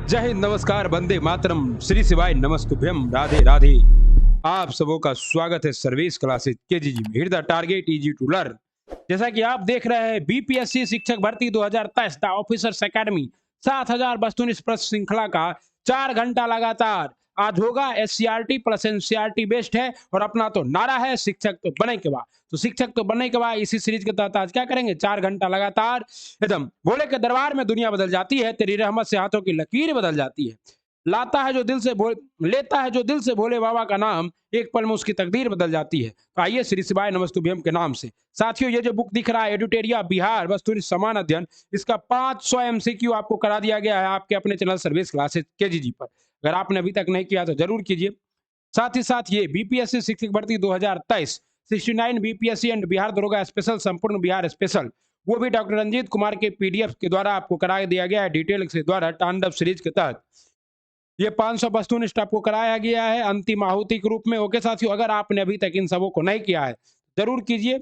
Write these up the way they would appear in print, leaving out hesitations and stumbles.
जय हिंद, नमस्कार, वंदे मातरम, श्री शिवाय नमस्तुभ्यम, राधे राधे। आप सबों का स्वागत है सर्विस क्लासेस केजीजी में। Here the target easy to learn. जैसा कि आप देख रहे हैं, बीपीएससी शिक्षक भर्ती 2023 द ऑफिसर्स एकेडमी 7000 वस्तुनिष्ठ प्रश्न श्रृंखला का 4 घंटा लगातार आज होगा। एससीईआरटी प्लस एनसीईआरटी बेस्ड है और अपना तो नारा है शिक्षक तो बने के बाद। तो शिक्षक तो बनने के बाद इसी सीरीज के तहत आज क्या करेंगे, 4 घंटा लगातार एकदम भोले के दरबार में दुनिया बदल जाती है, तेरी रहमत से हाथों की लकीर बदल जाती है। लाता है जो दिल से लेता है जो दिल से भोले बाबा का नाम, एक पल में उसकी तकदीर बदल जाती है। तो आइए श्री शिवाय नमस्तुभ्यम के नाम से साथियों, ये जो बुक दिख रहा है एडुटेरिया बिहार वस्तुनिष्ठ समान अध्ययन, इसका 500 एमसीक्यू आपको करा दिया गया है आपके अपने चैनल सर्विस क्लासेस केजीजी पर। अगर आपने अभी तक नहीं किया तो जरूर कीजिए। साथ ही साथ ये बीपीएससी शिक्षक भर्ती 2023 69 बीपीएससी एंड बिहार दरोगा स्पेशल संपूर्ण बिहार स्पेशल, वो भी डॉक्टर रंजीत कुमार के पीडीएफ के द्वारा आपको करा दिया गया है डिटेल के द्वारा तांडव सीरीज के तहत। ये 500 वस्तुनिष्ठ आपको कराया गया है अंतिम आहुति के रूप में। ओके साथियों, अगर आपने अभी तक इन सबों को नहीं किया है जरूर कीजिए,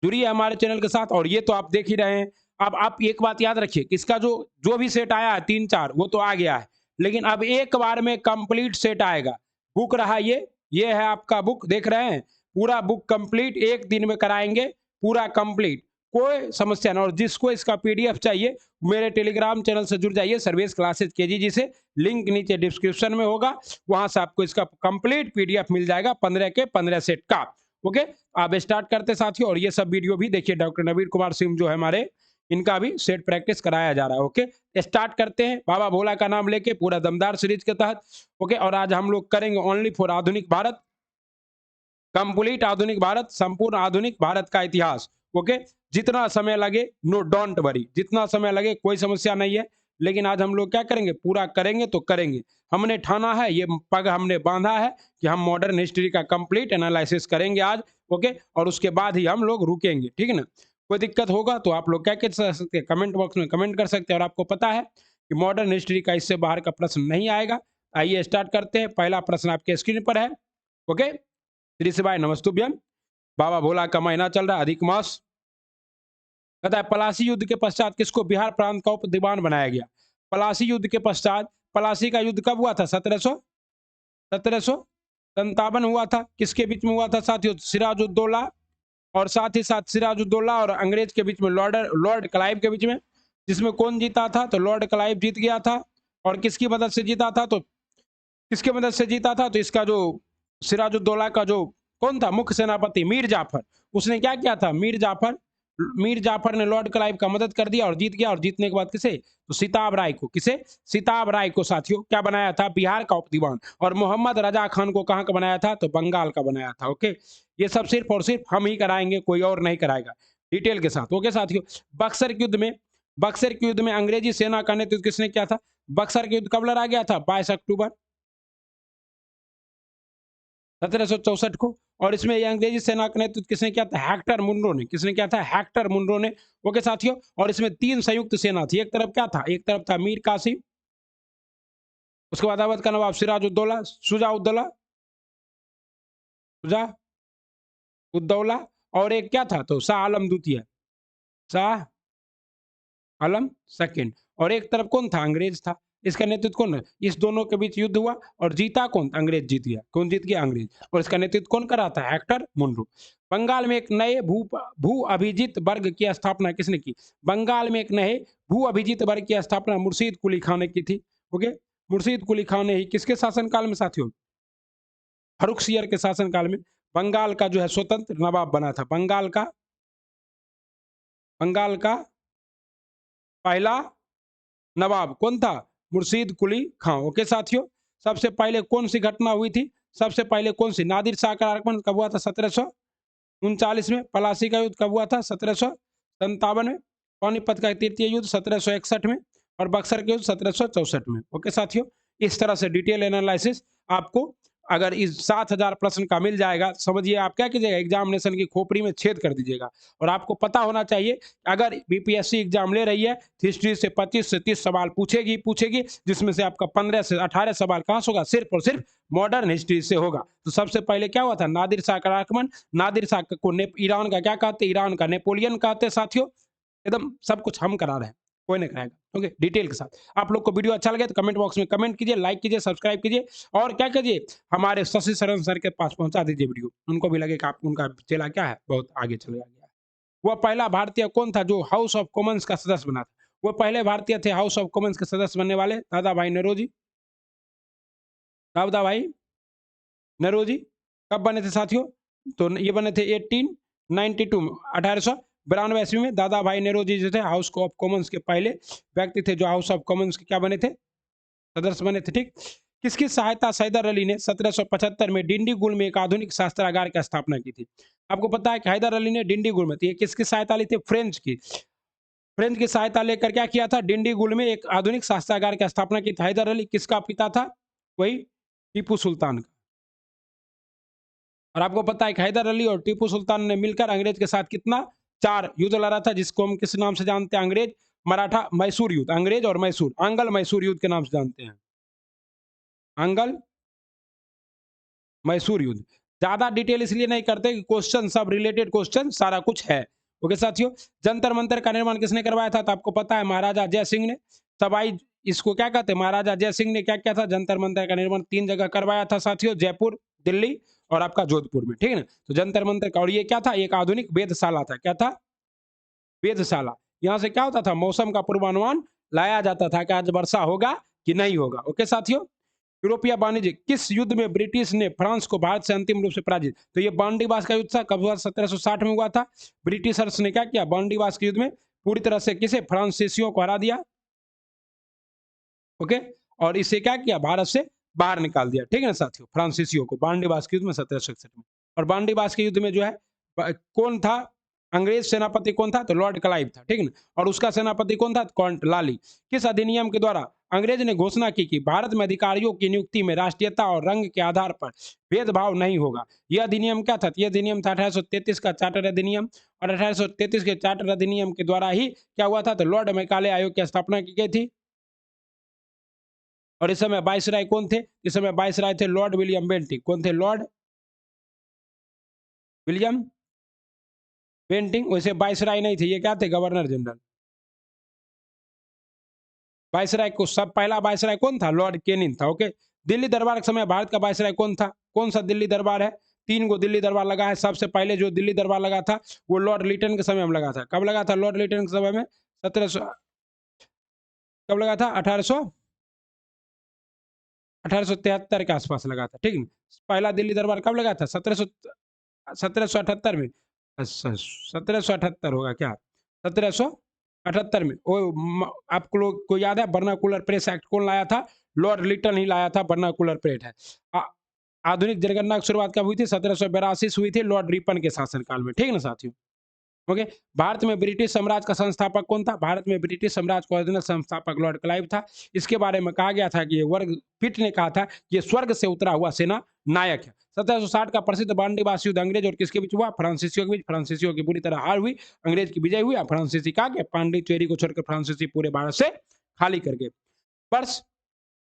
जुड़िए हमारे चैनल के साथ। और ये तो आप देख ही रहे हैं। अब आप एक बात याद रखिए कि इसका जो जो भी सेट आया है 3-4 वो तो आ गया है, लेकिन अब एक बार में कंप्लीट सेट आएगा। बुक रहा ये है आपका बुक, देख रहे हैं, पूरा बुक कंप्लीट एक दिन में कराएंगे, पूरा कंप्लीट, कोई समस्या ना। और जिसको इसका पीडीएफ चाहिए मेरे टेलीग्राम चैनल से जुड़ जाइए, सर्विस क्लासेस केजीजी से, लिंक नीचे डिस्क्रिप्शन में होगा, वहां से आपको इसका कंप्लीट पीडीएफ मिल जाएगा 15 के 15 सेट का। ओके, आप स्टार्ट करते साथियों। और ये सब वीडियो भी देखिए, डॉक्टर नवीन कुमार सिंह जो है हमारे, इनका भी सेट प्रैक्टिस कराया जा रहा है। ओके, स्टार्ट करते हैं बाबा भोला का नाम लेके पूरा दमदार सीरीज के तहत। ओके, और आज हम लोग करेंगे ओनली फॉर आधुनिक भारत, कंप्लीट आधुनिक भारत, संपूर्ण आधुनिक भारत का इतिहास। ओके, जितना समय लगे नो डोंट वरी, जितना समय लगे कोई समस्या नहीं है, लेकिन आज हम लोग क्या करेंगे, पूरा करेंगे तो करेंगे। हमने ठाना है, ये पग हमने बांधा है कि हम मॉडर्न हिस्ट्री का कंप्लीट एनालिसिस करेंगे आज। ओके, और उसके बाद ही हम लोग रुकेंगे, ठीक है ना। कोई दिक्कत होगा तो आप लोग क्या कह सकते हैं, कमेंट बॉक्स में कमेंट कर सकते हैं। और आपको पता है कि मॉडर्न हिस्ट्री का इससे बाहर का प्रश्न नहीं आएगा। आइए स्टार्ट करते हैं। पहला प्रश्न आपके स्क्रीन पर है। ओके, श्री शिवाय नमस्तुभ्यम। बाबा भोला का महीना चल रहा है अधिक मास। कहता है पलासी युद्ध के पश्चात किसको बिहार प्रांत का उप दीवान बनाया गया। पलासी युद्ध के पश्चात, पलासी का युद्ध कब हुआ था, 1757 हुआ था। किसके बीच में हुआ था साथियों, सिराजुद्दौला और साथ ही साथ सिराजुद्दौला और अंग्रेज के बीच में, लॉर्ड क्लाइव के बीच में, जिसमें कौन जीता था, तो लॉर्ड क्लाइव जीत गया था। और किसकी मदद से जीता था, तो किसकी मदद से जीता था, तो इसका जो सिराजुद्दौला का जो कौन था मुख्य सेनापति, मीर जाफर, उसने क्या किया था, मीर जाफर ने लॉर्ड क्लाइव का मदद कर दिया और जीत गया। और जीतने के बाद किसे, तो सिताब राय को, किसे, सिताब राय को साथियों क्या बनाया था, बिहार का उप दीवान। और मोहम्मद रजा खान को कहां का बनाया था, तो बंगाल का बनाया था। ओके, ये सब सिर्फ और सिर्फ हम ही कराएंगे, कोई और नहीं कराएगा, डिटेल के साथ। ओके साथियों, बक्सर के युद्ध में अंग्रेजी सेना का नेतृत्व किसने किया था। बक्सर के युद्ध कब लड़ा गया था, 22 अक्टूबर 1764 को। और इसमें ये अंग्रेजी सेना का नेतृत्व किसने किया था, हेक्टर मुनरो ने। किसने किया था, हेक्टर मुनरो ने। ओके साथियों, और इसमें 3 संयुक्त सेना थी। एक तरफ क्या था, एक तरफ था मीर कासिम, उसके बाद अवध का नवाब सिराजुद्दौला, शुजाउद्दौला, और एक क्या था, तो शाह आलम द्वितीय, शाह आलम सेकंड। और एक तरफ कौन था, अंग्रेज था। इसका नेतृत्व कौन है, इस दोनों के बीच युद्ध हुआ और जीता कौन, अंग्रेज जीत गया। कौन जीत गया, अंग्रेज। और इसका नेतृत्व कौन कर रहा था, हेक्टर मुनरो। बंगाल में एक नए भू अभिजित वर्ग की स्थापना किसने की। बंगाल में एक नए भू अभिजित वर्ग की स्थापना मुर्शीद कुली खान ने की थी। ओके, मुर्शीद कुली खान ने ही किसके शासनकाल में साथियों, फर्रुखसियर के शासनकाल में बंगाल का जो है स्वतंत्र नवाब बना था। बंगाल का पहला नवाब कौन था, मुर्शीद कुली खां। ओके साथियों, सबसे पहले कौन सी घटना हुई थी, सबसे पहले कौन सी, नादिर शाह का आक्रमण कब हुआ था, 1739 में। पलासी का युद्ध कब हुआ था, 1757 में। पानीपत का तृतीय युद्ध 1761 में। और बक्सर के युद्ध 1764 में। ओके साथियों, इस तरह से डिटेल एनालिसिस आपको अगर इस 7000 प्रश्न का मिल जाएगा, समझिए आप क्या कीजिएगा, एग्जामिनेशन की खोपड़ी में छेद कर दीजिएगा। और आपको पता होना चाहिए, अगर बीपीएससी एग्जाम ले रही है, हिस्ट्री से 25 से 30 सवाल पूछेगी, जिसमें से आपका 15 से 18 सवाल कहां से होगा, सिर्फ और सिर्फ मॉडर्न हिस्ट्री से होगा। तो सबसे पहले क्या हुआ था, नादिर शाह का आक्रमण। नादिर शाह को ईरान का क्या कहते, ईरान का नेपोलियन कहते साथियों। एकदम सब कुछ हम करा रहे हैं, कोई नहीं कराएगा। ओके, डिटेल के साथ। आप लोग को वीडियो अच्छा लगे तो कमेंट बॉक्स में कमेंट कीजिए, लाइक कीजिए, सब्सक्राइब कीजिए और क्या कीजिए, हमारे शशि शरण सर के पास पहुंचा दीजिए वीडियो। उनको भी लगे कि आप उनका चेला क्या है, बहुत आगे चला गया। वह पहला भारतीय कौन था जो हाउस ऑफ कॉमन्स का सदस्य बना था? वो पहले भारतीय थे हाउस ऑफ कॉमन्स के सदस्य बनने वाले, दादा भाई नौरोजी। दादा भाई नौरोजी कब बने थे साथियों? तो ये बने थे 1892 में, 1892 ईस्वी में। दादा भाई नेहरू जो थे हाउस ऑफ कॉमन्स के पहले व्यक्ति थे जो हाउस ऑफ कॉमन्स के क्या बने थे, सदस्य बने थे। ठीक, किसकी सहायता से हैदर अली ने 1775 में डिंडीगुल में एक आधुनिक शास्त्रागार की स्थापना की थी? आपको पता है कि हैदर अली ने डिंडीगुल में, तो ये किसकी सहायता ली थी? फ्रेंच की। फ्रेंच की सहायता लेकर क्या किया था? डिंडीगुल में एक आधुनिक शास्त्रागार की स्थापना की थी। हैदर अली किसका पिता था? वही टीपू सुल्तान का। और आपको पता है कि हैदर अली और टीपू सुल्तान ने मिलकर अंग्रेज के साथ कितना 4 युद्ध लड़ा था, जिसको हम किस नाम से जानते हैं? अंग्रेज मराठा मैसूर युद्ध। अंग्रेज और मैसूर, आंगल मैसूर युद्ध के नाम से जानते हैं। आंगल मैसूर युद्ध। ज्यादा डिटेल इसलिए नहीं करते कि क्वेश्चन सब रिलेटेड क्वेश्चन सारा कुछ है। ओके साथियों, जंतर मंतर का निर्माण किसने करवाया था? तो आपको पता है महाराजा जय सिंह ने। सवाई इसको क्या कहते हैं? महाराजा जय सिंह ने क्या किया था? जंतर मंतर का निर्माण 3 जगह करवाया था साथियों, जयपुर, दिल्ली और आपका जोधपुर में। ठीक है ना, तो जंतर मंतर का। और ये क्या था? एक आधुनिक वेधशाला था। क्या था? वेधशाला। यहाँ से क्या होता था? मौसम का पूर्वानुमान लाया जाता था कि आज वर्षा होगा कि नहीं होगा। ओके साथियों, यूरोपीय वाणिज्य किस युद्ध में ब्रिटिश ने फ्रांस को भारत से अंतिम रूप से पराजित? तो ये बांडीबास का युद्ध था। कब हुआ? 1760 में हुआ था। ब्रिटिशर्स ने क्या किया? बांडीबास के युद्ध में पूरी तरह से किसे? फ्रांसीसियों को हरा दिया। ओके, और इसे क्या किया? भारत से बाहर निकाल दिया। ठीक है ना साथियों, फ्रांसीसियों को बांडीबास के युद्ध में 1761 में। और बांडीबास के युद्ध में जो है कौन था? अंग्रेज सेनापति कौन था? तो लॉर्ड क्लाइव था। ठीक है ना, और उसका सेनापति कौन था? कॉन्ट लाली। किस अधिनियम के द्वारा अंग्रेज ने घोषणा की कि भारत में अधिकारियों की नियुक्ति में राष्ट्रीयता और रंग के आधार पर भेदभाव नहीं होगा? यह अधिनियम क्या था? यह अधिनियम था 1833 का चार्टर अधिनियम। और 1833 के चार्टर अधिनियम के द्वारा ही क्या हुआ था? तो लॉर्ड मैकाले आयोग की स्थापना की गई थी। और इस समय वाइसराय कौन थे? इस समय वाइसराय थे लॉर्ड विलियम बेंटिंग। कौन थे? Lord William Bentinck. वैसे वाइसराय नहीं थे, ये क्या थे? Governor general. वाइसराय को सब पहला वाइसराय कौन था? लॉर्ड केनिन था। ओके, दिल्ली दरबार के समय भारत का वाइसराय कौन था? कौन सा दिल्ली दरबार है? 3 गो दिल्ली दरबार लगा है। सबसे पहले जो दिल्ली दरबार लगा था वो लॉर्ड लिटन के समय में लगा था। कब लगा था लॉर्ड लिटन के समय में? 1700। कब लगा था? 1873 के आसपास लगा था। ठीक है, पहला दिल्ली दरबार कब लगा था? 1778 में। 1778 होगा क्या? 1778 में। आपको लोग को याद है बर्नाकुलर प्रेस एक्ट कौन लाया था? लॉर्ड लिटन ही लाया था। बर्नाकुलर प्रेस है। आधुनिक जनगणना की शुरुआत कब हुई थी? 1782 हुई थी लॉर्ड रिपन के शासनकाल में। ठीक है ना साथियों। ओके, भारत में ब्रिटिश साम्राज्य का संस्थापक कौन था? भारत में ब्रिटिश साम्राज्य का ओरिजिनल संस्थापक लॉर्ड क्लाइव था। इसके बारे में कहा गया था कि ये वर्ग पिट ने कहा था कि ये स्वर्ग से उतरा हुआ सेना नायक है। 1760 का प्रसिद्ध बांडीबास युद्ध अंग्रेज और किसके बीच हुआ? फ्रांसीसियों के बीच। फ्रांसीसियों की बुरी तरह हार हुई, अंग्रेज की विजय हुई। फ्रांसीसी कहा कि पांडिचेरी को छोड़कर फ्रांसीसी पूरे भारत से खाली कर गए। वर्ष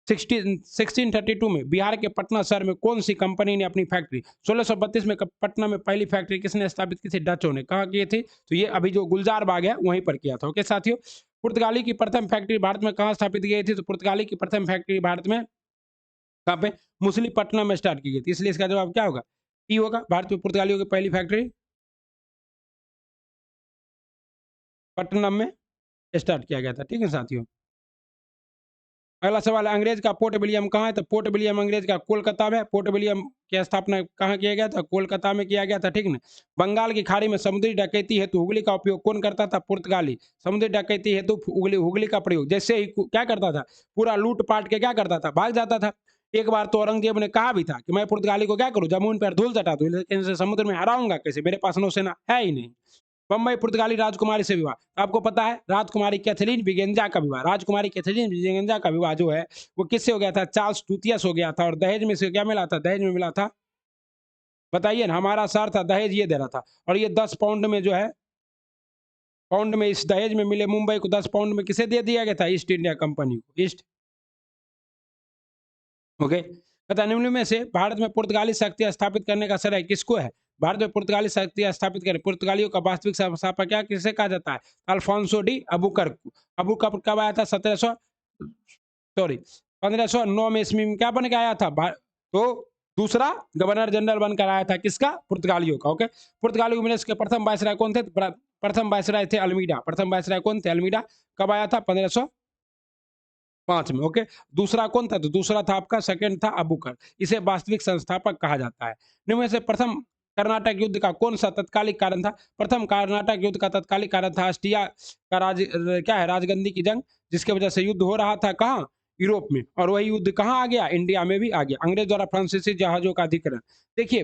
1632 में बिहार के पटना शहर में कौन सी कंपनी ने अपनी फैक्ट्री? 1632 में पटना में पहली फैक्ट्री किसने स्थापित की थी? डचों ने। कहाँ की थी? तो ये अभी जो गुलजार बाग है वहीं पर किया था। ओके साथियों, पुर्तगाली की प्रथम फैक्ट्री भारत में कहाँ स्थापित की गई थी? तो पुर्तगाली की प्रथम फैक्ट्री भारत में कहाँ पे? मुसलीपट्टनम में स्टार्ट की गई थी। इसलिए इसका जवाब क्या होगा? ई होगा। भारत में पुर्तगालियों की पहली फैक्ट्री पट्टनम में स्टार्ट किया गया था। ठीक है साथियों, अगला सवाल है अंग्रेज का पोर्ट विलियम कहाँ है? तो पोर्ट विलियम अंग्रेज का कोलकाता में। पोर्ट विलियम की स्थापना कहाँ किया गया था? कोलकाता में किया गया था। ठीक ना, बंगाल की खाड़ी में समुद्री डकैती हेतु हुगली का उपयोग कौन करता था? पुर्तगाली। समुद्री डकैती हेतु हुगली का प्रयोग जैसे ही क्या करता था? पूरा लूट पाट के क्या करता था? भाग जाता था। एक बार तो औरंगजेब ने कहा भी था कि मैं पुर्तगाली को क्या करूं? जमुन पर धूल चटा दूं, लेकिन इसे समुद्र में हराऊंगा कैसे? मेरे पास नौसेना है ही नहीं। बम्बई पुर्तगाली राजकुमारी से विवाह। आपको पता है राजकुमारी कैथरीन विगेंजा का विवाह। राजकुमारी कैथरीन विगेंजा का विवाह जो है वो किससे हो गया था? चार्ल्स टूतियस हो गया था। और दहेज में से क्या मिला था? दहेज में मिला था, बताइए ना। हमारा सर था दहेज ये दे रहा था। और ये 10 पाउंड में जो है, पाउंड में इस दहेज में मिले मुंबई को 10 पाउंड में किसे दे दिया गया था? ईस्ट इंडिया कंपनी को। ईस्ट। ओके, पता निम्न में से भारत में पुर्तगाली शक्ति स्थापित करने का श्रेय किसको है? भारत में पुर्तगाली शक्ति स्थापित करें। पुर्तगालियों का वास्तविक संस्थापक क्या किसे कहा जाता है? Alphonso D अबुकरक। अबुकरक कब आया था? 1509 में ईस्वी में क्या बन के आया था? तो दूसरा गवर्नर जनरल बनकर आया था, किसका? पुर्तगालियों का। ओके, पुर्तगालियों में इसके प्रथम वायसराय कौन थे? प्रथम वायसराय थे अल्मीडा। प्रथम वायसराय कौन थे? अल्मीडा। कब आया था? 1505 में। ओके, दूसरा कौन था? तो दूसरा था आपका, सेकंड था अबुकर। इसे वास्तविक संस्थापक कहा जाता है। निम्न में से प्रथम कर्नाटक युद्ध का कौन सा तत्कालिक कारण था? प्रथम कर्नाटक युद्ध का तत्कालिक कारण था ऑस्ट्रिया का क्या है, राजगद्दी की जंग, जिसकी वजह से युद्ध हो रहा था कहाँ? यूरोप में। और वही युद्ध कहाँ आ गया? इंडिया में भी आ गया। अंग्रेज द्वारा फ्रांसीसी जहाजों का अधिग्रहण। देखिए,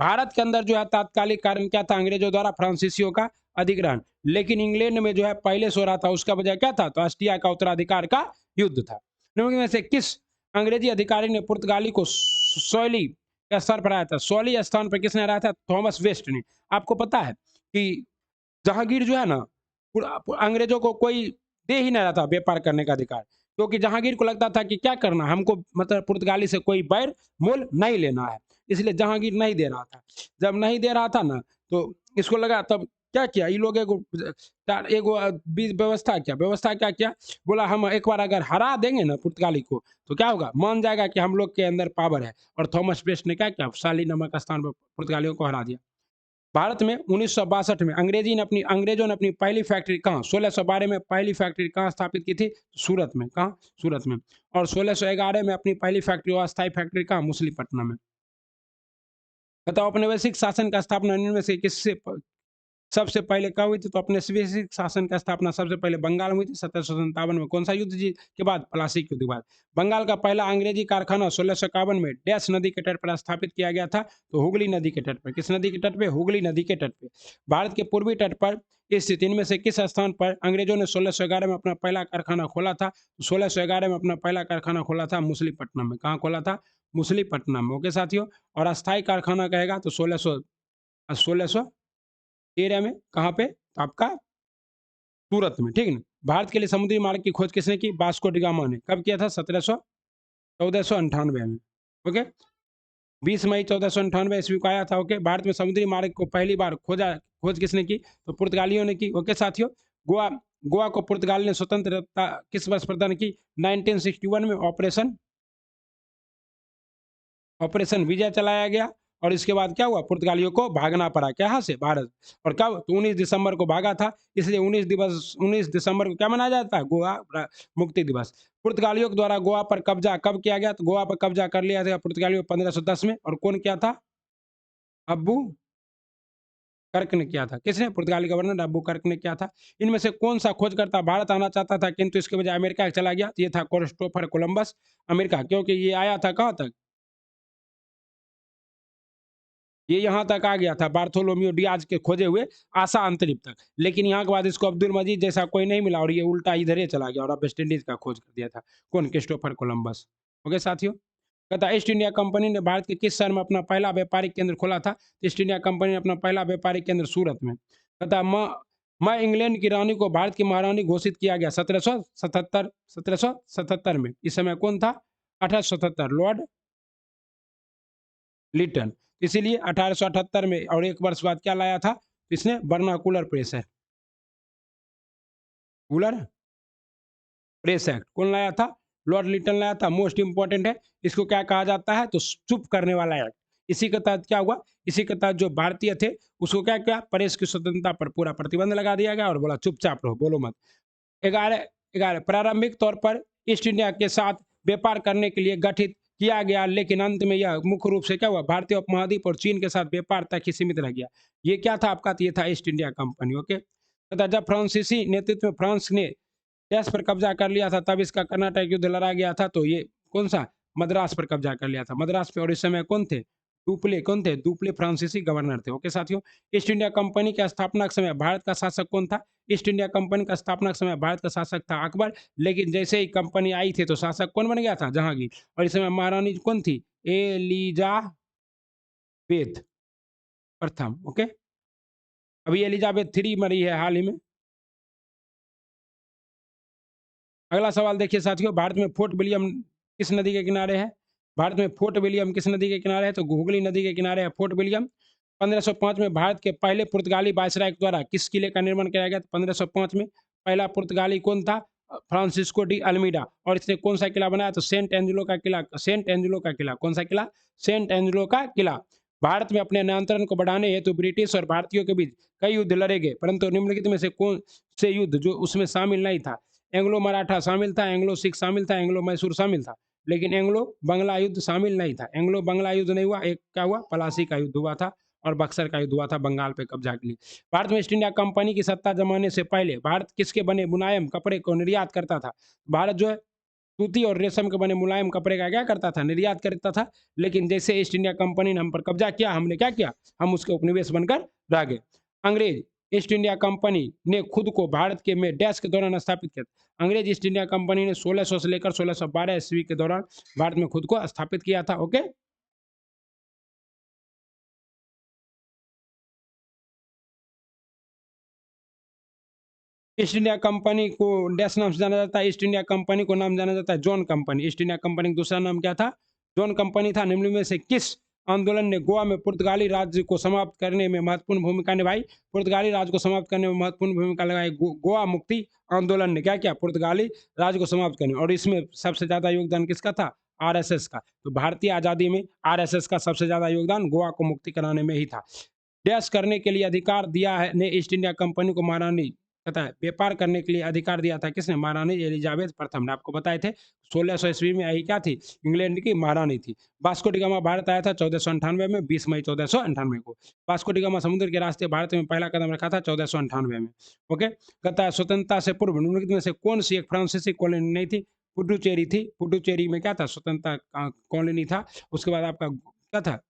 भारत के अंदर जो है तात्कालिक कारण क्या था? अंग्रेजों द्वारा फ्रांसीसियों का अधिग्रहण। लेकिन इंग्लैंड में जो है पहले से हो रहा था, उसका वजह क्या था? तो ऑस्ट्रिया का उत्तराधिकार का युद्ध था। निम्न में से किस अंग्रेजी अधिकारी ने पुर्तगाली को सौली के स्तर पर आया था? सौली स्थान पर किसने हराया था? थॉमस वेस्ट ने। आपको पता है कि जहांगीर जो है ना, अंग्रेजों को कोई दे ही नहीं रहा था व्यापार करने का अधिकार, क्योंकि जहांगीर को लगता था कि क्या करना, हमको मतलब पुर्तगाली से कोई बैर मोल नहीं लेना है, इसलिए जहांगीर नहीं दे रहा था। जब नहीं दे रहा था ना, तो इसको लगा, तब क्या किया ये लोग? एगो व्यवस्था क्या किया? बोला हम एक बार अगर हरा देंगे ना पुर्तगाली को, तो क्या होगा? मान जाएगा कि हम लोग के अंदर पावर है। और थॉमस वेस्ट ने क्या किया? साली नमक स्थान पर पुर्तगालियों को हरा दिया। भारत में 1962 में अंग्रेजों ने अपनी पहली फैक्ट्री कहाँ? 1612 में पहली फैक्ट्री कहाँ स्थापित की थी? सूरत में। कहाँ? सूरत में। और 1611 में अपनी पहली फैक्ट्री, अस्थायी फैक्ट्री कहाँ? मछलीपट्टनम में। बताओ, औपनिवेशिक शासन का स्थापना इनमें से किससे सबसे पहले कब हुई थी? तो अपने स्वैच्छिक शासन का स्थापना सबसे पहले बंगाल में हुई थी 1757 में। कौन सा युद्ध जी के बाद? प्लासी युद्ध के बाद। बंगाल का पहला अंग्रेजी कारखाना 1651 में डैश नदी के तट पर स्थापित किया गया था, तो हुगली नदी के तट पर। किस नदी के तट पे? हुगली नदी के तट पे। भारत के पूर्वी तट पर स्थित इनमें से किस स्थान पर अंग्रेजों ने 1611 में अपना पहला कारखाना खोला था? 1611 में अपना पहला कारखाना खोला था मछलीपट्टनम में। कहाँ खोला था? मछलीपट्टनम में। ओके साथियों, और अस्थायी कारखाना कहेगा तो 1613 में। कहाँ पे? तो आपका सूरत में। ठीक है ना। भारत के लिए समुद्री मार्ग की खोज किसने की? वास्को डी गामा ने। कब किया था? 1498 में। ओके, 20 मई 1498 ईस्वी को आया था। ओके, भारत में समुद्री मार्ग को पहली बार खोज किसने की? तो पुर्तगालियों ने की। ओके साथियों, गोवा गोवा को पुर्तगाल ने स्वतंत्रता किस वर्ष प्रदान की? 1961 में। ऑपरेशन विजय चलाया गया, और इसके बाद क्या हुआ? पुर्तगालियों को भागना पड़ा। कहाँ से? भारत। और कब? तो 19 दिसंबर को भागा था, इसलिए 19 दिसंबर को क्या मनाया जाता है? गोवा मुक्ति दिवस। पुर्तगालियों के द्वारा गोवा पर कब्जा कब किया गया? तो गोवा पर कब्जा कर लिया गया पुर्तगालियों 1510 में। और कौन किया था? अब्बू कर्क ने किया था। किसने? पुर्तगाली गवर्नर अब्बू कर्क ने किया था। इनमें से कौन सा खोजकर्ता भारत आना चाहता था, किंतु इसके बजाय अमेरिका चला गया? ये था क्रिस्टोफर कोलंबस। अमेरिका, क्योंकि ये आया था कहाँ तक? ये यहाँ तक आ गया था, बार्थोलोमियो डियाज के खोजे हुए आशा अंतरिप तक। लेकिन यहाँ के बाद इसको अब्दुल मजीद जैसा कोई नहीं मिला, और ये उल्टा इधर ही चला गया, और अब वेस्ट इंडीज का खोज कर दिया था। कौन? Christopher Columbus. ओके साथियों, कहता ईस्ट इंडिया कंपनी ने भारत के किस शहर में अपना पहला व्यापारिक केंद्र खोला था? ईस्ट इंडिया कंपनी ने अपना पहला व्यापारिक केंद्र सूरत में। कहता मैं इंग्लैंड की रानी को भारत की महारानी घोषित किया गया 1777 में। इस समय कौन था? 1877, लॉर्ड लिटन। इसीलिए 1878 में, और एक वर्ष बाद क्या लाया था? इसने vernacular press act. Cooler press act कौन लाया था? लॉर्ड लिटन लाया था। मोस्ट इंपॉर्टेंट है, इसको क्या कहा जाता है? तो चुप करने वाला एक्ट। इसी के तहत क्या हुआ? इसी के तहत जो भारतीय थे उसको क्या किया? प्रेस की स्वतंत्रता पर पूरा प्रतिबंध लगा दिया गया, और बोला चुपचाप रहो, बोलो मत। 11 प्रारंभिक तौर पर ईस्ट इंडिया के साथ व्यापार करने के लिए गठित किया गया, लेकिन अंत में यह मुख्य रूप से क्या हुआ? भारतीय उपमहाद्वीप और चीन के साथ व्यापार तक ही सीमित रह गया। ये क्या था आपका? तो ये था ईस्ट इंडिया कंपनी। ओके, तथा जब फ्रांसीसी नेतृत्व में फ्रांस ने देश पर कब्जा कर लिया था, तब इसका कर्नाटक युद्ध लड़ा गया था। तो ये कौन सा? मद्रास पर कब्जा कर लिया था, मद्रास पे। और इस समय कौन थे? कौन थे? डुप्ले फ्रांसीसी गवर्नर थे। ओके साथियों, ईस्ट इंडिया कंपनी के स्थापना के समय भारत का शासक कौन था? ईस्ट इंडिया कंपनी का स्थापना के समय भारत का शासक था अकबर। लेकिन जैसे ही कंपनी आई थी, तो शासक कौन बन गया था? जहांगीर। और इस समय महारानी कौन थी? एलिजाबेथ प्रथम। ओके, अभी एलिजाबेथ 3 मरी है हाल ही में। अगला सवाल देखिए साथियों, भारत में फोर्ट विलियम किस नदी के किनारे है? भारत में फोर्ट विलियम किस नदी के किनारे है? तो हुगली नदी के किनारे है फोर्ट विलियम। 1505 में भारत के पहले पुर्तगाली वायसराय द्वारा किस किले का निर्माण किया गया? 1505 में पहला पुर्तगाली कौन था? Francisco de Almeida. और इसने कौन सा किला बनाया? तो सेंट एंजेलो का किला। सेंट एंजेलो का किला। कौन सा किला? सेंट एंजेलो का किला। भारत में अपने नियंत्रण को बढ़ाने हेतु ब्रिटिश और भारतीयों के बीच कई युद्ध लड़े गए, परंतु निम्नलिखित में से कौन से युद्ध जो उसमें शामिल नहीं था? एंग्लो मराठा शामिल था, एंग्लो सिख शामिल था, एंग्लो मैसूर शामिल था, लेकिन एंग्लो बंगला युद्ध शामिल नहीं था। एंग्लो बंगला युद्ध नहीं हुआ। एक क्या हुआ? प्लासी का युद्ध हुआ था और बक्सर का युद्ध हुआ था बंगाल पे कब्जा के लिए। भारत में ईस्ट इंडिया कंपनी की सत्ता जमाने से पहले भारत किसके बने मुलायम कपड़े को निर्यात करता था? भारत जो है सूती और रेशम के बने मुलायम कपड़े का क्या करता था? निर्यात करता था। लेकिन जैसे ईस्ट इंडिया कंपनी ने हम पर कब्जा किया, हमने क्या किया? हम उसके उपनिवेश बनकर रह गए। अंग्रेज ईस्ट इंडिया कंपनी ने खुद को भारत के में डैश के दौरान स्थापित किया। अंग्रेज ईस्ट इंडिया कंपनी ने 1600 से लेकर 1612 ईस्वी के दौरान भारत में खुद को स्थापित किया था। ओके, ईस्ट इंडिया कंपनी को डैश नाम से जाना जाता है। ईस्ट इंडिया कंपनी को नाम जाना जाता है John company. East India company का दूसरा नाम क्या था? जॉन कंपनी था। निम्न में से किस आंदोलन ने गोवा में पुर्तगाली राज्य को समाप्त करने में महत्वपूर्ण भूमिका निभाई? पुर्तगाली राज्य को समाप्त करने में महत्वपूर्ण भूमिका लगाई गोवा मुक्ति आंदोलन ने क्या किया? पुर्तगाली राज्य को समाप्त करने। और इसमें सबसे ज्यादा योगदान किसका था? आरएसएस का। तो भारतीय आजादी में आरएसएस का सबसे ज्यादा योगदान गोवा को मुक्ति कराने में ही था। डैश करने के लिए अधिकार दिया है ने ईस्ट इंडिया कंपनी को महारानी पता है व्यापार करने के लिए अधिकार दिया था किसने? महारानी एलिजाबेथ प्रथम ने। आपको बताए थे 1600 ईस्वी में आई क्या थी? इंग्लैंड की महारानी थी। वास्को डी गामा भारत आया था 1498 में, 20 मई 1498 को। वास्को डी गामा समुद्र के रास्ते भारत में पहला कदम रखा था 1498 में। ओके, कहता है स्वतंत्रता से पूर्व निम्नलिखित में से कौन सी एक फ्रांसीसी कॉलोनी नहीं थी? पुडुचेरी थी। पुडुचेरी में क्या था? स्वतंत्रता कॉलोनी था। उसके बाद आपका क्या था?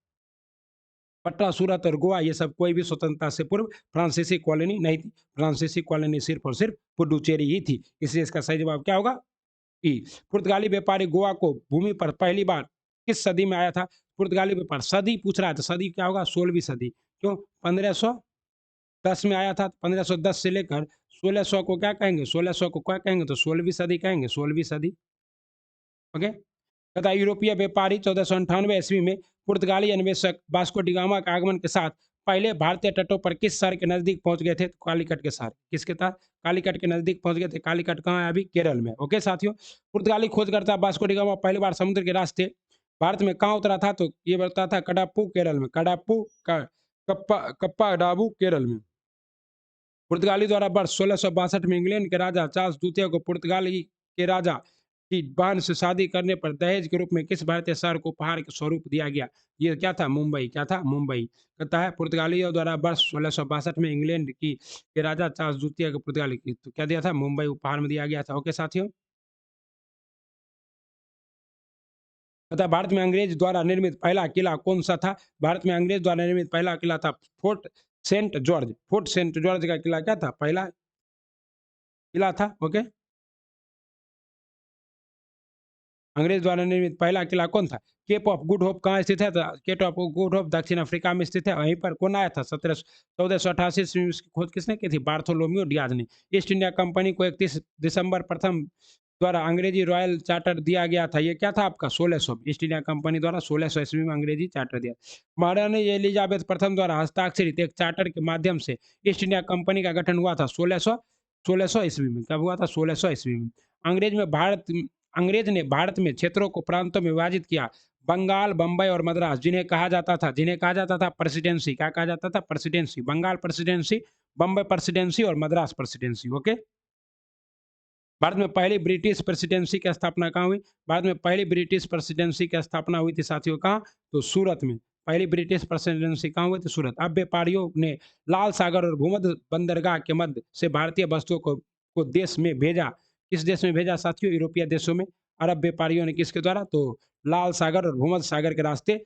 पटना, सूरत और गोवा, ये सब कोई भी स्वतंत्रता से पूर्व फ्रांसीसी कॉलोनी नहीं थी। फ्रांसीसी कॉलोनी सिर्फ और सिर्फ पुडुचेरी ही थी। इसलिए इसका सही जवाब क्या होगा? ई। पुर्तगाली व्यापारी गोवा को भूमि पर पहली बार किस सदी में आया था? पुर्तगाली व्यापार सदी पूछ रहा है तो सदी क्या होगा? 16वीं सदी। क्यों? 1510 में आया था। 1510 से लेकर 1600 को क्या कहेंगे? 1600 को क्या कहेंगे? तो 16वीं सदी कहेंगे। 16वीं सदी। ओके, तथा यूरोपीय व्यापारी 1498 ईस्वी में पुर्तगाली अन्वेषक वास्को डी गामा के आगमन के साथ पहले भारतीय तटों पर किस शहर के नजदीक पहुंच गए थे? कालीकट के शहर। किसके तहत? कालीकट के नजदीक पहुंच गए थे। कालीकट कहाँ है? अभी केरल में। ओके साथियों, पुर्तगाली खोजकर्ता वास्को डी गामा पहली बार समुद्र के रास्ते भारत में कहाँ उतरा था? तो ये बताता था कडापू केरल में। कडापू का कप्पा कप्पा डाबू केरल में। पुर्तगाली द्वारा वर्ष 1662 में इंग्लैंड के राजा चार्ल्स द्वितीय को पुर्तगाली के राजा की बहन से शादी करने पर दहेज के रूप में किस भारतीय शहर को उपहार के स्वरूप दिया गया? ये क्या था? मुंबई। क्या था? मुंबई। कहता है पुर्तगालियों द्वारा वर्ष 1662 में इंग्लैंड की के राजा चार्ल्स द्वितीय को पुर्तगाली की तो क्या दिया था? मुंबई उपहार में दिया गया था। ओके साथियों, तथा भारत में अंग्रेज द्वारा निर्मित पहला किला कौन सा था? भारत में अंग्रेज द्वारा निर्मित पहला किला था Fort Saint George. Fort Saint George का किला क्या था? पहला किला था। ओके, अंग्रेज द्वारा निर्मित पहला किला कौन था? केप ऑफ गुड होप कहाँ स्थित है? तो केप ऑफ गुड होप दक्षिण अफ्रीका में स्थित है। वहीं पर कौन आया था? 1488 ईस्वी में इसकी खोज किसने की थी? बार्थोलोम्यू डियाज ने। ईस्ट इंडिया कंपनी को 31 दिसंबर प्रथम द्वारा अंग्रेजी रॉयल चार्टर दिया गया था। ये क्या था आपका? 1600। ईस्ट इंडिया कंपनी द्वारा 1600 ईस्वी में अंग्रेजी चार्टर दिया। महारानी एलिजाबेथ प्रथम द्वारा हस्ताक्षरित एक चार्टर के माध्यम से ईस्ट इंडिया कंपनी का गठन हुआ था 1600 ईस्वी में। कब हुआ था? 1600 ईस्वी में। अंग्रेज ने भारत में क्षेत्रों को प्रांतों में विभाजित किया। बंगाल, बंबई और मद्रास जिन्हें कहा जाता था प्रेसिडेंसी। क्या कहा जाता था? Presidency. Bengal presidency, Bombay presidency और मद्रास प्रेसिडेंसी। ओके, भारत में पहली ब्रिटिश प्रेसिडेंसी की स्थापना कहाँ हुई? भारत में पहली ब्रिटिश प्रेसिडेंसी की स्थापना हुई थी साथियों कहाँ? तो सूरत में। पहली ब्रिटिश प्रेसिडेंसी कहाँ हुई थी? सूरत। अब व्यापारियों ने लाल सागर और भूमध्य बंदरगाह के मध्य से भारतीय वस्तुओं को देश में भेजा। किस देश में भेजा साथियों? यूरोपीय देशों में। अरब व्यापारियों ने किसके द्वारा? तो लाल सागर और भूमध्य सागर के रास्ते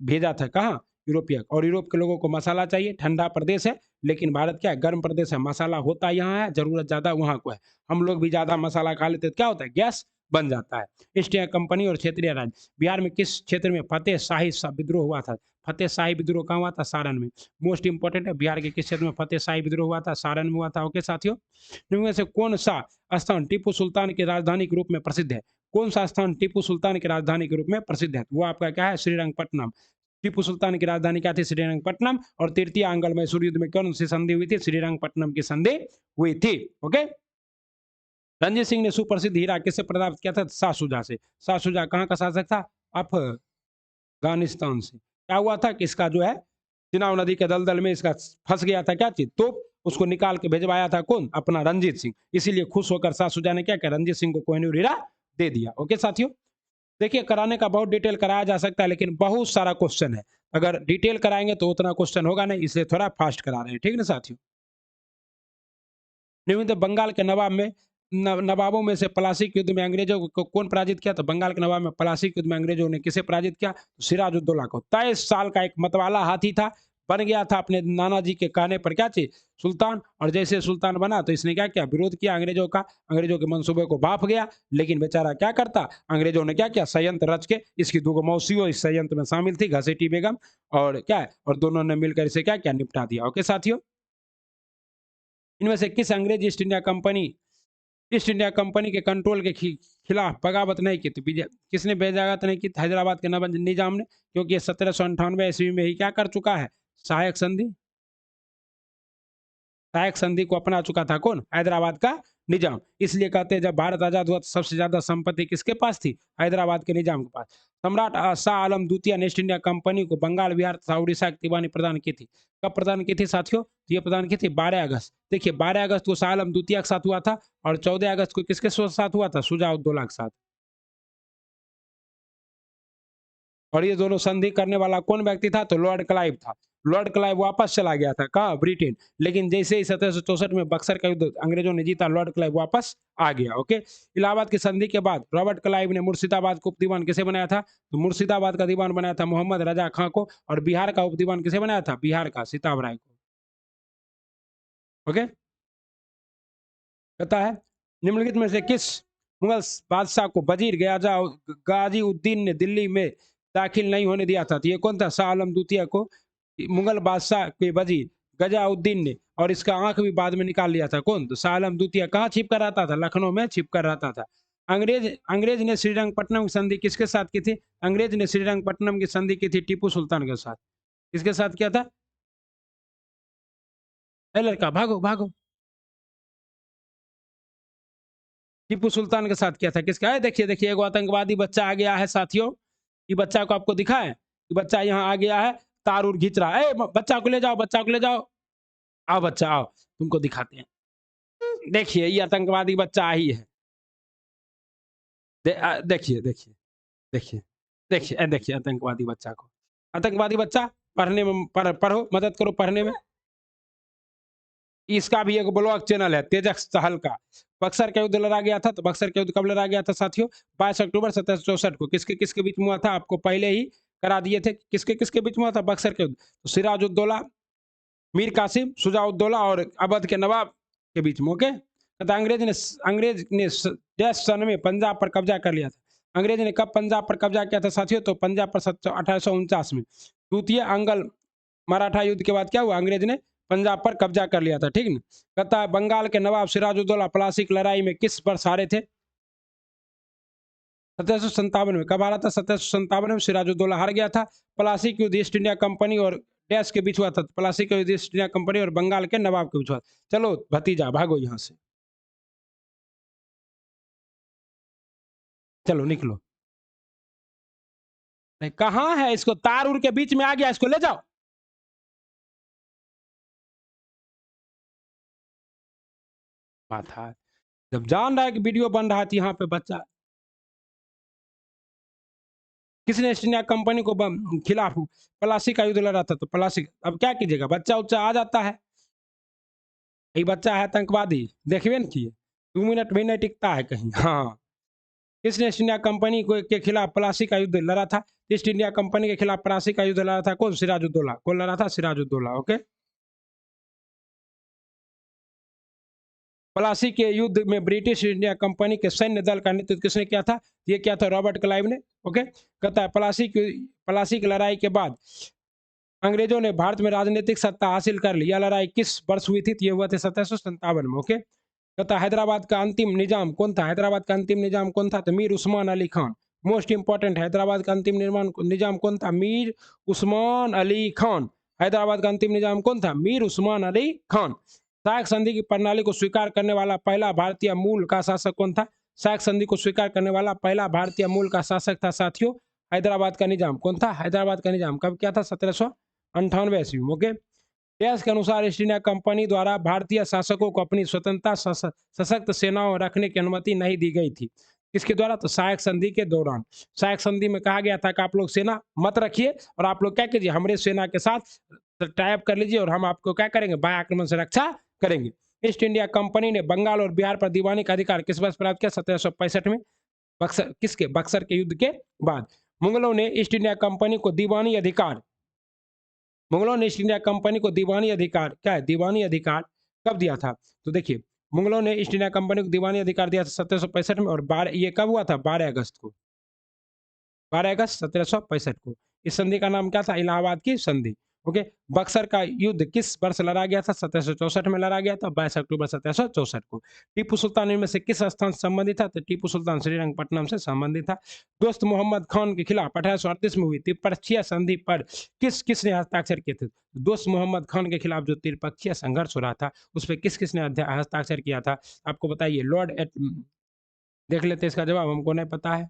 भेजा था। कहाँ? यूरोपीय। और यूरोप के लोगों को मसाला चाहिए। ठंडा प्रदेश है, लेकिन भारत क्या है? गर्म प्रदेश है। मसाला होता यहाँ है, जरूरत ज्यादा वहां को है। हम लोग भी ज्यादा मसाला खा लेते तो क्या होता है? गैस बन जाता है। ईस्ट इंडिया कंपनी और क्षेत्रीय राज्य। बिहार में किस क्षेत्र में फतेह शाही विद्रोह हुआ था? फतेह शाही विद्रोह कहाँ हुआ था? सारण में। मोस्ट इंपोर्टेंट है, बिहार के किस क्षेत्र में फतेह शाही विद्रोह हुआ था? सारण में हुआ था। ओके साथियों, इनमें से कौन सा स्थान टीपू सुल्तान की राजधानी के रूप में प्रसिद्ध है? कौन सा स्थान टीपू सुल्तान की राजधानी के रूप में प्रसिद्ध है? वो आपका क्या है? श्रीरंगपट्टनम। टीपू सुल्तान की राजधानी क्या थी? श्रीरंगपट्टनम। और तृतीय आंग्ल मैसूर युद्ध में कौन सी संधि हुई थी? श्रीरंगपट्टनम की संधि हुई थी। ओके। रणजीत सिंह ने सुप्रसिद्ध हीरा किससे प्राप्त किया था? शाह शुजा से। शाह शुजा कहाँ का शासक था? अफगानिस्तान से। क्या हुआ था कि इसका जो है चिनाब नदी के दलदल में इसका फंस गया था क्या चीज? तो उसको निकाल के भिजवाया था कौन? अपना रंजीत सिंह। इसीलिए खुश होकर शाह शुजा ने क्या किया? रंजीत सिंह को कोहिनूर हीरा दे दिया। ओके साथियों, देखिए कराने का बहुत डिटेल कराया जा सकता है, लेकिन बहुत सारा क्वेश्चन है। अगर डिटेल कराएंगे तो उतना क्वेश्चन होगा नहीं, इसलिए थोड़ा फास्ट करा रहे हैं। ठीक ना साथियों। नियमित बंगाल के नवाब में नवाबों में से पलासी के युद्ध में अंग्रेजों को कौन पराजित किया? तो बंगाल के नवाब में पलासी के युद्ध में अंग्रेजों ने किसे पराजित किया? तो सिराजुद्दौला को। 23 साल का एक मतवाला हाथी था, बन गया था अपने नाना जी के कहने पर क्या चीज? सुल्तान। और जैसे सुल्तान बना तो इसने क्या किया? विरोध किया अंग्रेजों का। अंग्रेजों के मंसूबे को भाप गया, लेकिन बेचारा क्या करता? अंग्रेजों ने क्या किया? संयंत्र रच के, इसकी दो मौसियों इस संयंत्र में शामिल थी, घसीटी बेगम और क्या है, और दोनों ने मिलकर इसे क्या किया? निपटा दिया। ओके साथियों, इनमें से किस अंग्रेज ईस्ट इंडिया कंपनी के कंट्रोल के खिलाफ बगावत नहीं की थी? किसने बगावत नहीं की? हैदराबाद के नवाब निजाम ने, क्योंकि ये 1798 ईस्वी में ही क्या कर चुका है? सहायक संधि। सहायक संधि को अपना चुका था कौन? हैदराबाद का निजाम। इसलिए कहते हैं जब भारत आजाद हुआ तो सबसे ज्यादा संपत्ति किसके पास थी? हैदराबाद के निजाम के पास। सम्राट शाह आलम द्वितीय ने ईस्ट इंडिया कंपनी को बंगाल, बिहार तथा उड़ीसा की दीवानी प्रदान की थी। कब प्रदान की थी साथियों? तो ये प्रदान की थी 12 अगस्त। देखिए 12 अगस्त को शाह आलम द्वितीय के साथ हुआ था, और 14 अगस्त को किसके साथ हुआ था? शुजा-उद-दौला के साथ। और ये दोनों संधि करने वाला कौन व्यक्ति था? तो लॉर्ड क्लाइव था। लॉर्ड क्लाइव वापस चला गया था कहाँ? ब्रिटेन। लेकिन जैसे ही 1764 में बक्सर का युद्ध अंग्रेजों ने जीता, लॉर्ड क्लाइव वापस आ गया। ओके। इलाहाबाद की संधि के बाद रॉबर्ट क्लाइव ने मुर्शिदाबाद को उपदीवान किसे बनाया था? तो मुर्शिदाबाद का दीवान बनाया था मोहम्मद रजा खां को। और बिहार का उपदीवान किसे बनाया था? बिहार का सीताब राय को। ओके। कहता है निम्नलिखित में से किस मुगल बादशाह को वजीर गाजी उद्दीन ने दिल्ली में दाखिल नहीं होने दिया था? तो ये कौन था? शाह आलम द्वितीय को मुगल बादशाह के वजीर गजाउद्दीन ने, और इसका आंख भी बाद में निकाल लिया था कौन? तो शाह आलम द्वितीय। कहाँ छिप कर रहता था? लखनऊ में छिप कर रहता था। अंग्रेज ने श्रीरंगपट्टनम की संधि किसके साथ की थी? अंग्रेज ने श्रीरंगपट्टनम की संधि की थी टीपू सुल्तान के साथ। किसके साथ किया था? ए लड़का भागो भागो। टीपू सुल्तान के साथ किया था। किसका है? देखिए देखिए, एगो आतंकवादी बच्चा आ गया है साथियों। ये बच्चा को आपको दिखा है? ये बच्चा यहाँ आ गया है, तार उर खींच रहा है। बच्चा को ले जाओ, बच्चा को ले जाओ। आओ बच्चा आओ, तुमको दिखाते हैं। देखिए ये आतंकवादी बच्चा ही है। देखिए देखिए देखिए देखिए देखिए आतंकवादी बच्चा को। आतंकवादी बच्चा पढ़ने में पढ़ो, मदद करो पढ़ने में। इसका भी एक ब्लॉग चैनल है, तेजक सहल का। बक्सर का युद्ध लड़ा गया था, तो बक्सर का युद्ध कब लड़ा गया था साथियों? 22 अक्टूबर 1764 को। किसके किसके बीच में हुआ था? आपको पहले ही करा दिए थे। किसके किसके बीच में हुआ था बक्सर के युद्ध? तो सिराजुद्दौला, मीर कासिम, शुजाउद्दौला और अवध के नवाब के बीच में। ओके। तथा अंग्रेज ने डैश सन में पंजाब पर कब्जा कर लिया था। अंग्रेज ने कब पंजाब पर कब्जा किया था साथियों? तो पंजाब पर 1849 में। द्वितीय अंगल मराठा युद्ध के बाद क्या हुआ? अंग्रेज ने पंजाब पर कब्जा कर लिया था। ठीक ना। कहता है बंगाल के नवाब सिराजुद्दौला प्लासी की लड़ाई में किस वर्ष हारे थे? 1757 में। कब हारा था? 1757 में सिराजुद्दौला हार गया था। प्लासी की युद्ध ईस्ट इंडिया कंपनी और डैश के बीच हुआ था। प्लासी के युद्ध ईस्ट इंडिया कंपनी और बंगाल के नवाब के बीच हुआ। चलो भतीजा भागो यहाँ से, चलो निकलो। नहीं कहाँ है? इसको तार उर के बीच में आ गया, इसको ले जाओ। बात है, जब जान रहा है कि वीडियो बन रहा है तो यहाँ पे बच्चा। किसने ईस्ट इंडिया कंपनी को खिलाफ प्लासी का युद्ध लड़ा था? तो प्लासी। अब क्या कीजिएगा, बच्चा उच्चा आ जाता है। ये बच्चा है आतंकवादी, देखिए न किए 2 मिनट भी नहीं टिकता है कहीं। हाँ। किसने ईस्ट इंडिया कंपनी को के खिलाफ प्लासी का युद्ध लड़ा था? ईस्ट इंडिया कंपनी के खिलाफ प्लासी का युद्ध लड़ा था कौन? सिराजुद्दौला। कौन लड़ा था? सिराजुद्दौला। ओके। प्लासी के युद्ध में ब्रिटिश इंडिया कंपनी के सैन्य दल का नेतृत्व किसने किया था? ये क्या था? रॉबर्ट क्लाइव ने। ओके। कहता है प्लासी की लड़ाई के बाद अंग्रेजों ने भारत में राजनीतिक सत्ता हासिल कर ली। यह लड़ाई किस वर्ष हुई थी? तो ये हुआ थे 1757 में। ओके। कहता हैदराबाद का अंतिम निजाम कौन था? हैदराबाद का अंतिम निजाम कौन था? तो मीर उस्मान अली खान। मोस्ट इंपॉर्टेंट, हैदराबाद का अंतिम निजाम कौन था? मीर उस्मान अली खान। हैदराबाद का अंतिम निजाम कौन था? मीर उस्मान अली खान। साख संधि की प्रणाली को स्वीकार करने वाला पहला भारतीय मूल का शासक कौन था? साख संधि को स्वीकार करने वाला पहला भारतीय मूल का शासक था साथियों हैदराबाद का निजाम कौन था? हैदराबाद का निजाम कब क्या था? 1798 ईस्वी में। ओके। इतिहास के अनुसार ईस्ट इंडिया कंपनी द्वारा भारतीय शासकों को अपनी स्वतंत्रता सशक्त सेनाओं रखने की अनुमति नहीं दी गई थी। किसके द्वारा? तो सहायक संधि के दौरान। सहायक संधि में कहा गया था कि आप लोग सेना मत रखिए और आप लोग क्या कीजिए, हमारे सेना के साथ टाइप कर लीजिए और हम आपको क्या करेंगे, बाह्य आक्रमण से रक्षा करेंगे। ईस्ट इंडिया कंपनी ने बंगाल और बिहार पर दीवानी का अधिकार किस वर्ष प्राप्त किया? 1765 में। बक्सर किसके? बक्सर के युद्ध के बाद। मुगलों ने ईस्ट इंडिया कंपनी को दीवानी अधिकार मुगलों ने ईस्ट इंडिया कंपनी को दीवानी अधिकार, क्या है दीवानी अधिकार, कब दिया था? तो देखिए, मुगलों ने ईस्ट इंडिया कंपनी को दीवानी अधिकार दिया था 1765 में, और 12 ये कब हुआ था? 12 अगस्त को। 12 अगस्त 1765 को। इस संधि का नाम क्या था? इलाहाबाद की संधि। ओके। बक्सर का युद्ध किस वर्ष लड़ा गया था? 1764 में लड़ा गया था, 22 अक्टूबर 1764 को। टिप्पू सुल्तान इनमें से किस स्थान से संबंधित था? तो टिप्पू सुल्तान श्रीरंगपट्टनम से संबंधित था। दोस्त मोहम्मद खान के खिलाफ 1838 में हुई त्रिपक्षीय संधि पर किसने हस्ताक्षर किए थे? दोस्त मोहम्मद खान के खिलाफ जो त्रिपक्षीय संघर्ष हो रहा था उस पर किसने हस्ताक्षर किया था? आपको बताइए। देख लेते इसका जवाब, हमको नहीं पता है।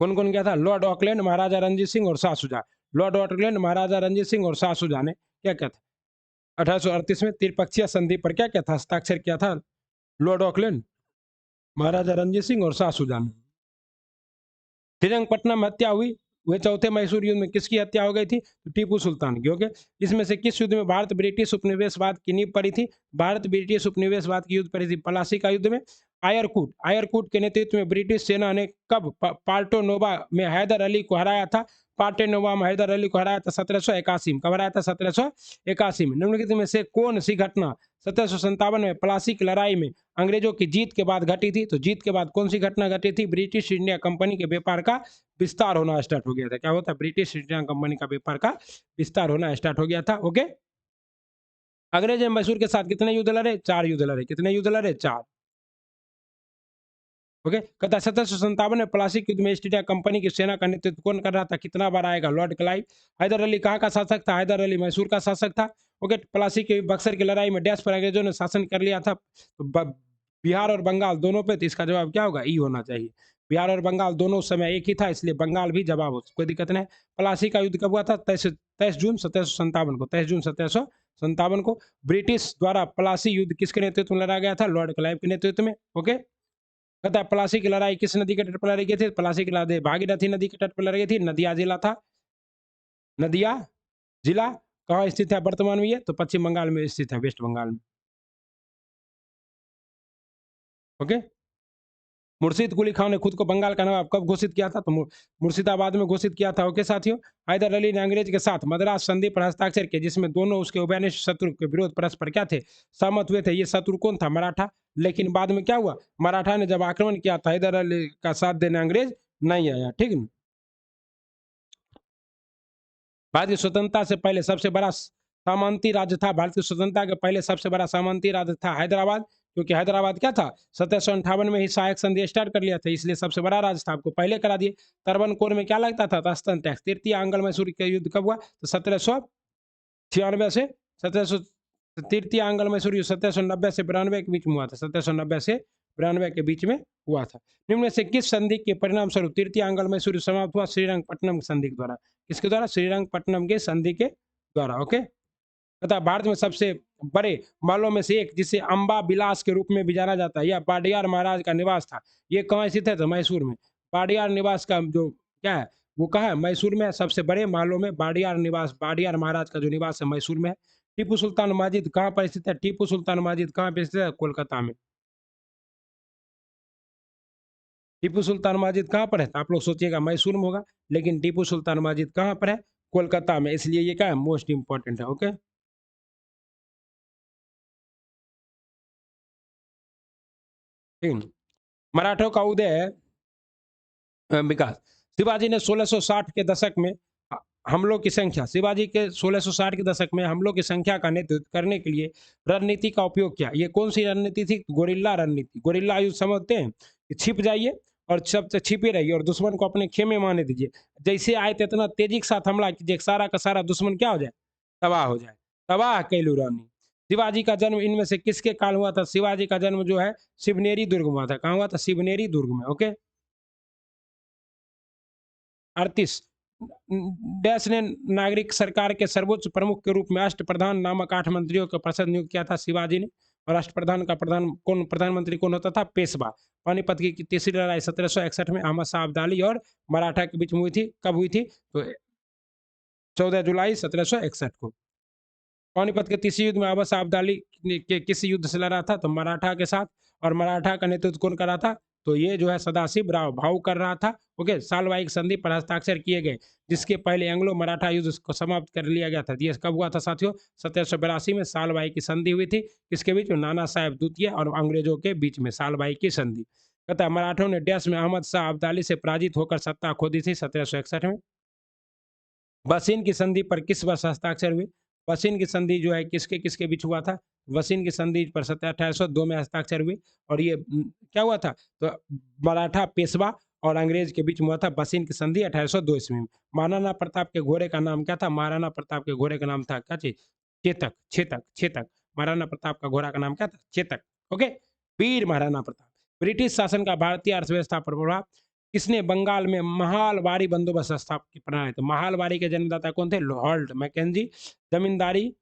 कौन कौन गया था? लॉर्ड ऑकलैंड, महाराजा रंजीत सिंह और शाह सुजा। लॉर्ड ऑकलैंड, महाराजा रंजीत सिंह और शाह सुजा ने क्या किया था? 1838 में त्रिपक्षीय संधि पर क्या किया था? हस्ताक्षर किया था लॉर्ड ऑकलैंड, महाराजा रंजीत सिंह और शाह सुजा ने। श्रीरंगपट्टनम हत्या हुई, वह चौथे मैसूर युद्ध में किसकी हत्या हो गई थी? तो टीपू सुल्तान की। ओके। इसमें से किस युद्ध में भारत ब्रिटिश उपनिवेशवाद की नींव पड़ी थी? भारत ब्रिटिश उपनिवेशवाद की युद्ध पड़ी थी प्लासी का युद्ध में। आयरकूट के नेतृत्व में ब्रिटिश सेना ने कब पाल्टो नोवा में हैदर अली को हराया था? पार्टे नोवा में हैदर अली को हराया था 1781 में। कब हराया था? 1781 में। निम्नलिखित में से कौन सी घटना 1757 में प्लासी की लड़ाई में अंग्रेजों की जीत के बाद घटी थी? तो जीत के बाद कौन सी घटना घटी थी? ब्रिटिश इंडिया कंपनी के व्यापार का विस्तार होना स्टार्ट हो गया था। क्या होता? ब्रिटिश इंडिया कंपनी का व्यापार का विस्तार होना स्टार्ट हो गया था। ओके। अंग्रेज मैसूर के साथ कितने युद्ध लड़े? 4 युद्ध लड़े। कितने युद्ध लड़े? 4। ओके। कहता है 1757 में प्लासी युद्ध में ईस्ट इंडिया कंपनी की सेना का नेतृत्व कौन कर रहा था? कितना बार आएगा? Lord Clive. हैदर अली कहाँ का शासक था? हैदर अली मैसूर का शासक था। ओके। प्लासी के बक्सर की लड़ाई में डैश पर अंग्रेजों ने शासन कर लिया था। तो बिहार और बंगाल दोनों पे, तो इसका जवाब क्या होगा? ई होना चाहिए। बिहार और बंगाल दोनों उस समय एक ही था, इसलिए बंगाल भी जवाब हो, कोई दिक्कत नहीं। प्लासी का युद्ध कब हुआ था? 23 जून 1757 को। 23 जून 1757 को ब्रिटिश द्वारा प्लासी युद्ध किसके नेतृत्व में लड़ा गया था? लॉर्ड क्लाइव के नेतृत्व में। ओके। कहता है प्लासी की लड़ाई किस नदी के तट पर लड़ी गई थी? प्लासी की लड़ाई भागीरथी नदी के तट पर लड़ी गई थी। नदिया जिला था। नदिया जिला कहाँ स्थित है वर्तमान में? ये तो पश्चिम बंगाल में स्थित है, वेस्ट बंगाल में। ओके। मुर्शिद कुली खान ने खुद को बंगाल का नवाब कब घोषित किया था? तो मुर्शिदाबाद में घोषित किया था। ओके साथियों। हैदर अली ने अंग्रेज के साथ मद्रास संधि पर हस्ताक्षर किए, जिसमें दोनों उसके उभयनिष्ठ शत्रु के विरोध परस्पर क्या थे? सहमत हुए थे। ये शत्रु कौन था? मराठा। लेकिन बाद में क्या हुआ? मराठा ने जब आक्रमण किया था, हैदर अली का साथ देने अंग्रेज नहीं आया। ठीक है। भारत की स्वतंत्रता से पहले सबसे बड़ा सामंती राज्य था, भारत की स्वतंत्रता के पहले सबसे बड़ा सामंती राज्य था हैदराबाद, क्योंकि हैदराबाद क्या था? 1758 में ही सहायक संधि स्टार्ट कर लिया था, इसलिए सबसे बड़ा राज्य था। आपको पहले करा दिए। तरबनकोर में क्या लगता था? तस्तन टैक्स। तृतीय आंग्ल मैसूर का युद्ध कब हुआ? तो 1796 से 1700 तृतीय आंग्ल मैसूर युद्ध 1790 से 92 के बीच में हुआ था। 1790 से 92 के बीच में हुआ था। निम्न में से किस संधि के परिणाम स्वरूप तृतीय आंग्ल मैसूर युद्ध समाप्त हुआ? श्रीरंगपट्टनम संधि के द्वारा। किसके द्वारा? श्रीरंगपट्टनम के संधि के द्वारा। ओके। तथा भारत में सबसे बड़े महलों में से एक, जिसे अंबा बिलास के रूप में भी जाना जाता है, यह बाडियार महाराज का निवास था। ये कहाँ स्थित है? तो मैसूर में। बाडियार निवास का जो क्या है, वो कहाँ है? मैसूर में। सबसे बड़े महलों में बाडियार निवास, बाडियार महाराज का जो निवास है मैसूर में है। टीपू सुल्तान मस्जिद कहाँ पर स्थित है? टीपू सुल्तान मस्जिद कहाँ पर स्थित है? कोलकाता में। टीपू सुल्तान मस्जिद कहाँ पर है? तो आप लोग सोचिएगा मैसूर में होगा, लेकिन टीपू सुल्तान मस्जिद कहाँ पर है? कोलकाता में। इसलिए ये क्या है? मोस्ट इंपॉर्टेंट है। ओके। ठीक। मराठों का उदय विकास। शिवाजी ने 1660 के दशक में हमलों की संख्या, शिवाजी के 1660 के दशक में हमलों की संख्या का नेतृत्व करने के लिए रणनीति का उपयोग किया। ये कौन सी रणनीति थी? गोरिल्ला रणनीति। गोरिल्ला युद्ध समझते हैं कि छिप जाइए और सबसे छिपे रहिए और दुश्मन को अपने खेमे में आने दीजिए। जैसे आए थे इतना तेजी के साथ हमला कीजिए, सारा का सारा दुश्मन क्या हो जाए? तबाह हो जाए। तबाह कैलू रानी। शिवाजी का जन्म इनमें से किसके काल हुआ था? शिवाजी का जन्म जो है शिवनेरी दुर्ग में हुआ था। कहाँ हुआ था? शिवनेरी दुर्ग में। ओके। 38 डैश ने नागरिक सरकार के सर्वोच्च प्रमुख के रूप में अष्टप्रधान नामक 8 मंत्रियों को परिषद नियुक्त किया था शिवाजी ने। और राष्ट्रप्रधान का प्रधानमंत्री कौन होता था? पेशवा। पानीपत की तीसरी लड़ाई 1761 में अहमद शाह अब्दाली और मराठा के बीच में हुई थी। कब हुई थी? तो 14 जुलाई 1761 को। पानीपत के तीसरे युद्ध में अहमद शाह अब्दाली के किस युद्ध से लड़ा था? तो मराठा के साथ। और मराठा का नेतृत्व कौन कर रहा था? तो ये जो है सदाशिव राव भाऊ कर रहा था। ओके। सालवाई की संधि पर हस्ताक्षर किए गए, जिसके पहले एंग्लो मराठा युद्ध को समाप्त कर लिया गया था। ये कब हुआ था साथियों? 1782 में सालवाई की संधि हुई थी। किसके बीच में? नाना साहेब द्वितीय और अंग्रेजों के बीच में सालवाई की संधि। कहता है मराठों ने डैश में अहमद शाह अब्दाली से पराजित होकर सत्ता खो दी थी 1761 में। बसीन की संधि पर किस वर्ष हस्ताक्षर हुए? बसीन की संधि जो है किसके किसके बीच हुआ था? बसीन की संधि पर 1802 में हस्ताक्षर हुए। और ये क्या हुआ था? तो मराठा पेशवा और अंग्रेज के बीच में हुआ था बसीन की संधि 1802 ईस्वी में। महाराणा प्रताप के घोड़े का नाम क्या था? महाराणा प्रताप के घोड़े का नाम था क्या चीज? चेतक। चेतक। चेतक। महाराणा प्रताप का घोड़ा का नाम क्या था? चेतक। ओके। वीर महाराणा प्रताप। ब्रिटिश शासन का भारतीय अर्थव्यवस्था पर प्रभाव। किसने बंगाल में महालवारी बंदोबस्त स्थापित बनाया? तो महालवारी के जन्मदाता कौन थे? Lord McKenzie. जमींदारी,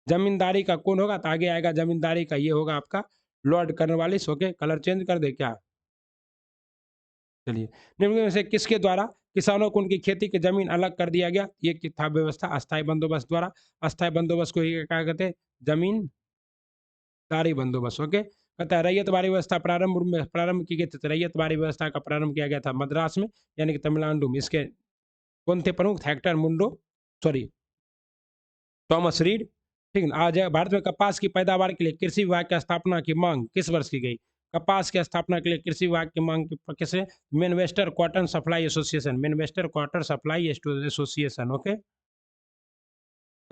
जमींदारी का कौन होगा? तो आगे आएगा जमींदारी का, ये होगा आपका Lord Cornwallis. Okay. Colour change कर दे क्या? चलिए। निम्न में से किसके द्वारा किसानों को उनकी खेती की जमीन अलग कर दिया गया? ये था व्यवस्था अस्थायी बंदोबस्त द्वारा। अस्थायी बंदोबस्त को ये क्या कहते हैं? जमीन दारी बंदोबस्त। ओके। कहता है रैयतवाड़ी व्यवस्था प्रारंभ की गई थी। तो रैयतवाड़ी व्यवस्था का प्रारंभ किया गया था मद्रास में, यानी कि तमिलनाडु में। इसके कौन थे प्रमुख? Hector Munro, sorry Thomas Reid. ठीक है। आज भारत में कपास की पैदावार के लिए कृषि विभाग की स्थापना की मांग किस वर्ष की गई? कपास की स्थापना के लिए कृषि विभाग की मांग किसने? Manchester Cotton Supply Association. Manchester Cotton Supply Association. Okay.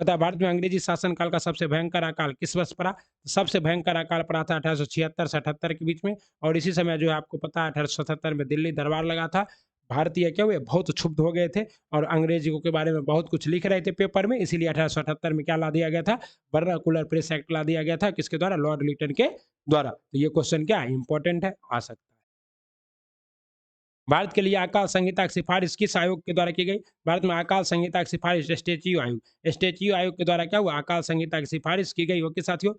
पता है भारत में अंग्रेजी शासन काल का सबसे भयंकर अकाल किस वर्ष पड़ा? सबसे भयंकर अकाल पड़ा था 1876 से 78 के बीच में। और इसी समय जो है आपको पता है 1877 में दिल्ली दरबार लगा था। भारतीय क्या हुए? बहुत क्षुब्ध हो गए थे और अंग्रेजों के बारे में बहुत कुछ लिख रहे थे पेपर में। इसीलिए 1878 में क्या ला दिया गया था? वर्नाकुलर प्रेस एक्ट ला दिया गया था। किसके द्वारा? लॉर्ड लिटन के द्वारा। तो ये क्वेश्चन क्या है? इंपॉर्टेंट है, आ सकता है। भारत के लिए आकाश संहिता की सिफारिश किस आयोग के द्वारा की गई? भारत में आकाश संहिता की सिफारिश स्टैच्यू आयोग। स्टैच्यू आयोग के द्वारा क्या हुआ? आकाश संहिता की सिफारिश की गई। ओके साथियों।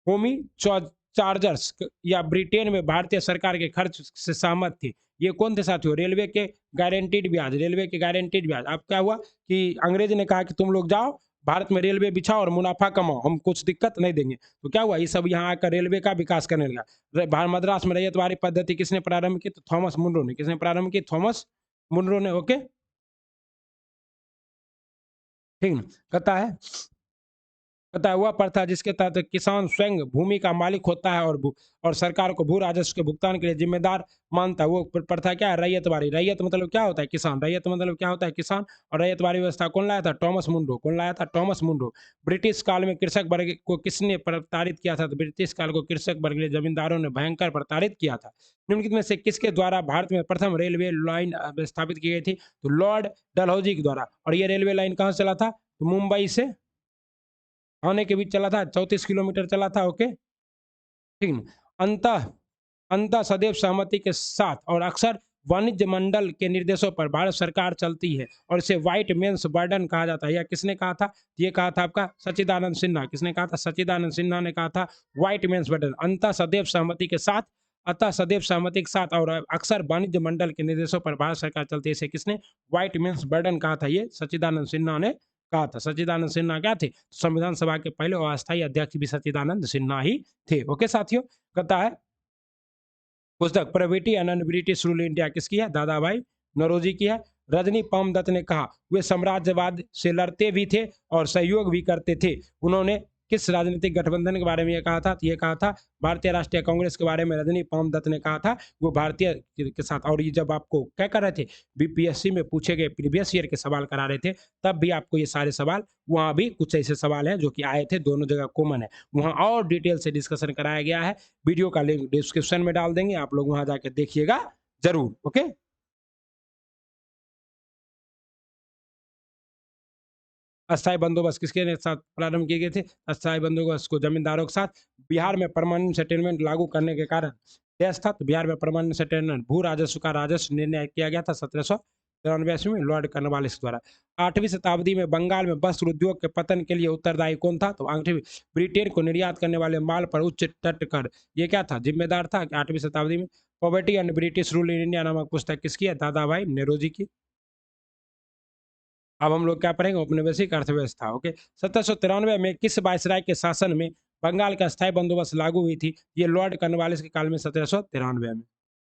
होमी चार्जर्स या ब्रिटेन में भारतीय सरकार के खर्च से सहमत थे। ये कौन थे साथियों? रेलवे के गारंटीड ब्याज। रेलवे के गारंटीड ब्याज। अब क्या हुआ कि अंग्रेज ने कहा कि तुम लोग जाओ भारत में रेलवे बिछाओ और मुनाफा कमाओ, हम कुछ दिक्कत नहीं देंगे। तो क्या हुआ? ये सब यहाँ आकर रेलवे का विकास करने लगा। मद्रास में रैयतवाड़ी पद्धति किसने प्रारंभ की? तो थॉमस मुनरो ने। किसने प्रारंभ की? थॉमस मुनरो ने। ओके। ठीक है। कहता है पता है वह प्रथा जिसके तहत किसान स्वयं भूमि का मालिक होता है और सरकार को भू राजस्व के भुगतान के लिए जिम्मेदार मानता है, वो प्रथा क्या है? रैयतवाड़ी। रैयत मतलब क्या होता है? किसान। रैयत मतलब क्या होता है? किसान। और रैयतवाड़ी व्यवस्था कौन लाया था? टॉमस मुंडो। कौन लाया था? टॉमस मुंडो। ब्रिटिश काल में कृषक वर्ग को किसने प्रताड़ित किया था? तो ब्रिटिश काल को कृषक वर्ग के जमींदारों ने भयंकर प्रताड़ित किया था। निम्नलिखित में से किसके द्वारा भारत में प्रथम रेलवे लाइन स्थापित की गई थी? तो लॉर्ड डलहौजी के द्वारा। और ये रेलवे लाइन कहाँ चला था? तो मुंबई से आने के बीच चला था। 34 किलोमीटर चला था। ओके। ठीक है। अंतः अंतः सदैव सहमति के साथ और अक्सर वाणिज्य मंडल के निर्देशों पर भारत सरकार चलती है और इसे व्हाइट मेंस बर्डन कहा जाता है। यह किसने कहा था? ये कहा था आपका सच्चिदानंद सिन्हा। किसने कहा था? सच्चिदानंद सिन्हा ने कहा था व्हाइट मेंस बर्डन। अंतः सदैव सहमति के साथ, अतः सदैव सहमति के साथ और अक्सर वाणिज्य मंडल के निर्देशों पर भारत सरकार चलती है, इसे किसने व्हाइट मेंस बर्डन कहा था? ये सच्चिदानंद सिन्हा ने कहा था। सच्चिदानंद सिन्हा क्या थे? संविधान सभा के पहले अस्थायी अध्यक्ष भी सच्चिदानंद सिन्हा ही थे। ओके साथियों। कहता है पुस्तक property and British rule India किसकी है? दादा भाई नौरोजी की है। रजनी पामदत्त ने कहा वे साम्राज्यवाद से लड़ते भी थे और सहयोग भी करते थे। उन्होंने किस राजनीतिक गठबंधन के बारे में ये कहा था? तो ये कहा था भारतीय राष्ट्रीय कांग्रेस के बारे में रजनी पामदत्त ने कहा था, वो भारतीय के साथ। और ये जब आपको क्या कर रहे थे, बीपीएससी में पूछे गए प्रीवियस ईयर के सवाल करा रहे थे, तब भी आपको ये सारे सवाल, वहाँ भी कुछ ऐसे सवाल हैं जो कि आए थे, दोनों जगह कॉमन है। वहाँ और डिटेल से डिस्कशन कराया गया है। वीडियो का लिंक डिस्क्रिप्शन में डाल देंगे, आप लोग वहाँ जाके देखिएगा ज़रूर, ओके? अस्थायी बंदोबस्त किसके साथ प्रारंभ किए गए थे? अस्थायी बंदोबस्त को जमींदारों के साथ। बिहार में परमानेंट सेटलमेंट लागू करने के कारण देश था, तो बिहार में परमानेंट सेटलमेंट भू राजस्व का राजस्व निर्णय किया गया था 1793 ईस्वी में लॉर्ड कॉर्नवालिस द्वारा। 8वीं शताब्दी में बंगाल में वस्त्र उद्योग के पतन के लिए उत्तरदायी कौन था? तो 8वीं ब्रिटेन को निर्यात करने वाले माल पर उच्च तट कर, ये क्या था, जिम्मेदार था 8वीं शताब्दी में। Poverty and British rule in India नामक पुस्तक किसकी है? दादा भाई नेरोजी की। अब हम लोग क्या पढ़ेंगे? औपनिवेशिक अर्थव्यवस्था, ओके। 1793 में किस वायसराय के शासन में बंगाल का स्थायी बंदोबस्त लागू हुई थी? ये लॉर्ड कॉर्नवालिस के काल में 1793 में,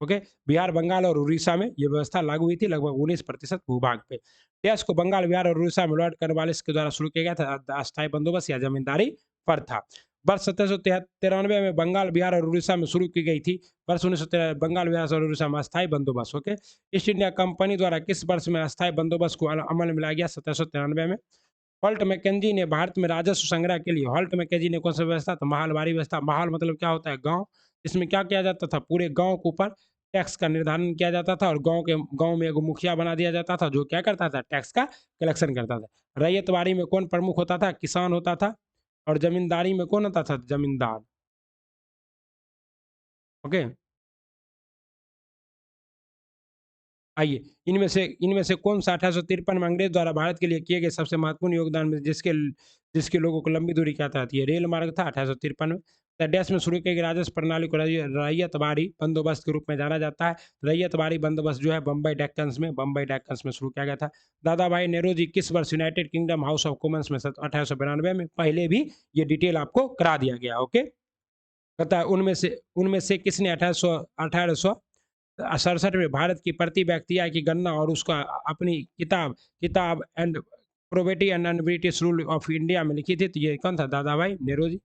ओके। बिहार, बंगाल और उड़ीसा में ये व्यवस्था लागू हुई थी लगभग 19% भूभाग पे। देश को बंगाल, बिहार और उड़ीसा में लॉर्ड कॉर्नवालिस के द्वारा शुरू किया गया था अस्थायी बंदोबस्त या जमींदारी पर था। वर्ष 1793 में बंगाल, बिहार और उड़ीसा में शुरू की गई थी। वर्ष 1913 बंगाल, बिहार और उड़ीसा में अस्थायी बंदोबस्त, ओके। ईस्ट इंडिया कंपनी द्वारा किस वर्ष में अस्थायी बंदोबस्त को अमल में लाया गया? 1793 में। हॉल्ट मैकेंजी ने भारत में राजस्व संग्रह के लिए, हॉल्ट मैकेंजी ने कौन सा व्यवस्था? तो महालवारी व्यवस्था। महाल मतलब क्या होता है? गांव। इसमें क्या किया जाता था? पूरे गांव के ऊपर टैक्स का निर्धारण किया जाता था, और गांव में एक मुखिया बना दिया जाता था जो क्या करता था? टैक्स का कलेक्शन करता था। रैयतवाड़ी में कौन प्रमुख होता था? किसान होता था। और जमींदारी में कौन होता था? जमींदार, ओके। आइए, इनमें से कौन सा 1853 में अंग्रेज द्वारा भारत के लिए किए गए सबसे महत्वपूर्ण योगदान में, जिसके जिसके लोगों को लंबी दूरी क्या था? ये रेल मार्ग था 1853 में। देश में शुरू की गई राजस्व प्रणाली को रैयतवाड़ी बंदोबस्त के रूप में जाना जाता है। रैयतवाड़ी बंदोबस्त जो है बम्बई डेक्कन्स में शुरू किया गया था। दादा भाई नेहरू किस वर्ष United kingdom house of Commons में? 1892 में। पहले भी ये डिटेल आपको करा दिया गया, ओके। पता है उनमें से किसने 1867 में भारत की प्रति व्यक्ति आय की गणना और उसका अपनी किताब and poverty and British rule of India में लिखी थी? तो ये कौन था? दादा भाई नेहरू जी।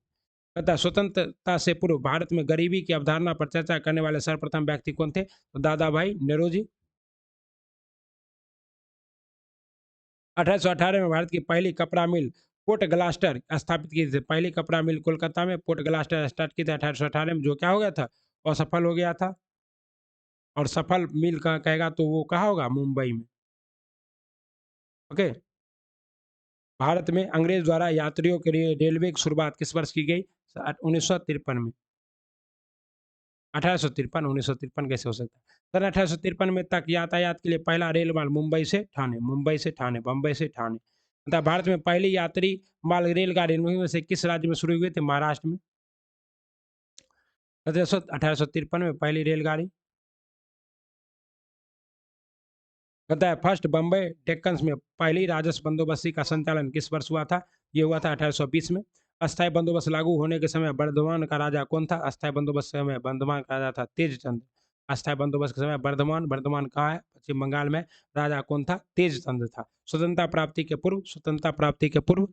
तथा स्वतंत्रता से पूर्व भारत में गरीबी की अवधारणा पर चर्चा करने वाले सर्वप्रथम व्यक्ति कौन थे? तो दादा भाई नेहरू जी। 1818 में भारत की पहली कपड़ा मिल पोर्ट ग्लास्टर स्थापित की थी। पहली कपड़ा मिल कोलकाता में पोर्ट ग्लास्टर स्टार्ट की थी 1818 में, जो क्या हो गया था? असफल हो गया था। और सफल मिल कहाँ कहेगा तो वो कहाँ होगा? मुंबई में, ओके। भारत में अंग्रेज द्वारा यात्रियों के लिए रेलवे की शुरुआत किस वर्ष की गई? 1953 में। 1853, 1953 कैसे हो सकता है? सन 1853 में तक यातायात के लिए पहला रेल मार्ग मुंबई से ठाणे, बम्बई से ठाणे। तथा भारत में पहली यात्री माल रेलगाड़ी इनमें से किस राज्य में शुरू हुए थे? महाराष्ट्र में। 1853 में पहली रेलगाड़ी। कहता है फर्स्ट बम्बई डेक्कन्स में पहली राजस्व बंदोबस्ती का संचालन किस वर्ष हुआ था? ये हुआ था 1820 में। अस्थायी बंदोबस्त लागू होने के समय बर्धमान का राजा कौन था? अस्थायी बंदोबस्त के समय बर्धमान का राजा था तेज चंद। अस्थायी बंदोबस्त के समय बर्धमान कहाँ है? पश्चिम बंगाल में। राजा कौन था? तेज चंद था। स्वतंत्रता प्राप्ति के पूर्व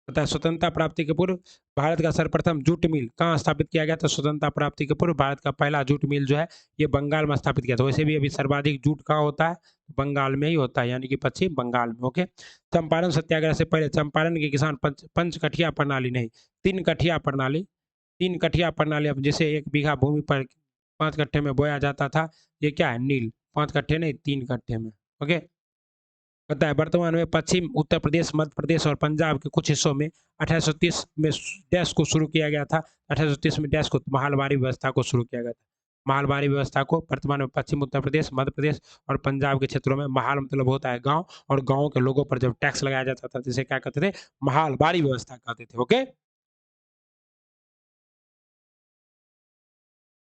तथा स्वतंत्रता प्राप्ति के पूर्व भारत का सर्वप्रथम जूट मिल कहाँ स्थापित किया गया था? स्वतंत्रता प्राप्ति के पूर्व भारत का पहला जूट मिल जो है ये बंगाल में स्थापित किया था। वैसे भी अभी सर्वाधिक जूट कहाँ होता है? बंगाल में ही होता है, यानी कि पश्चिम बंगाल में, ओके। चंपारण सत्याग्रह से पहले चंपारण के किसान पंच कठिया प्रणाली नहीं, तीन कठिया प्रणाली, अब जैसे 1 बीघा भूमि पर 5 कट्ठे में बोया जाता था, ये क्या है? नील। 5 कट्ठे नहीं, 3 कट्ठे में, ओके। पता है वर्तमान में पश्चिम उत्तर प्रदेश, मध्य प्रदेश और पंजाब के कुछ हिस्सों में 1830 में डैश को शुरू किया गया था। 1830 में डैश को माहलवारी व्यवस्था को शुरू किया गया था। माहलवारी व्यवस्था को वर्तमान में पश्चिम उत्तर प्रदेश, मध्य प्रदेश और पंजाब के क्षेत्रों में माहल मतलब होता है गांव, और गांव के लोगों पर जब टैक्स लगाया जाता था जिसे क्या कहते थे? माहलवारी व्यवस्था कहते थे, ओके।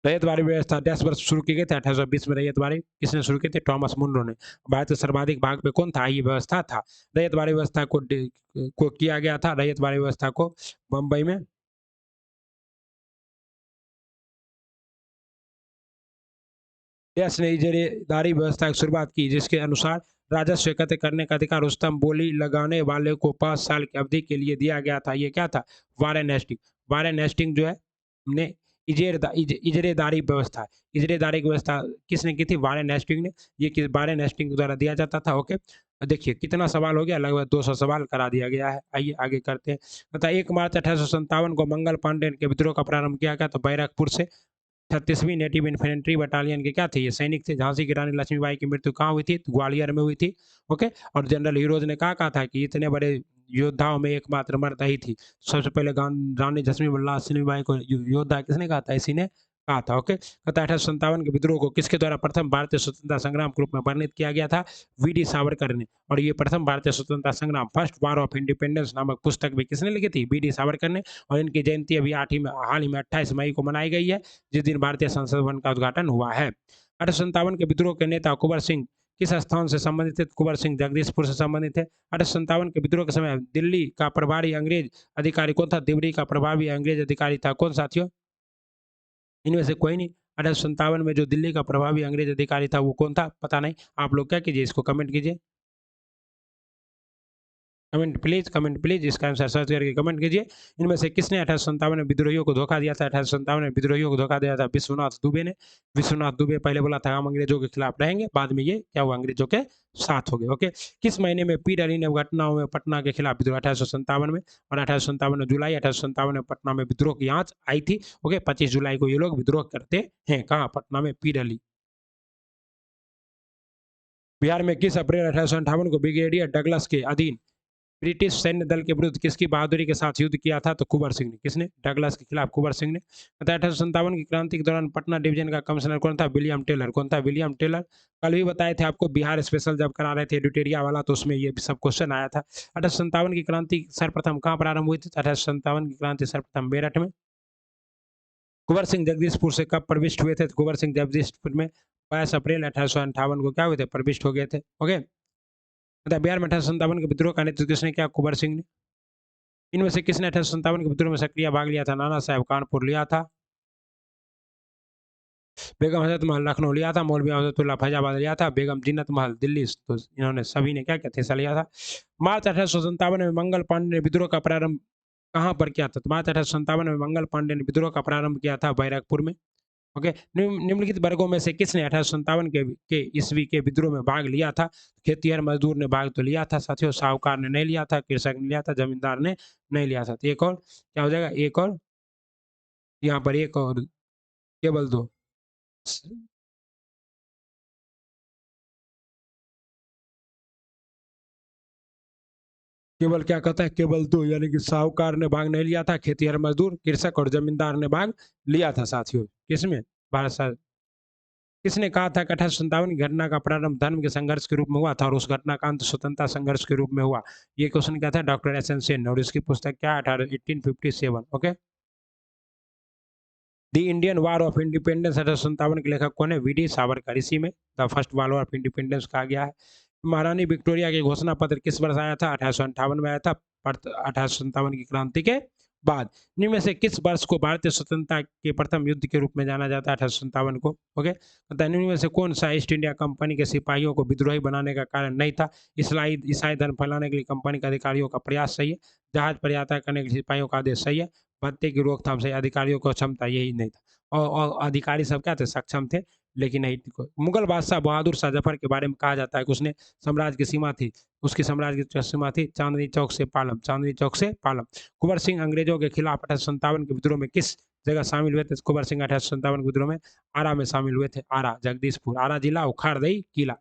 रैयतवाड़ी व्यवस्था डैश वर्ष शुरू की गई थी? 1820 में। रैयतवाड़ी किसने शुरू की थी? टॉमस मुनरो ने। भारत के सर्वाधिक भाग पे कौन था? ये व्यवस्था था। रैयतवाड़ी व्यवस्था को किया गया था, रैयतवाड़ी व्यवस्था को बम्बई में। देश ने इजरायली व्यवस्था की शुरुआत की, जिसके अनुसार राजस्व एकत्र करने का अधिकार उच्चतम बोली लगाने वाले को 5 साल की अवधि के लिए दिया गया था। ये क्या था? Warren Hasting. वारेन हेस्टिंग जो है ने इजरेदारी व्यवस्था, इजरेदारी की व्यवस्था किसने की थी? वारेन हेस्टिंग ने। ये किस वारेन हेस्टिंग के द्वारा दिया जाता था। ओके, देखिए कितना सवाल हो गया, लगभग 200 सवाल करा दिया गया है। आइए आगे करते हैं। तथा 1 मार्च 1857 को मंगल पांडे के विद्रोह का प्रारंभ किया गया, तो बैरकपुर से। 36वीं नेटिव इन्फेंट्री बटालियन के क्या थे? ये सैनिक थे। झांसी की रानी लक्ष्मीबाई की मृत्यु कहाँ हुई थी? तो ग्वालियर में हुई थी। ओके, और जनरल हीरोज ने कहा था कि इतने बड़े योद्धाओं में एकमात्र मर्द ही थी। सबसे पहले रानी लक्ष्मीबाई को योद्धा किसने कहा था? इसी ने कहा था। ओके, 1857 के विद्रोह को किसके द्वारा प्रथम भारतीय स्वतंत्रता संग्राम के रूप में वर्णित किया गया था? वी डी सावरकर ने। और ये प्रथम भारतीय स्वतंत्रता संग्राम, फर्स्ट वार ऑफ इंडिपेंडेंस नामक पुस्तक भी किसने लिखी थी? वी डी सावरकर ने। और इनकी जयंती अभी हाल ही में 28 मई को मनाई गई है, जिस दिन भारतीय संसद भवन का उद्घाटन हुआ है। 1857 के विद्रोह के नेता कुंवर सिंह किस स्थान से संबंधित थे? कुंवर सिंह जगदीशपुर से संबंधित थे। 1857 के विद्रोह के समय दिल्ली का प्रभारी अंग्रेज अधिकारी कौन था? दिल्ली का प्रभारी अंग्रेज अधिकारी था कौन साथियों? इनमें से कोई नहीं। 1857 में जो दिल्ली का प्रभावी अंग्रेज अधिकारी था वो कौन था? पता नहीं। आप लोग क्या कीजिए, इसको कमेंट कीजिए। कमेंट प्लीज इसका आंसर सर्च करके कमेंट कीजिए। इनमें से किसने 1857 में विद्रोहियों को धोखा दिया था? 1857 में विद्रोहियों को धोखा दिया था विश्वनाथ दुबे ने। विश्वनाथ दुबे पहले बोला था हम अंग्रेजों के खिलाफ रहेंगे, बाद में ये क्या हुआ? अंग्रेजों के साथ हो गए। ओके, किस महीने में पीर अली ने घटनाओं में पटना के खिलाफ विद्रोह? 1857 में। और 1857 जुलाई 1857 में पटना में विद्रोह की आंच आई थी। ओके, 25 जुलाई को ये लोग विद्रोह करते हैं। कहाँ? पटना में पीर अली। बिहार में किस अप्रैल 1858 को ब्रिगेडियर डगलस के अधीन ब्रिटिश सैन्य दल के विरुद्ध किसकी बहादुरी के साथ युद्ध किया था? तो कुंवर सिंह ने। किसने? डगलस के खिलाफ कुंवर सिंह ने। 1857 की क्रांति के दौरान पटना डिवीजन का कमिश्नर कौन था? William Taylor. कौन था? William Taylor. कल भी बताए थे आपको, बिहार स्पेशल जब करा रहे थे एडिटोरिया वाला, तो उसमें ये सब क्वेश्चन आया था। 1857 की क्रांति सर्वप्रथम कहाँ प्रारंभ हुई थी? 1857 की क्रांति सर्वप्रथम मेरठ में। कुंवर सिंह जगदीशपुर से कब प्रविष्ट हुए थे? तो कुंवर सिंह जगदीशपुर में 22 अप्रैल 1858 को क्या हुए थे? प्रविष्ट हो गए थे। ओके, बिहार में 1857 के विद्रोह का नेतृत्व किसने किया? कुंवर सिंह ने। इनमें से किसने 1857 के विद्रोह में सक्रिय भाग लिया था? नाना साहब कानपुर लिया था। बेगम हजरत महल लखनऊ लिया था। मौलवी अहमदुल्लाह फैजाबाद लिया था। बेगम जीनत महल दिल्ली, तो इन्होंने सभी ने क्या किया था? हिस्सा लिया था। मार्च 1857 में मंगल पांडे ने विद्रोह का प्रारंभ कहाँ पर किया था? तो मार्च 1857 में मंगल पांडे ने विद्रोह का प्रारंभ किया था बैरकपुर में। ओके, निम्नलिखित वर्गों में से किसने 1857 के ईस्वी के विद्रोह में भाग लिया था? खेतिहर मजदूर ने भाग तो लिया था साथियों, साहूकार ने नहीं लिया था, कृषक ने लिया था, जमींदार ने नहीं लिया था। तो एक और क्या हो जाएगा? एक और, यहाँ पर एक और, केवल दो। केवल क्या कहता है? केवल दो, यानी कि साहूकार ने भाग नहीं लिया था, खेतिहर मजदूर, कृषक और जमींदार ने भाग लिया था साथियों। किसमें? भारत सरकार। किसने कहा था कि 1857 की घटना का प्रारंभ धर्म के संघर्ष के रूप में हुआ था और उस घटना का अंत स्वतंत्रता संघर्ष के रूप में हुआ? ये क्वेश्चन क्या था? Doctor S N Sen. और इसकी पुस्तक क्या है? 1857। Okay, the Indian war of independence 1857 के लेखक कौन है? V D Savarkar. इसी में the first war of independence कहा गया है। महारानी विक्टोरिया के घोषणा पत्र किस वर्ष आया था? 1858 में आया था, 1857 की क्रांति के बाद। इनमें से किस वर्ष को भारतीय स्वतंत्रता के प्रथम युद्ध के रूप में जाना जाता है? 1857 को। ओके, इनमें में से कौन सा ईस्ट इंडिया कंपनी के सिपाहियों को विद्रोही बनाने का कारण नहीं था? ईसाई धर्म फैलाने के लिए कंपनी के अधिकारियों का प्रयास सही है। जहाज पर यात्रा करने के लिए सिपाहियों का आदेश सही है। भत्ते की रोकथाम से अधिकारियों को क्षमता, यही नहीं था। और अधिकारी सब क्या थे? सक्षम थे, लेकिन नहीं। मुगल बादशाह बहादुर शाह जफर के बारे में कहा जाता है कि उसने साम्राज्य की सीमा थी, उसकी साम्राज्य की सीमा थी चांदनी चौक से पालम, चांदनी चौक से पालम। कुंवर सिंह अंग्रेजों के खिलाफ 1857 के विद्रोह में किस जगह शामिल हुए थे? कुंवर सिंह 1857 के विद्रोह में आरा में शामिल हुए थे। आरा, जगदीशपुर, आरा जिला, उखाड़दई किला।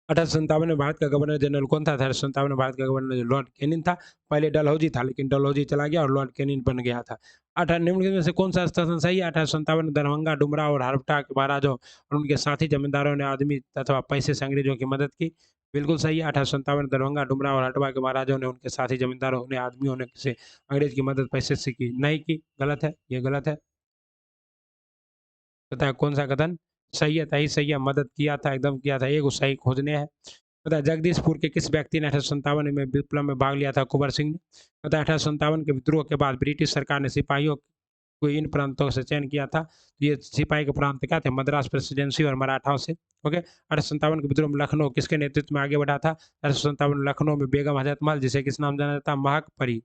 1857 में भारत का गवर्नर जनरल कौन था? 1857 में भारत का गवर्नर लॉर्ड कैनिंग था। पहले डलहौजी था, लेकिन डलहौजी चला गया और लॉर्ड कैनिंग बन गया था। निम्नलिखित में से कौन सा स्थान सही है? 1857 में दरभंगा, डुमरा और हरप्पा के महाराजों और उनके साथी जमींदारों ने आदमी तथा पैसे से अंग्रेजों की मदद की। बिल्कुल सही है। 1857 में दरभंगा, डुमरा और हरप्पा के महाराजों ने उनके साथी जमींदारों ने आदमियों ने से अंग्रेज की मदद पैसे से की, नहीं की। गलत है, ये गलत है। बताया कौन सा कथन सही है? सही सही है, मदद किया था, एकदम किया था। एक सही खोजने हैं। बताया जगदीशपुर के किस व्यक्ति ने 1857 में विप्लव में भाग लिया था? कुंवर सिंह ने। बताया 1857 के विद्रोह के बाद ब्रिटिश सरकार ने सिपाहियों को इन प्रांतों से चयन किया था। तो ये सिपाही के प्रांत क्या थे? मद्रास प्रेसिडेंसी और मराठाओं से। ओके, 1857 के विद्रोह में लखनऊ किसके नेतृत्व में आगे बढ़ा था? 1857 में लखनऊ में बेगम हजरत महल, जिसे किस नाम जाना जाता है? महक परी।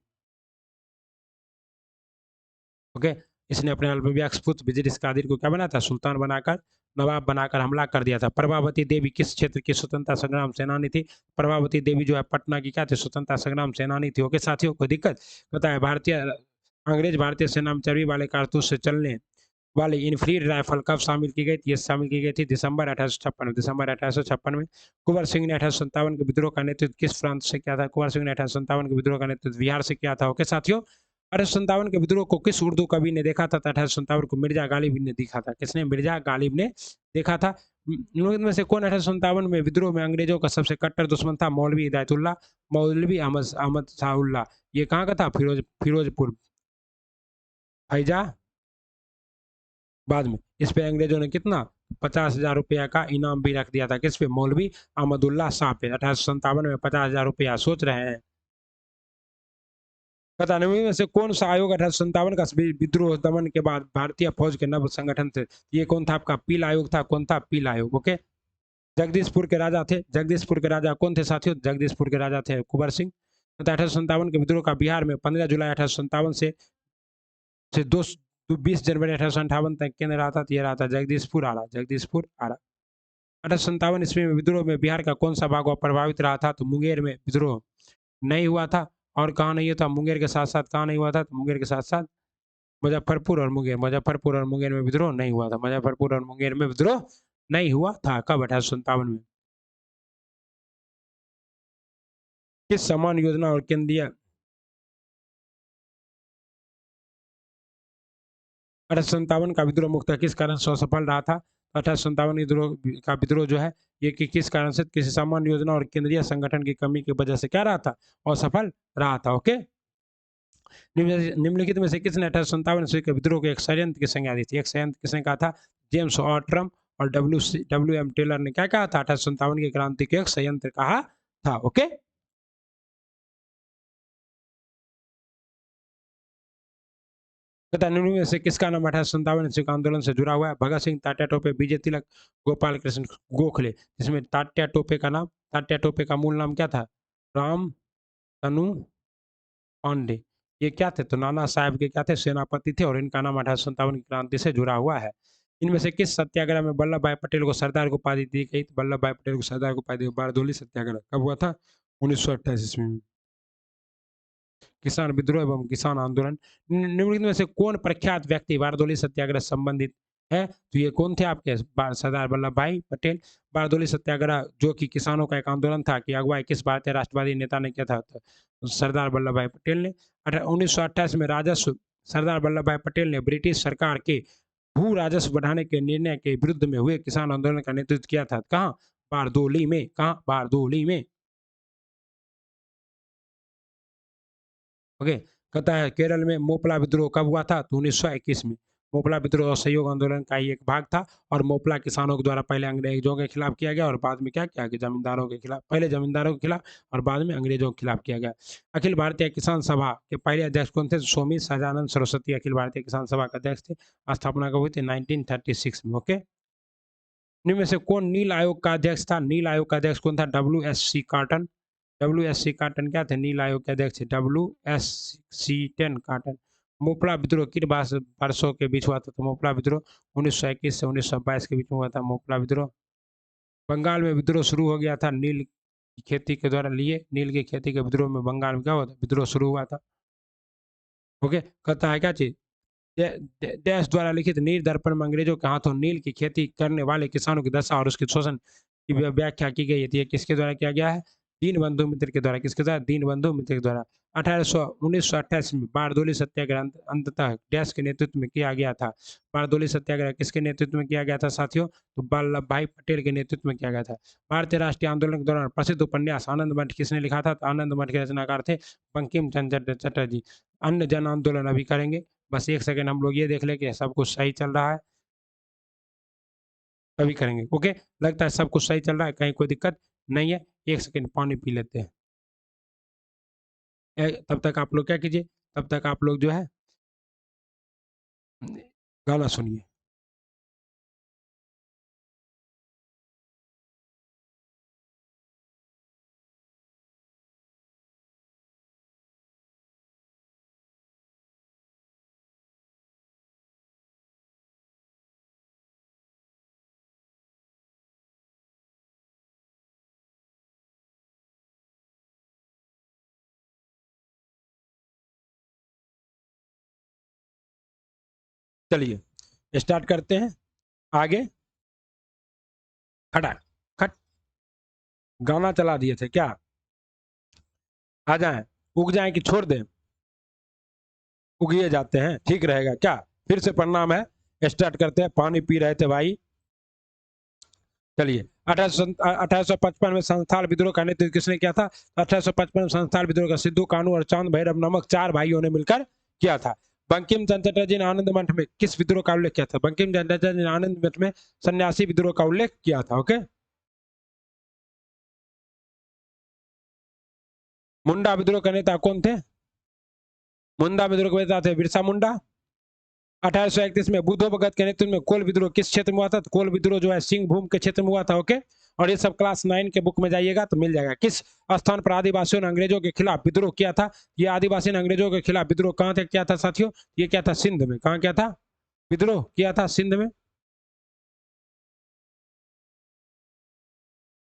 ओके, इसने अपने अल्पवियास पुत्र वजीर कादिर को क्या बनाया था? सुल्तान बनाकर, नवाब बनाकर हमला कर दिया था। प्रभावती देवी किस क्षेत्र की स्वतंत्रता संग्राम सेनानी थी? प्रभावती देवी जो है पटना की क्या थी? स्वतंत्रता संग्राम सेनानी थी। ओके साथियों, कोई दिक्कत? बताए भारतीय अंग्रेज भारतीय सेना में चर्बी वाले कारतूस से चलने वाली इनफील्ड राइफल कब शामिल की गई थी? ये शामिल की गई थी दिसंबर 1856 में। दिसंबर 1856 में। कुंवर सिंह ने 1857 के विद्रोह का नेतृत्व किस प्रांत से किया था? कुंवर सिंह ने 1857 के विद्रोह का नेतृत्व बिहार से किया था। ओके साथियों, 1857 के विद्रोह को किस उर्दू कवि ने देखा था? 1857 को मिर्जा गालिब ने देखा था। किसने? मिर्जा गालिब ने देखा था। निम्नलिखित में से कौन 1857 में विद्रोह में अंग्रेजों का सबसे कट्टर दुश्मन था? मौलवी हिदायतुल्लाह, मौलवी अहमद अहमद शाहुल्लाह। ये कहाँ का था? फिरोजपुर फैजा बाद में। इस पे अंग्रेजों ने कितना? 50,000 रुपया का इनाम भी रख दिया था। किस पे? मौलवी अहमदुल्लाह शाह पे। 1857 में 50,000 रुपया। सोच रहे हैं? बताने में से कौन सा आयोग 1857 का विद्रोह दमन के बाद भारतीय फौज के नव संगठन थे? ये कौन था आपका? पील आयोग था। कौन था? पील आयोग। ओके, जगदीशपुर के राजा थे। जगदीशपुर के राजा कौन थे साथियों? जगदीशपुर के राजा थे कुंवर सिंह। तो 1857 के विद्रोह का बिहार में 15 जुलाई 1857 से 20 जनवरी 1858 तक केंद्र रहा था। तो ये रहा था जगदीशपुर आरा। जगदीशपुर आरा। 1857 ईस्वी में विद्रोह में बिहार का कौन सा भाग प्रभावित रहा था? तो मुंगेर में विद्रोह नहीं हुआ था। और कहाँ नहीं हुआ था? मुंगेर के साथ साथ कहाँ नहीं हुआ था? तो मुंगेर के साथ साथ मुजफ्फरपुर और मुंगेर। मुजफ्फरपुर और मुंगेर में विद्रोह नहीं हुआ था। मुजफ्फरपुर और मुंगेर में विद्रोह नहीं हुआ था। कब? 1857 में। किस समान योजना और केंद्रीय 1857 का विद्रोह मुख्यतः किस कारण से असफल रहा था? 1857 विद्रोह का विद्रोह जो है ये किस कारण से? किसी सामान्य योजना और केंद्रीय संगठन की कमी की वजह से क्या रहा था? असफल रहा था। ओके, निम्नलिखित में से किसने 1857 ईस्वी के विद्रोह को एक षड्यंत्र की संज्ञा दी थी? एक षड्यंत्र किसने कहा था? जेम्स ऑटरम और डब्ल्यू एम टेलर ने क्या कहा था? 1857 की क्रांति को एक षड्यंत्र कहा था। ओके, तथा निम्न में से किसका नाम 1857 ईस्वी का आंदोलन से जुड़ा हुआ है? भगत सिंह, तात्या टोपे, विजय तिलक, गोपाल कृष्ण गोखले। जिसमें तात्या टोपे का नाम, तात्या टोपे का मूल नाम क्या था? राम तनु पांडे। ये क्या थे? तो नाना साहब के क्या थे? सेनापति थे। और इनका नाम 1857 की क्रांति से जुड़ा हुआ है। इनमें से किस सत्याग्रह में वल्लभ भाई पटेल को सरदार को उपाधि दी गई? वल्लभ भाई पटेल को सरदार को उपाधि बारदोली सत्याग्रह कब हुआ था? 1928 ईस्वी में। किसान विद्रोह एवं किसान आंदोलन। निम्नलिखित में से कौन प्रख्यात व्यक्ति बारदोली सत्याग्रह से संबंधित है? तो ये कौन थे आपके? सरदार वल्लभ भाई पटेल। बारदोली सत्याग्रह जो कि किसानों का एक आंदोलन था, कि अगुवाई किस भारतीय राष्ट्रवादी नेता ने किया था? तो सरदार वल्लभ भाई पटेल ने। 1928 में राजस्व, सरदार वल्लभ भाई पटेल ने ब्रिटिश सरकार के भू राजस्व बढ़ाने के निर्णय के विरुद्ध में हुए किसान आंदोलन का नेतृत्व किया था। कहाँ? बारदोली में। कहाँ? बारदोली में। ओके, कहता है केरल में मोपला विद्रोह कब हुआ था? तो 1921 में। मोपला विद्रोह असहयोग आंदोलन का ही एक भाग था। और मोपला किसानों के द्वारा पहले अंग्रेजों के खिलाफ किया गया और बाद में क्या किया गया? जमींदारों के खिलाफ। पहले जमींदारों के खिलाफ और बाद में अंग्रेजों के खिलाफ किया गया। अखिल भारतीय किसान सभा के पहले अध्यक्ष कौन थे? स्वामी सहजानंद सरस्वती अखिल भारतीय किसान सभा के अध्यक्ष थे। स्थापना कब हुई थी? 1936 में। ओके, निम्न में से कौन नील आयोग का अध्यक्ष था? नील आयोग का अध्यक्ष कौन था? WSC cotton. WSC कॉटन क्या थे? नील आयोग के अध्यक्ष WSC 10 कॉटन। मोपला विद्रोह किन वर्षों के बीच हुआ था? तो मोपला विद्रोह 1921 से 1922 के बीच में हुआ था। मोपला विद्रोह। बंगाल में विद्रोह शुरू हो गया था नील की खेती के द्वारा लिए। नील की खेती के विद्रोह में बंगाल में क्या हुआ था? विद्रोह शुरू हुआ था। ओके, कहता है क्या चीज? देश द्वारा लिखित नील दर्पण में अंग्रेजों के हाथों नील की खेती करने वाले किसानों की दशा और उसके शोषण की व्याख्या की गई थी। किसके द्वारा किया गया है? दीन बंधु मित्र के द्वारा। किसके द्वारा? दीन बंधु मित्र के द्वारा। 1928 में बारदोली सत्याग्रह अंततः डैश के नेतृत्व में किया गया था। बारदोली सत्याग्रह किसके नेतृत्व में किया गया था साथियों? तो वल्लभ भाई पटेल के नेतृत्व में किया गया था। भारतीय राष्ट्रीय आंदोलन के दौरान प्रसिद्ध उपन्यास आनंद मठ किसने लिखा था? तो आनंद मठ के रचनाकार थे बंकिम चंद्र चटर्जी। अन्य जन आंदोलन अभी करेंगे। बस एक सेकंड हम लोग ये देख लें कि सब कुछ सही चल रहा है, तभी करेंगे। ओके, लगता है सब कुछ सही चल रहा है, कहीं कोई दिक्कत नहीं है। एक सेकंड पानी पी लेते हैं। तब तक आप लोग क्या कीजिए, तब तक आप लोग जो है गाना सुनिए। चलिए स्टार्ट करते हैं। आगे खड़ा खट, गाना चला दिए थे क्या? आ जाएं, उग जाएं कि छोड़ दें? उगिए जाते हैं, ठीक रहेगा क्या? फिर से प्रणाम है, स्टार्ट करते हैं। पानी पी रहे थे भाई। चलिए, 1855 में संथाल विद्रोह का नेतृत्व किसने किया था? 1855 में संथाल विद्रोह का सिद्धू कानू और चांद भैरव नामक 4 भाइयों ने मिलकर किया था। बंकिम चंद्र चटर्जी ने आनंद मठ में किस विद्रोह का उल्लेख किया था? बंकिम चंद्र चटर्जी ने आनंद मठ में सन्यासी विद्रोह का उल्लेख किया था। ओके, मुंडा विद्रोह का नेता कौन थे? मुंडा विद्रोह के नेता थे बिरसा मुंडा। 1831 में बुद्धो भगत के नेतृत्व में कोल विद्रोह किस क्षेत्र में हुआ था? तो कोल विद्रोह जो है सिंह भूम के क्षेत्र में हुआ था। ओके, और ये सब क्लास 9 के बुक में जाइएगा तो मिल जाएगा। किस स्थान पर आदिवासियों ने अंग्रेजों के खिलाफ विद्रोह किया था? ये आदिवासी ने अंग्रेजों के खिलाफ विद्रोह कहाँ तक किया था साथियों? ये क्या था? सिंध में। कहाँ क्या था? विद्रोह किया था सिंध में।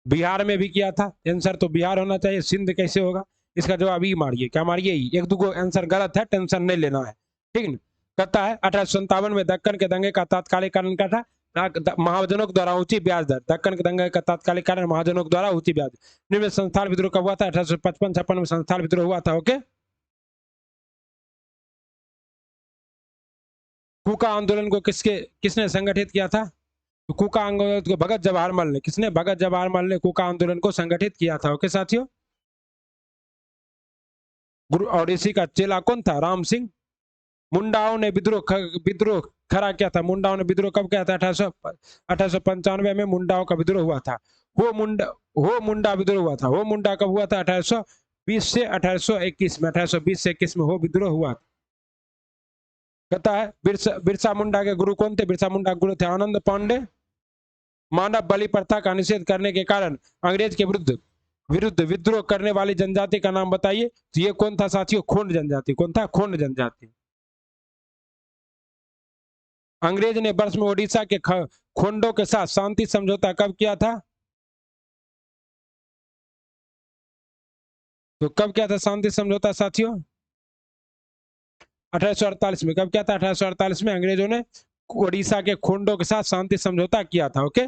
बिहार में भी किया था। आंसर तो बिहार होना चाहिए, सिंध कैसे होगा? इसका जवाब ई मारिए। क्या मारिए? ई। एक दो आंसर गलत है, टेंशन नहीं लेना है, ठीक है। कहता है 1857 में दक्कन के दंगे का तात्कालिक कारण क्या था? महाजनों द्वारा ऊंची ब्याज दर। दक्कन के दंगे का तात्कालिक कारण महाजनों द्वारा ऊंची ब्याज। निम्न संस्थान विद्रोह कब हुआ था? 1855-56 में संस्थान विद्रोह हुआ था। ओके, कूका आंदोलन को किसने संगठित किया था? तो कूका आंदोलन को भगत जवाहरलाल ने, किसने? भगत जवाहरलाल ने कूका आंदोलन को संगठित किया था। ओके साथियों, गुरु और इसी का चेला कौन था? राम सिंह। मुंडाओं ने विद्रोह खड़ा किया था। मुंडाओं ने विद्रोह कब किया था? 1895 में मुंडाओं का विद्रोह हुआ था। हो मुंडा विद्रोह हुआ था। हो मुंडा कब हुआ था? 1820 से 1821 में। 1820 से 21 में हो विद्रोह हुआ था। कहता है बिरसा मुंडा के गुरु कौन थे? बिरसा मुंडा के गुरु थे आनंद पांडे। मानव बलि प्रथा का निषेध करने के कारण अंग्रेज के विरुद्ध विद्रोह करने वाली जनजाति का नाम बताइए। तो ये कौन था साथियों? खोंड जनजाति। कौन था? खोंड जनजाति। अंग्रेज ने वर्ष में ओडिशा के खोंडों के साथ शांति समझौता कब किया था? तो कब किया था शांति समझौता साथियों? 1848 में। कब किया था? 1848 में अंग्रेजों ने ओडिशा के खोंडों के साथ शांति समझौता किया था। ओके,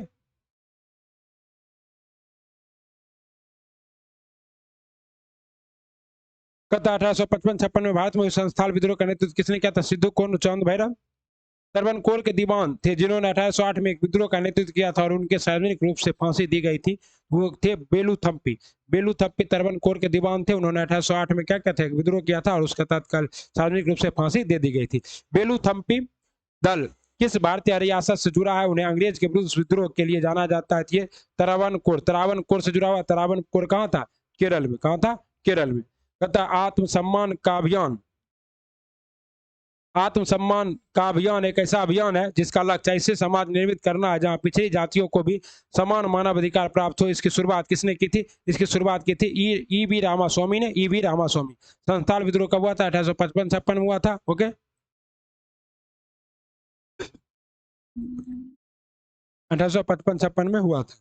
कहता 1855-56 में भारत में संस्थान विद्रोह का नेतृत्व किसने किया था? सिद्धू कानू चांद भैरव। सरवन कोल के दीवान थे जिन्होंने 1808 में एक विद्रोह का नेतृत्व किया था और उनके सार्वजनिक रूप से फांसी दी गई थी। वो थे बेलू थम्पी। बेलू थम्पी तरवन कोर के दीवान थे। उन्होंने 1808 में क्या क्या था? विद्रोह किया था और उसका तत्काल सार्वजनिक रूप से फांसी दे दी गई थी। बेलू थम्पी दल किस भारतीय रियासत से जुड़ा है? उन्हें अंग्रेज के विरुद्ध विद्रोह के लिए जाना जाता है। ये तरावनकोर से जुड़ा हुआ। तरावनकोर कहाँ था? केरल में। कहाँ था? केरल में। कहता आत्मसम्मान का अभियान। आत्मसम्मान का अभियान एक ऐसा अभियान है जिसका लक्ष्य ऐसे समाज निर्मित करना है जहां पिछड़ी जातियों को भी समान मानव अधिकार प्राप्त हो। इसकी शुरुआत किसने की थी? इसकी शुरुआत की थी ई वी रामास्वामी ने। E V Ramaswamy. संथाल विद्रोह कब हुआ था? 1855-56 में हुआ था। ओके, 1855-56 में हुआ था।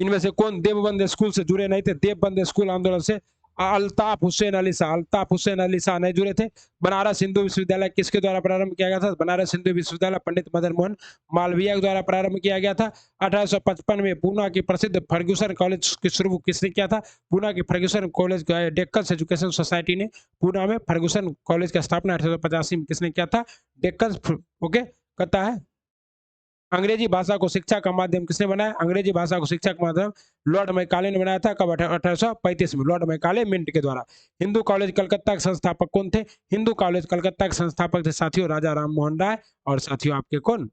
इनमें से कौन देवबंद स्कूल से जुड़े नहीं थे? देवबंद स्कूल आंदोलन से अल्ताफ हुसैन अली शाह। अल्ताफ हुसैन अली शाह नहीं जुड़े थे। बनारस हिंदू विश्वविद्यालय किसके द्वारा प्रारंभ किया गया था? बनारस हिंदू विश्वविद्यालय पंडित मदन मोहन मालवीय के द्वारा प्रारंभ किया गया था। 1855 में पूना की प्रसिद्ध फर्ग्यूसन कॉलेज की शुरू किसने किया था? पूना की Fergusson college Deccan education society ने पूना में फर्ग्यूसन कॉलेज की स्थापना 1885 में किसने किया था? डेक्कन। ओके, कहता है अंग्रेजी भाषा को शिक्षा का माध्यम किसने बनाया? अंग्रेजी भाषा को शिक्षा का माध्यम लॉर्ड मैकाले ने बनाया था। कब? 1835 में लॉर्ड मैकाले मिंट के द्वारा। हिंदू कॉलेज कलकत्ता के संस्थापक कौन थे? हिंदू कॉलेज कलकत्ता के संस्थापक थे साथियों राजा राम मोहन राय। और साथियों आपके कौन?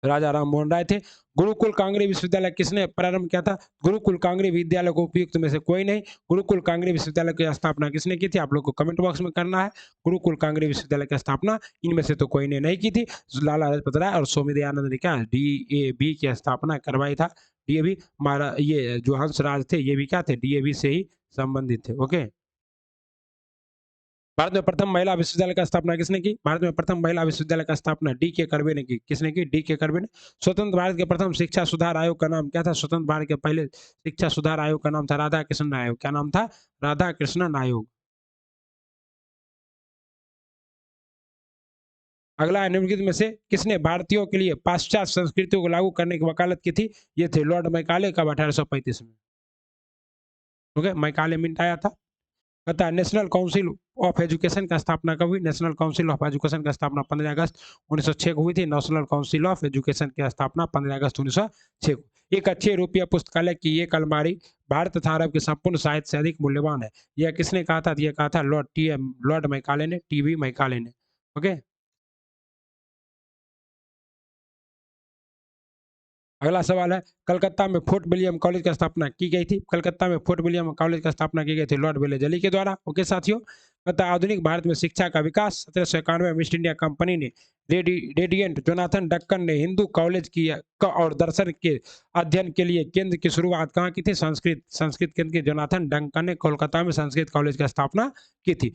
राजा राम मोहन राय थे। गुरुकुल कांग्रेस विश्वविद्यालय किसने प्रारंभ किया था? गुरुकुल कांग्रेस विद्यालय को उपयुक्त में से कोई नहीं। गुरुकुल कांग्रेस विश्वविद्यालय की स्थापना किसने की थी? आप लोग को कमेंट बॉक्स में करना है। गुरुकुल कांग्रेस विश्वविद्यालय की स्थापना इनमें से तो कोई ने नहीं की थी। लाला लाजपत राय और स्वामी दयानंद ने क्या डीएवी की स्थापना करवाई था। डीएवी हमारा ये जो हंसराज थे ये भी क्या थे? डीएवी से ही संबंधित थे। ओके। भारत में प्रथम महिला विश्वविद्यालय का स्थापना किसने की? भारत में प्रथम महिला विश्वविद्यालय का स्थापना डी के कर्वे ने की। किसने की? डी के कर्वे ने। स्वतंत्र भारत के प्रथम शिक्षा सुधार आयोग का नाम क्या था? स्वतंत्र भारत के पहले शिक्षा सुधार आयोग का नाम था राधा कृष्णन आयोग। क्या नाम था? राधा कृष्णन आयोग। अगला है, निम्नलिखित में से किसने भारतीयों के लिए पाश्चात्य संस्कृतियों को लागू करने की वकालत की थी? ये थे लॉर्ड मैकाले। कब? 1835 में। ओके, मैकाले मिंट आया था। कहता है नेशनल काउंसिल ऑफ एजुकेशन का स्थापना कब हुई? नेशनल काउंसिल ऑफ एजुकेशन का स्थापना 15 अगस्त 1906 को हुई थी। नेशनल काउंसिल ऑफ एजुकेशन की स्थापना 15 अगस्त 1906 को। एक अच्छे रुपया पुस्तकालय की एक अलमारी भारत तथा अरब के संपूर्ण साहित्य से अधिक मूल्यवान है। यह किसने कहा था? यह कहा था लॉर्ड मैकाले ने, टीवी मैकाले ने। ओके। अगला सवाल है, कलकत्ता में फोर्ट विलियम कॉलेज की स्थापना की गई थी। कलकत्ता में फोर्ट विलियम कॉलेज की स्थापना की गई थी लॉर्ड वेलेजली के द्वारा। ओके साथियों। तथा आधुनिक भारत में शिक्षा का विकास 1791 में ईस्ट इंडिया कंपनी ने रेडियंट जोनाथन डक्कन ने हिंदू कॉलेज की और दर्शन के अध्ययन के लिए केंद्र की शुरुआत कहाँ की थी? संस्कृत संस्कृत केंद्र के जोनाथन डंकन ने कोलकाता में संस्कृत कॉलेज की स्थापना की थी।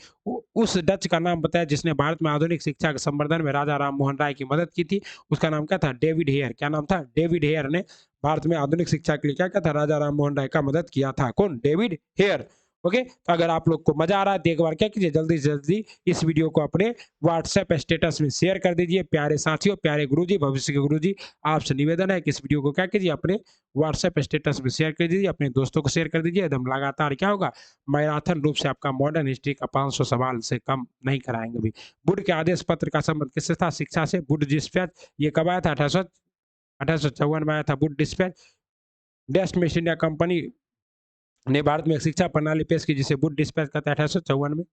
उस डच का नाम बताया जिसने भारत में आधुनिक शिक्षा के संवर्धन में राजा राम मोहन राय की मदद की थी। उसका नाम क्या था? David Hare. क्या नाम था? डेविड हेयर ने भारत में आधुनिक शिक्षा के लिए क्या किया था? राजा राम मोहन राय का मदद किया था। कौन? David Hare. ओके। तो अगर आप लोग को मजा आ रहा है तो एक बार क्या कीजिए, जल्दी से जल्दी इस वीडियो को अपने व्हाट्सएप स्टेटस में शेयर कर दीजिए। प्यारे साथियों, प्यारे गुरुजी, भविष्य के गुरुजी, आपसे निवेदन है कि इस वीडियो को क्या कीजिए, अपने व्हाट्सएप स्टेटस में शेयर कर दीजिए, अपने दोस्तों को शेयर कर दीजिए। एकदम लगातार क्या होगा, मैराथन रूप से आपका मॉडर्न हिस्ट्री का 500 सवाल से कम नहीं कराएंगे भी। वुड के आदेश पत्र का संबंध किससे था? शिक्षा से। वुड डिस्पैच ये कब आया था? 1854 में आया था Wood dispatch. West east India company ने भारत में एक शिक्षा प्रणाली पेश की जिसे वुड डिस्पैच कहते हैं 1854 में।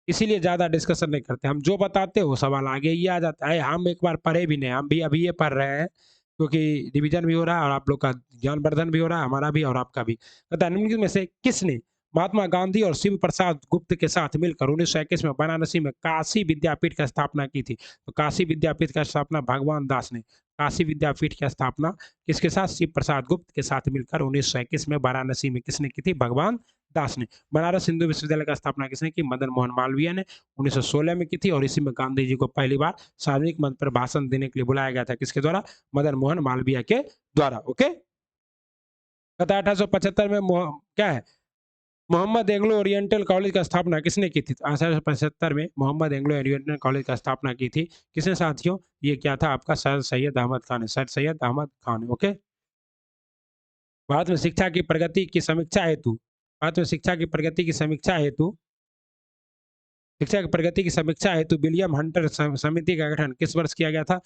इसीलिए ज्यादा डिस्कशन नहीं करते, हम जो बताते हैं वो सवाल आगे ही आ जाता है। हम एक बार पढ़े भी नहीं, हम भी अभी ये पढ़ रहे हैं क्योंकि रिवीजन भी हो रहा है और आप लोग का ज्ञानवर्धन भी हो रहा है, हमारा भी और आपका भी। पता निम्नलिखित में से किसने महात्मा गांधी और शिव प्रसाद गुप्त के साथ मिलकर 1921 में वाराणसी में काशी विद्यापीठ की स्थापना की थी? तो काशी विद्यापीठ की स्थापना भगवान दास ने। काशी विद्यापीठ की स्थापना किसके साथ? शिव प्रसाद गुप्त के साथ मिलकर 1921 में वाराणसी में किसने की थी? भगवान दास ने। बनारस हिंदू विश्वविद्यालय की स्थापना किसने की? मदन मोहन मालवीय ने 1916 में की थी और इसी में गांधी जी को पहली बार सार्वजनिक मंच पर भाषण देने के लिए बुलाया गया था। किसके द्वारा? मदन मोहन मालवीय के द्वारा। ओके। तथा 1875 में क्या है, मोहम्मद एंग्लो ओरिएंटल कॉलेज का स्थापना किसने की थी? 1875 में मोहम्मद एंग्लो ओरिएंटल कॉलेज का स्थापना की थी। किसने साथियों? ये क्या था आपका? सर सैयद अहमद खान है। सर सैयद अहमद खान। ओके। भारत में शिक्षा की प्रगति की समीक्षा हेतु भारत में शिक्षा की प्रगति की समीक्षा हेतु विलियम हंटर समिति का गठन किस वर्ष किया गया था?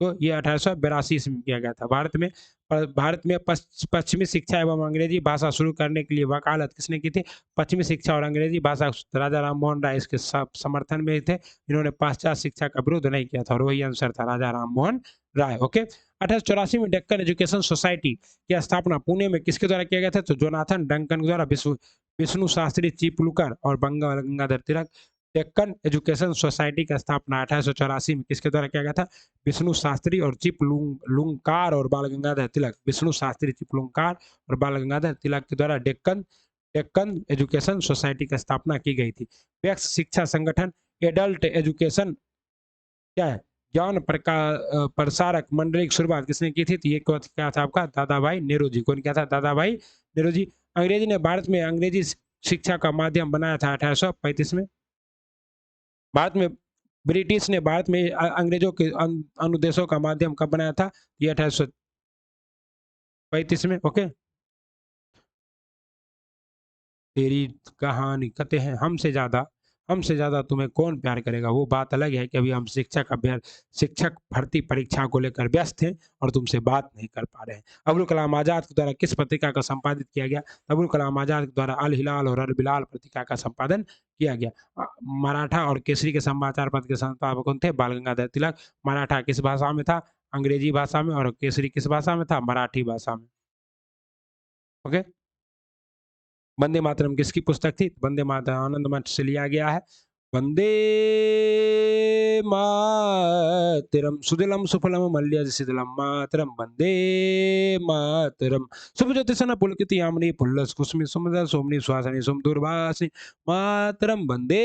तो ये 1882 में किया गया था। भारत में पश्चिमी शिक्षा एवं अंग्रेजी भाषा शुरू करने के लिए वकालत किसने की थी? पश्चिमी शिक्षा और अंग्रेजी भाषा राजा राम मोहन राय इसके समर्थन में थे। इन्होंने पाश्चात्य शिक्षा का विरोध नहीं किया था और वही आंसर था राजा राम मोहन राय। ओके। 1884 में डेक्कन एजुकेशन सोसाइटी की स्थापना पुणे में किसके द्वारा किया गया था? तो जोनाथन डंकन के द्वारा। विष्णु शास्त्री चिपलुकर और बंगाल गंगाधर तिलक। डेक्कन एजुकेशन सोसाइटी की स्थापना 1884 में किसके द्वारा किया गया था? विष्णु शास्त्री और चिपलुंकार और बाल गंगाधर तिलक। विष्णु शास्त्री, चिपलुंकार और बाल गंगाधर तिलक के द्वारा डेक्कन डेक्कन एजुकेशन सोसाइटी की स्थापना की गई थी। वैक्स शिक्षा संगठन एडल्ट एजुकेशन क्या है, ज्ञान प्रसारक मंडली की शुरुआत किसने की थी? तो ये क्या था आपका? दादा भाई नेहरू जी। कौन क्या था? दादा भाई नेहरू जी। अंग्रेजी ने भारत में अंग्रेजी शिक्षा का माध्यम बनाया था 1835 में। भारत में ब्रिटिश ने भारत में अंग्रेजों के अनुदेशों का माध्यम कब बनाया था? ये 1835 में। ओके। तेरी कहानी कहते हैं हमसे ज्यादा तुम्हें कौन प्यार करेगा। वो बात अलग है कि अभी हम शिक्षक भर्ती परीक्षा को लेकर व्यस्त हैं और तुमसे बात नहीं कर पा रहे हैं। अबुल कलाम आजाद के द्वारा किस पत्रिका का संपादित किया गया? अबुल कलाम आजाद के द्वारा अल हिलाल और अल बिलाल पत्रिका का संपादन किया गया। मराठा और केसरी के समाचार पत्र के संपादक कौन थे? बाल गंगाधर तिलक। मराठा किस भाषा में था? अंग्रेजी भाषा में, और केसरी किस भाषा में था? मराठी भाषा में। ओके। वंदे मातरम किसकी पुस्तक थी? वंदे मातरम आनंद मठ से लिया गया है। वंदे मातरम सुजलम सुफलम मलयज शिथिलम मातरम वंदे मातरम सुभज्योति सन पुलकित यामिनी पुल्लस कुसुमी सुमदा सोमनी सुहासिनी सुमधुरभाषिणी मातरम वंदे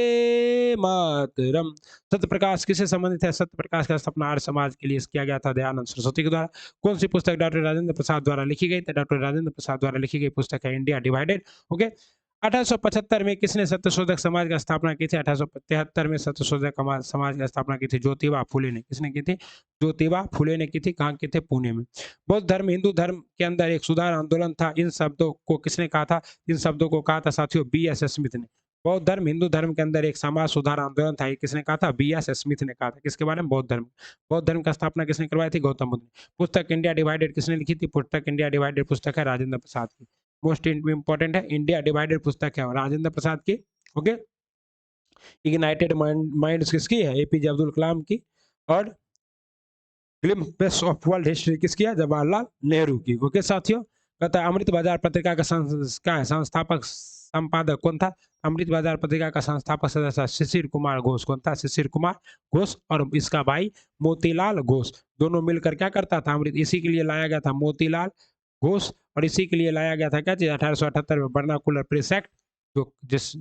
मातरम। सत्य प्रकाश किससे संबंधित है? सत्य प्रकाश का स्थापना आर्य समाज के लिए किया गया था दयानंद सरस्वती के द्वारा। कौन सी पुस्तक डॉक्टर राजेंद्र प्रसाद द्वारा लिखी गई? तो डॉक्टर राजेंद्र प्रसाद द्वारा लिखी गई पुस्तक है इंडिया डिवाइडेड। ओके। 1875 में किसने सत्यशोधक समाज की स्थापना की थी? 1873 में सत्यशोधक समाज की स्थापना की थी ज्योतिबा फुले ने। किसने की थी? ज्योतिबा फुले ने की थी। कहाँ की थे? पुणे में। बौद्ध धर्म हिंदू धर्म के अंदर एक सुधार आंदोलन था। इन शब्दों को किसने कहा था? इन शब्दों को कहा था साथियों B.S. स्मिथ ने। बौद्ध धर्म हिंदू धर्म के अंदर एक समाज सुधार आंदोलन था, ये किसने कहा था? B.S. स्मिथ ने कहा था। किसके बारे में? बौद्ध धर्म। बौद्ध धर्म का स्थापना किसने करवाई थी? गौतम बुद्ध ने। पुस्तक इंडिया डिवाइडेड किसने लिखी थी? पुस्तक इंडिया डिवाइडेड पुस्तक है राजेंद्र प्रसाद की। मोस्ट इंपॉर्टेंट है, इंडिया डिवाइडेड पुस्तक है राजेंद्र प्रसाद की। ओके। इग्नाइटेड माइंड्स किसकी है? APJ अब्दुल कलाम की। और ग्लिम्प्स ऑफ वर्ल्ड हिस्ट्री किसकी है? जवाहरलाल नेहरू की। ओके साथियों। कहता है अमृत बाजार पत्रिका का संस्थापक संपादक कौन था? अमृत बाजार पत्रिका का संस्थापक सदस्य शिशिर कुमार घोष। कौन था? शिशिर कुमार घोष। और इसका भाई मोतीलाल घोष, दोनों मिलकर क्या करता था? अमृत। इसी के लिए लाया गया था मोतीलाल घोष, और इसी के लिए लाया गया था क्या चीज? 1878 में वर्नाकुलर प्रेस एक्ट, जो जिस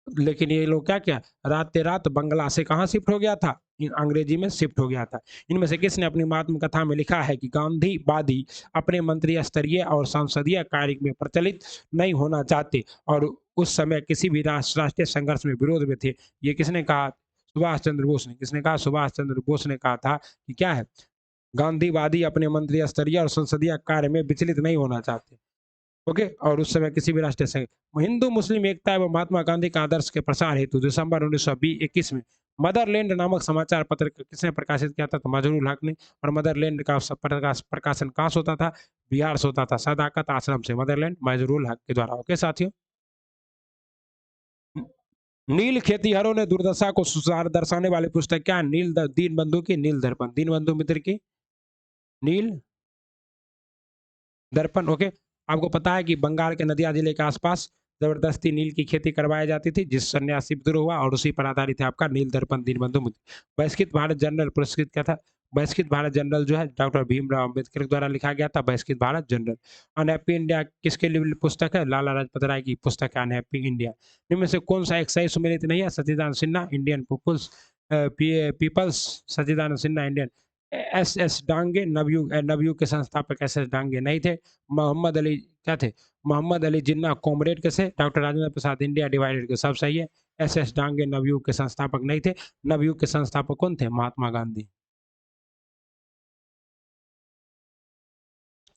लेकिन ये लोग क्या किया? रात रात बंगला से कहाँ शिफ्ट हो गया था? अंग्रेजी में शिफ्ट हो गया था। इनमें से किसने अपनी महात्म कथा में लिखा है कि गांधीवादी अपने मंत्री स्तरीय और संसदीय कार्य में प्रचलित नहीं होना चाहते और उस समय किसी भी राष्ट्रीय संघर्ष में विरोध में थे? ये किसने कहा? सुभाष चंद्र बोस ने। किसने कहा? सुभाष चंद्र बोस ने कहा था कि क्या है? गांधीवादी अपने मंत्री स्तरीय और संसदीय कार्य में विचलित नहीं होना चाहते। ओके। और उस समय किसी भी राष्ट्रीय संघ हिंदू मुस्लिम एकता एवं महात्मा गांधी का आदर्श के प्रसार हेतु दिसंबर 1921 में मदरलैंड नामक समाचार पत्र किसने प्रकाशित किया था? तो मजरूल हक ने। और मदरलैंड का प्रकाशन कहाँ से होता था? बिहार से होता था, सदाकत आश्रम से। मदरलैंड मजरूल हक के द्वारा। ओके साथियों। नील खेतीहरों ने दुर्दशा को सुधार दर्शाने वाली पुस्तक क्या? नील दीन बंधु की नील दर्पण। दीन बंधु मित्र की नील दर्पण। ओके। आपको पता है कि बंगाल के नदिया जिले के आसपास जबरदस्ती नील की खेती करवाई जाती थी, जिस सन्यासी विद्रोह हुआ, और उसी पर आधारित है आपका नील दर्पण दीनबंधु मित्र। बहिष्कृत भारत जनरल पुरस्कृत क्या था? बहिष्कृत भारत जनरल जो है डॉक्टर भीमराव अम्बेडकर द्वारा लिखा गया था, बहिष्कृत भारत जनरल। अनहैप्पी इंडिया किसके लिए पुस्तक है? लाला लाजपत राय की पुस्तक है अनहैप्पी इंडिया। इनमें से कौन सा एक सही सुमेलित नहीं है? सच्चिदानंद सिन्हा इंडियन पीपल्स सच्चिदानंद सिन्हा इंडियन। SS डांगे नवयुग, नवयुग के संस्थापक SS डांगे नहीं थे। मोहम्मद अली क्या थे? मोहम्मद अली जिन्ना कॉमरेड कैसे? Doctor Rajendra Prasad India divided के। सब सही है। SS डांगे नवयुग के संस्थापक नहीं थे। नवयुग के संस्थापक कौन थे? महात्मा गांधी।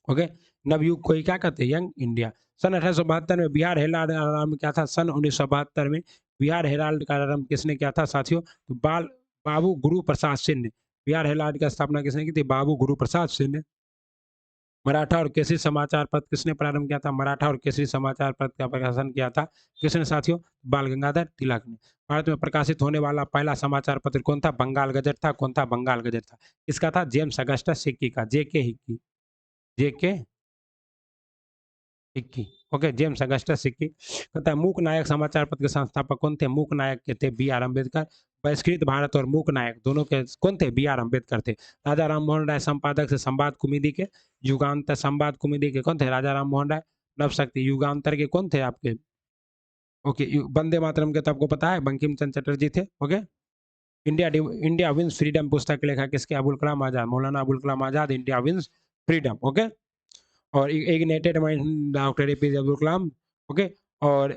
ओके। नवयुग को ही क्या कहते हैं? Young India. सन 1872 में बिहार हेराल्ड का आरंभ क्या था? सन 1972 में बिहार हेराल्ड का आरंभ किसने किया था साथियों? तो बाबू गुरु प्रसाद सिंह ने। बिहार हेराल्ड की स्थापना किसने की थी? बाबू गुरु प्रसाद सिंह ने। मराठा और केसरी समाचार पत्र किसने प्रारंभ किया था? मराठा और केसरी समाचार पत्र का प्रकाशन किया था किसने साथियों? बाल गंगाधर तिलक ने। भारत में प्रकाशित होने वाला पहला समाचार पत्र कौन था? बंगाल गजट था। कौन था? बंगाल गजट था। इसका था जेम्स अगस्टस हिक्की का। JK Hickey. JK Hickey. Okay. James Augustus Hickey. कहता है मूक नायक समाचार पत्र के संस्थापक कौन थे? मूक नायक के थे B.R. अम्बेडकर। बहिष्कृत भारत और मूक नायक दोनों के कौन थे? B.R. अम्बेडकर थे। राजा राम मोहन राय संपादक से संवाद कुमुदी के। युगांतर संवाद कुमुदी के कौन थे? राजा राम मोहन राय। नवशक्ति युगांतर के कौन थे आपके? ओके। वंदे मातरम के तो आपको पता है बंकिम चंद्र चटर्जी थे। ओके। इंडिया विंस फ्रीडम पुस्तक के लेखक किसके? Abul Kalam Azad. Maulana Abul Kalam Azad. India wins freedom. Okay. और ignited mind doctor APJ Abdul Kalam. Okay. और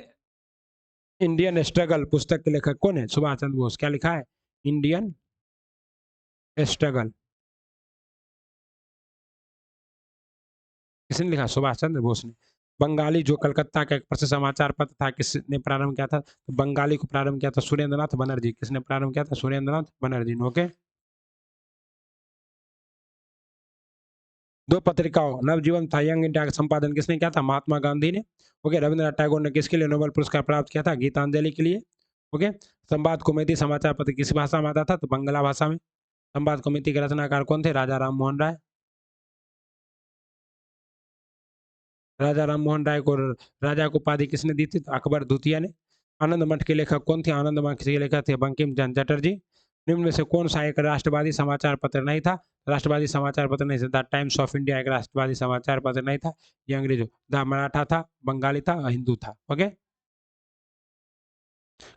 इंडियन स्ट्रगल पुस्तक के लेखक कौन है? सुभाष चंद्र बोस। क्या लिखा है? इंडियन स्ट्रगल किसने लिखा? सुभाष चंद्र बोस ने। बंगाली जो कलकत्ता का एक प्रसिद्ध समाचार पत्र था, किसने प्रारंभ किया था? तो बंगाली को प्रारंभ किया था सुरेंद्रनाथ बनर्जी। किसने प्रारंभ किया था? सुरेंद्रनाथ बनर्जी ने। ओके। दो पत्रिकाओं नवजीवन था यंग इंडिया का संपादन किसने किया था? महात्मा गांधी ने। ओके। रविंद्रनाथ टैगोर ने किसके लिए नोबेल पुरस्कार प्राप्त किया था? गीतांजलि के लिए। ओके। संवाद कुमुदी समाचार पत्र किस भाषा में आता था? तो बंगला भाषा में। संवाद कमेटी के रचनाकार कौन थे? राजा राम मोहन राय। राजा राम मोहन राय को राजा को उपाधि किसने दी थी? तो अकबर द्वितीय ने। आनंद मठ के लेखक कौन थे? आनंद मठ के लेखक थे बंकिम चंद्र चटर्जी। निम्न में से कौन सा एक राष्ट्रवादी समाचार पत्र नहीं था? राष्ट्रवादी समाचार पत्र नहीं था। द टाइम्स ऑफ इंडिया एक राष्ट्रवादी समाचार पत्र नहीं था, ये अंग्रेजों। द मराठा था, बंगाली था, हिंदू था। ओके,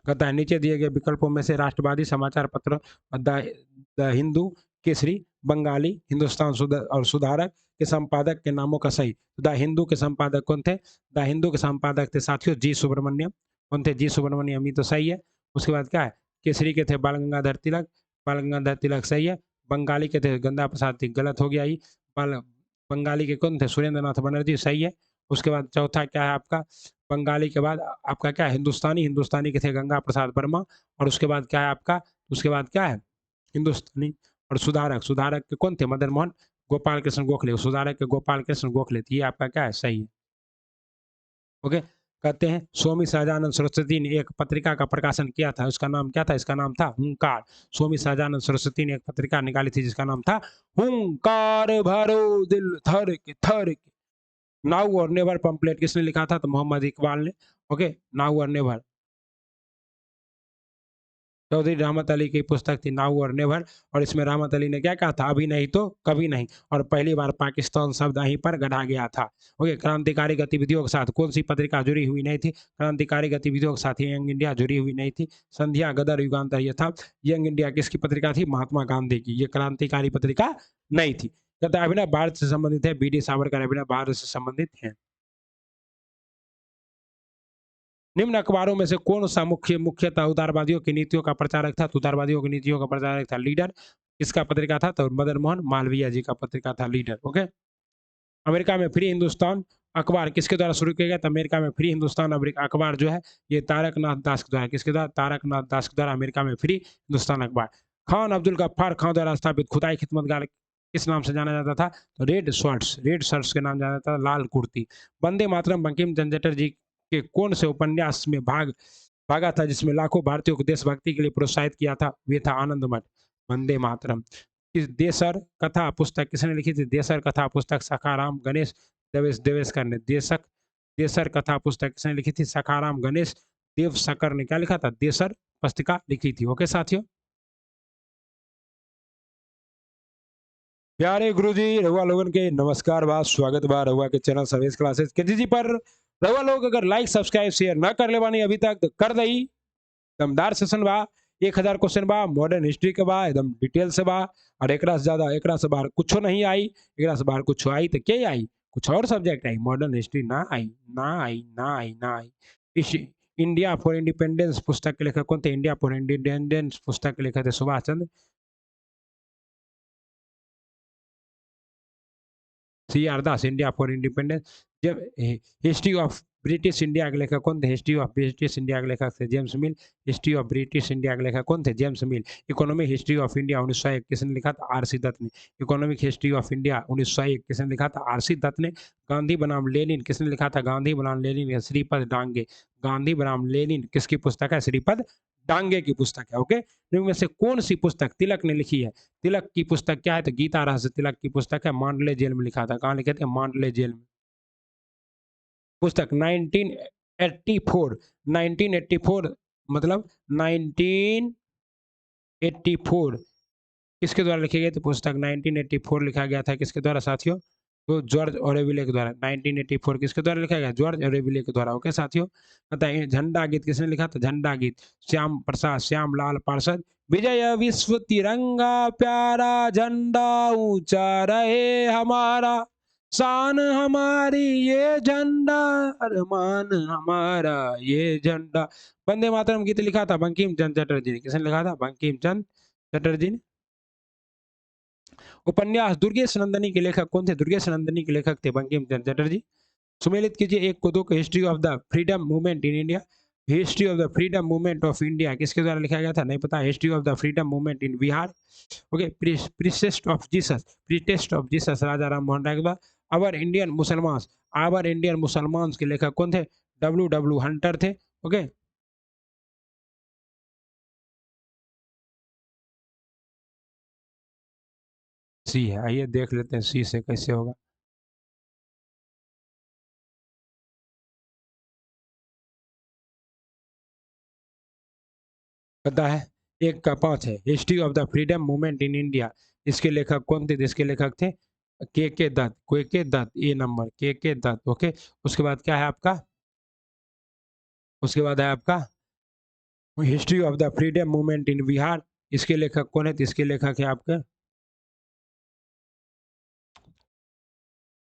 कहता है नीचे दिए गए विकल्पों में से राष्ट्रवादी समाचार पत्र द द हिंदू, केसरी, बंगाली, हिंदुस्तान और सुधारक के संपादक के नामों का सही। द हिंदू के संपादक कौन थे? द हिंदू के संपादक थे साथियों जी सुब्रमण्यम। कौन थे? जी सुब्रमण्यम, ये तो सही है। उसके बाद क्या है? केसरी के थे बाल गंगाधर तिलक। बाल गंगाधर तिलक सही है। बंगाली के थे गंगा प्रसाद तिलक, गलत हो गया। बाल बंगाली के कौन थे? सुरेंद्र नाथ बनर्जी, सही है। उसके बाद चौथा क्या है आपका? बंगाली के बाद आपका क्या है? हिंदुस्तानी। हिंदुस्तानी के थे गंगा प्रसाद वर्मा। और उसके बाद क्या है आपका? उसके बाद क्या है? हिंदुस्तानी। और सुधारक, सुधारक के कौन थे? मदन मोहन गोपाल कृष्ण गोखले। सुधारक के गोपाल कृष्ण गोखले थे। ये आपका क्या है? सही है। ओके, कहते हैं स्वामी सहजानंद सरस्वती ने एक पत्रिका का प्रकाशन किया था, उसका नाम क्या था? इसका नाम था हुंकार। स्वामी सहजानंद सरस्वती ने एक पत्रिका निकाली थी जिसका नाम था हुंकार। भरो दिल थर के थर के। नाउ और नेवर पंपलेट किसने लिखा था? तो मोहम्मद इकबाल ने। ओके, नाउ और नेवर चौधरी रहमत अली की पुस्तक थी नाउ और नेवर। और इसमें रहमत अली ने क्या कहा था? अभी नहीं तो कभी नहीं। और पहली बार पाकिस्तान शब्द यहीं पर गढ़ा गया था। ओके, क्रांतिकारी गतिविधियों के साथ कौन सी पत्रिका जुड़ी हुई नहीं थी? क्रांतिकारी गतिविधियों के साथ यंग इंडिया जुड़ी हुई नहीं थी। संध्या, गदर, युगांतर ये था। यंग इंडिया किसकी पत्रिका थी? महात्मा गांधी की। ये क्रांतिकारी पत्रिका नहीं थी। कहता है अभिनव भारत से संबंधित है। बी डी सावरकर अभिनव भारत से संबंधित है। निम्न अखबारों में से कौन सा मुख्यतः उदारवादियों की नीतियों का प्रचारक था? तो उदारवादियों की नीतियों का प्रचारक था लीडर। किसका पत्रिका था? तो मदन मोहन मालवीय जी का पत्रिका था लीडर। ओके, अमेरिका में फ्री हिंदुस्तान अखबार किसके द्वारा शुरू किया गया? तो अमेरिका में फ्री हिंदुस्तान अखबार जो है ये तारक नाथ दास के द्वारा। किसके द्वारा? तारक नाथ दास के द्वारा अमेरिका में फ्री हिंदुस्तान अखबार। खान अब्दुल गफ्फार खान द्वारा स्थापित खुदाई खिदमतगार किस नाम से जाना जाता था? तो रेड शर्ट्स, रेड शर्ट्स के नाम जाना जाता था, लाल कुर्ती। वंदे मातरम बंकिम चंद्र चटर्जी के कौन से उपन्यास में भागा था जिसमें लाखों भारतीयों को देशभक्ति के लिए प्रोत्साहित किया था? वे था आनंद मठ। वंदे मातरम। देसर कथा पुस्तक किसने लिखी थी? देसर कथा पुस्तक सखाराम गणेश देवेशकर ने। देसर कथा पुस्तक किसने लिखी थी? सखाराम गणेश देवशकर ने क्या लिखा था? देसर पुस्तिका लिखी थी। ओके साथियों, प्यारे गुरुजी रहुआ लोगन के नमस्कार बा, स्वागत बा रहुआ के चैनल सर्विस क्लासेस के जी पर। रहुआ लोग अगर लाइक सब्सक्राइब शेयर ना कर ले बानी अभी तक तो कर दई। दमदार सेशन बा। 1000 क्वेश्चन बा, मॉडर्न हिस्ट्री के बा, एकदम डिटेल से बा। और एकरा से ज्यादा एकरा से बाहर कुछ नहीं आई। एकरा से बाहर कुछ आई तो क्या आई? कुछ और सब्जेक्ट आई, मॉडर्न हिस्ट्री ना आई, ना आई, ना आई, ना आई। इस इंडिया फॉर इंडिपेंडेंस पुस्तक के लेखक कौन थे? इंडिया फॉर इंडिपेंडेंस पुस्तक के लेखक थे Subhash Chandra. C R Das, India for independence. जब हिस्ट्री ऑफ ब्रिटिश इंडिया के लेखक कौन थे? हिस्ट्री ऑफ ब्रिटिश इंडिया के लेखक थे James mill. History of British India के लेखक कौन थे? James mill. Economic history of India 1901 किसने लिखा था? आर सी दत्त ने। इकोनॉमिक हिस्ट्री ऑफ इंडिया 1901 किसने लिखा था? आर सी दत्त ने। गांधी बनाम लेनिन किसने लिखा था? गांधी बनाम लेनिन श्रीपद डांगे। गांधी बनाम लेनिन किसकी पुस्तक है? श्रीपद डांगे की पुस्तक है। ओके, इनमें से कौन सी पुस्तक तिलक ने लिखी है? तिलक की पुस्तक क्या है? तो गीता रहस्य तिलक की पुस्तक है। मांडले जेल में लिखा था। कहाँ लिखे थे? मांडले जेल में। पुस्तक 1984, 1984 मतलब 1984 किसके द्वारा लिखी गई? तो पुस्तक 1984 लिखा गया था किसके द्वारा साथियों? तो जॉर्ज ओरेविले के द्वारा। 1984 किसके द्वारा लिखा गया? जॉर्ज ओरेविले के द्वारा। ओके साथियों, बताइए झंडा गीत किसने लिखा था? झंडा गीत श्याम प्रसाद श्यामलाल पार्षद। विजय विश्व तिरंगा प्यारा झंडा ऊंचा रहे हमारा, शान हमारी ये झंडा, अरमान हमारा ये झंडा। वंदे मातरम गीत लिखा था बंकिम चंद्र चटर्जी ने। किसने लिखा था? बंकिम चंद्र चटर्जी ने। उपन्यास दुर्गेश नंदनी के लेखक कौन थे? दुर्गेश नंदनी के लेखक थे बंकिम चंद्र चटर्जी। सुमेलित कीजिए एक को दो को। History of the freedom movement in India. History of the freedom movement of India किसके द्वारा लिखा गया था? नहीं पता। History of the freedom movement in Bihar. Okay, precepts of Jesus, precepts of Jesus Raja Ram Mohan Roy के द्वारा। Our Indian Musalman, our Indian Musalman के लेखक कौन थे? डब्ल्यू डब्ल्यू हंटर थे। ओके, सी है। आइए देख लेते हैं सी से कैसे होगा। पता है, 1 का 5 है। History of the freedom movement in India, इसके लेखक कौन थे? इसके लेखक थे के दत्त, के दत्त, ए नंबर के दत्त। ओके, उसके बाद क्या है आपका? उसके बाद है आपका history of the freedom movement in Bihar, इसके लेखक कौन है? तो इसके लेखक है आपके,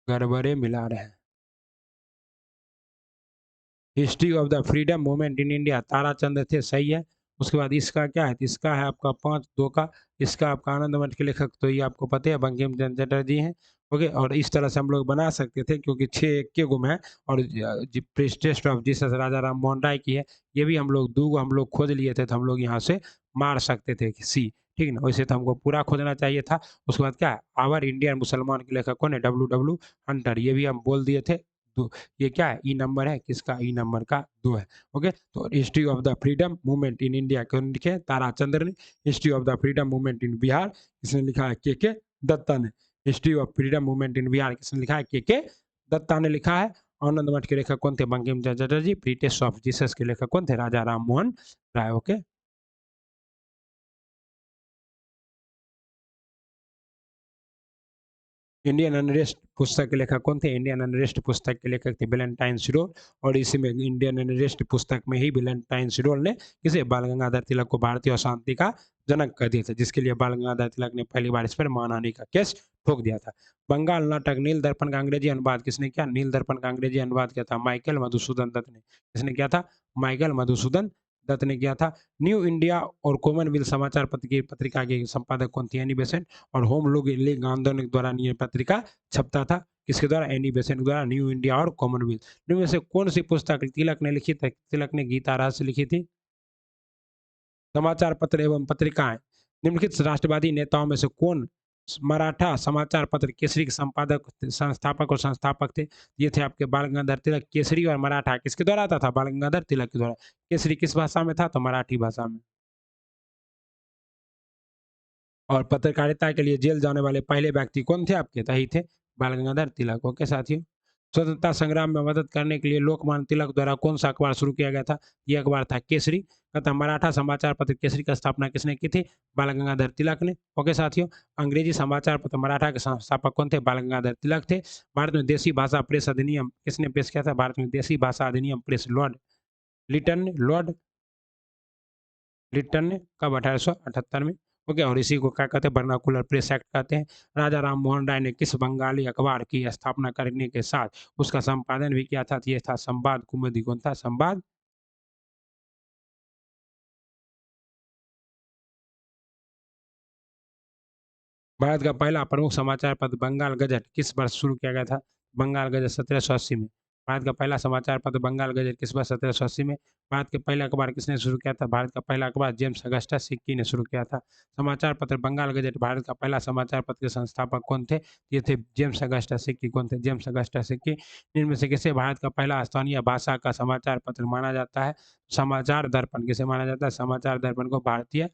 गड़बड़े मिला रहे हैं। History of the freedom movement in India, Tarachand थे, सही है। उसके बाद इसका क्या है? तो इसका है आपका 5-2 का। इसका आपका आनंद मठ के लेखक तो ये आपको पता है, बंकिम चंद्र चटर्जी हैं। ओके, और इस तरह से हम लोग बना सकते थे क्योंकि 6 के गुम है। और test of Jesus Raja Ram Mohan राय की है। ये भी हम लोग दो हम लोग खोज लिए थे, तो हम लोग यहाँ से मार सकते थे सी। ठीक है ना? वैसे तो हमको पूरा खोजना चाहिए था। उसके बाद क्या है? आवर इंडियन मुसलमान के लेखक कौन है? डब्ल्यू हंटर, ये भी हम बोल दिए थे। ये क्या है? ई नंबर है, किसका? ई नंबर का 2 है। ओके, तो history of the freedom movement in India कौन लिखे? ताराचंद्र ने। History of the freedom movement in Bihar, इसने लिखा है के दत्ता ने। History of freedom movement in Bihar किसने लिखा है? के दत्ता ने लिखा है। आनंद मठ के लेखक कौन थे? Bankim Chandra Chatterjee. British of Jesus के लेखक कौन थे? राजा राम मोहन राय। ओके, इंडियन अनरेस्ट पुस्तक के लेखक कौन थे? इंडियन अनरेस्ट पुस्तक के लेखक थे वैलेंटाइन शिरोल। और इसी में इंडियन अनरेस्ट पुस्तक में ही वैलेंटाइन शिरोल ने किसे? बाल गंगाधर तिलक को भारतीय अशांति का जनक कर दिया था, जिसके लिए बाल गंगाधर तिलक ने पहली बार इस पर मानहानि का केस ठोक दिया था। बंगाल नाटक नील दर्पण का अंग्रेजी अनुवाद किसने किया? नील दर्पण का अंग्रेजी अनुवाद किया था माइकल मधुसूदन दत्त ने। किसने किया था? माइकल मधुसूदन दत्त ने किया था। न्यू इंडिया और कॉमनवेल्थ समाचार पत्र की पत्रिका के संपादक कौन थे? Annie Besant. और होम लोग लीग आंदोलन द्वारा ये पत्रिका छपता था, किसके द्वारा? एनी बेसेंट द्वारा। न्यू इंडिया और कॉमनवेल्थ, इनमें से कौन सी पुस्तक तिलक ने लिखी थी? तिलक ने गीता रहस्य लिखी थी। समाचार पत्र एवं पत्रिकाएं, निम्नलिखित राष्ट्रवादी नेताओं में से कौन मराठा समाचार पत्र केसरी के संपादक, संस्थापक और संस्थापक थे? ये थे आपके बाल गंगाधर तिलक। केसरी और मराठा किसके द्वारा आता था? बाल गंगाधर तिलक के द्वारा। केसरी किस भाषा में था? तो मराठी भाषा में। और पत्रकारिता के लिए जेल जाने वाले पहले व्यक्ति कौन थे आपके? तही थे बाल गंगाधर तिलक। ओके साथियों, स्वतंत्रता संग्राम में मदद करने के लिए लोकमान्य तिलक द्वारा कौन सा अखबार शुरू किया गया था? ये अखबार था केसरी। कहता मराठा समाचार पत्र केसरी की स्थापना किसने की थी? बाल गंगाधर तिलक ने। ओके साथियों, अंग्रेजी समाचार पत्र मराठा के संस्थापक कौन थे? बाल गंगाधर तिलक थे। भारत में देसी भाषा प्रेस अधिनियम किसने पेश किया था? भारत में देसी भाषा अधिनियम प्रेस लॉर्ड लिटन ने। लॉर्ड रिटर्न ने कब? 1878 में। ओके, और इसी को क्या कहते हैं? वर्नाकुलर प्रेस एक्ट कहते हैं। राजा राम मोहन राय ने किस बंगाली अखबार की स्थापना करने के साथ उसका संपादन भी किया था? ये था संवाद कुमुदी। कौन था? संवाद। भारत का पहला प्रमुख समाचार पत्र बंगाल गजट किस वर्ष शुरू किया गया था? बंगाल गजट 1780 में। भारत का पहला समाचार पत्र बंगाल गजट किस वर्ष? 1780 में। भारत के पहला अखबार किसने शुरू किया था? भारत का पहला अखबार जेम्स अगस्टस सिक्की ने शुरू किया था। समाचार पत्र बंगाल गजट भारत का पहला समाचार पत्र के संस्थापक कौन थे? ये थे जेम्स अगस्टस सिक्की। कौन थे? जेम्स अगस्टस सिक्की। इनमें से किसे भारत का पहला स्थानीय भाषा का समाचार पत्र माना जाता है? समाचार दर्पण। किसे माना जाता है? समाचार दर्पण को भारतीय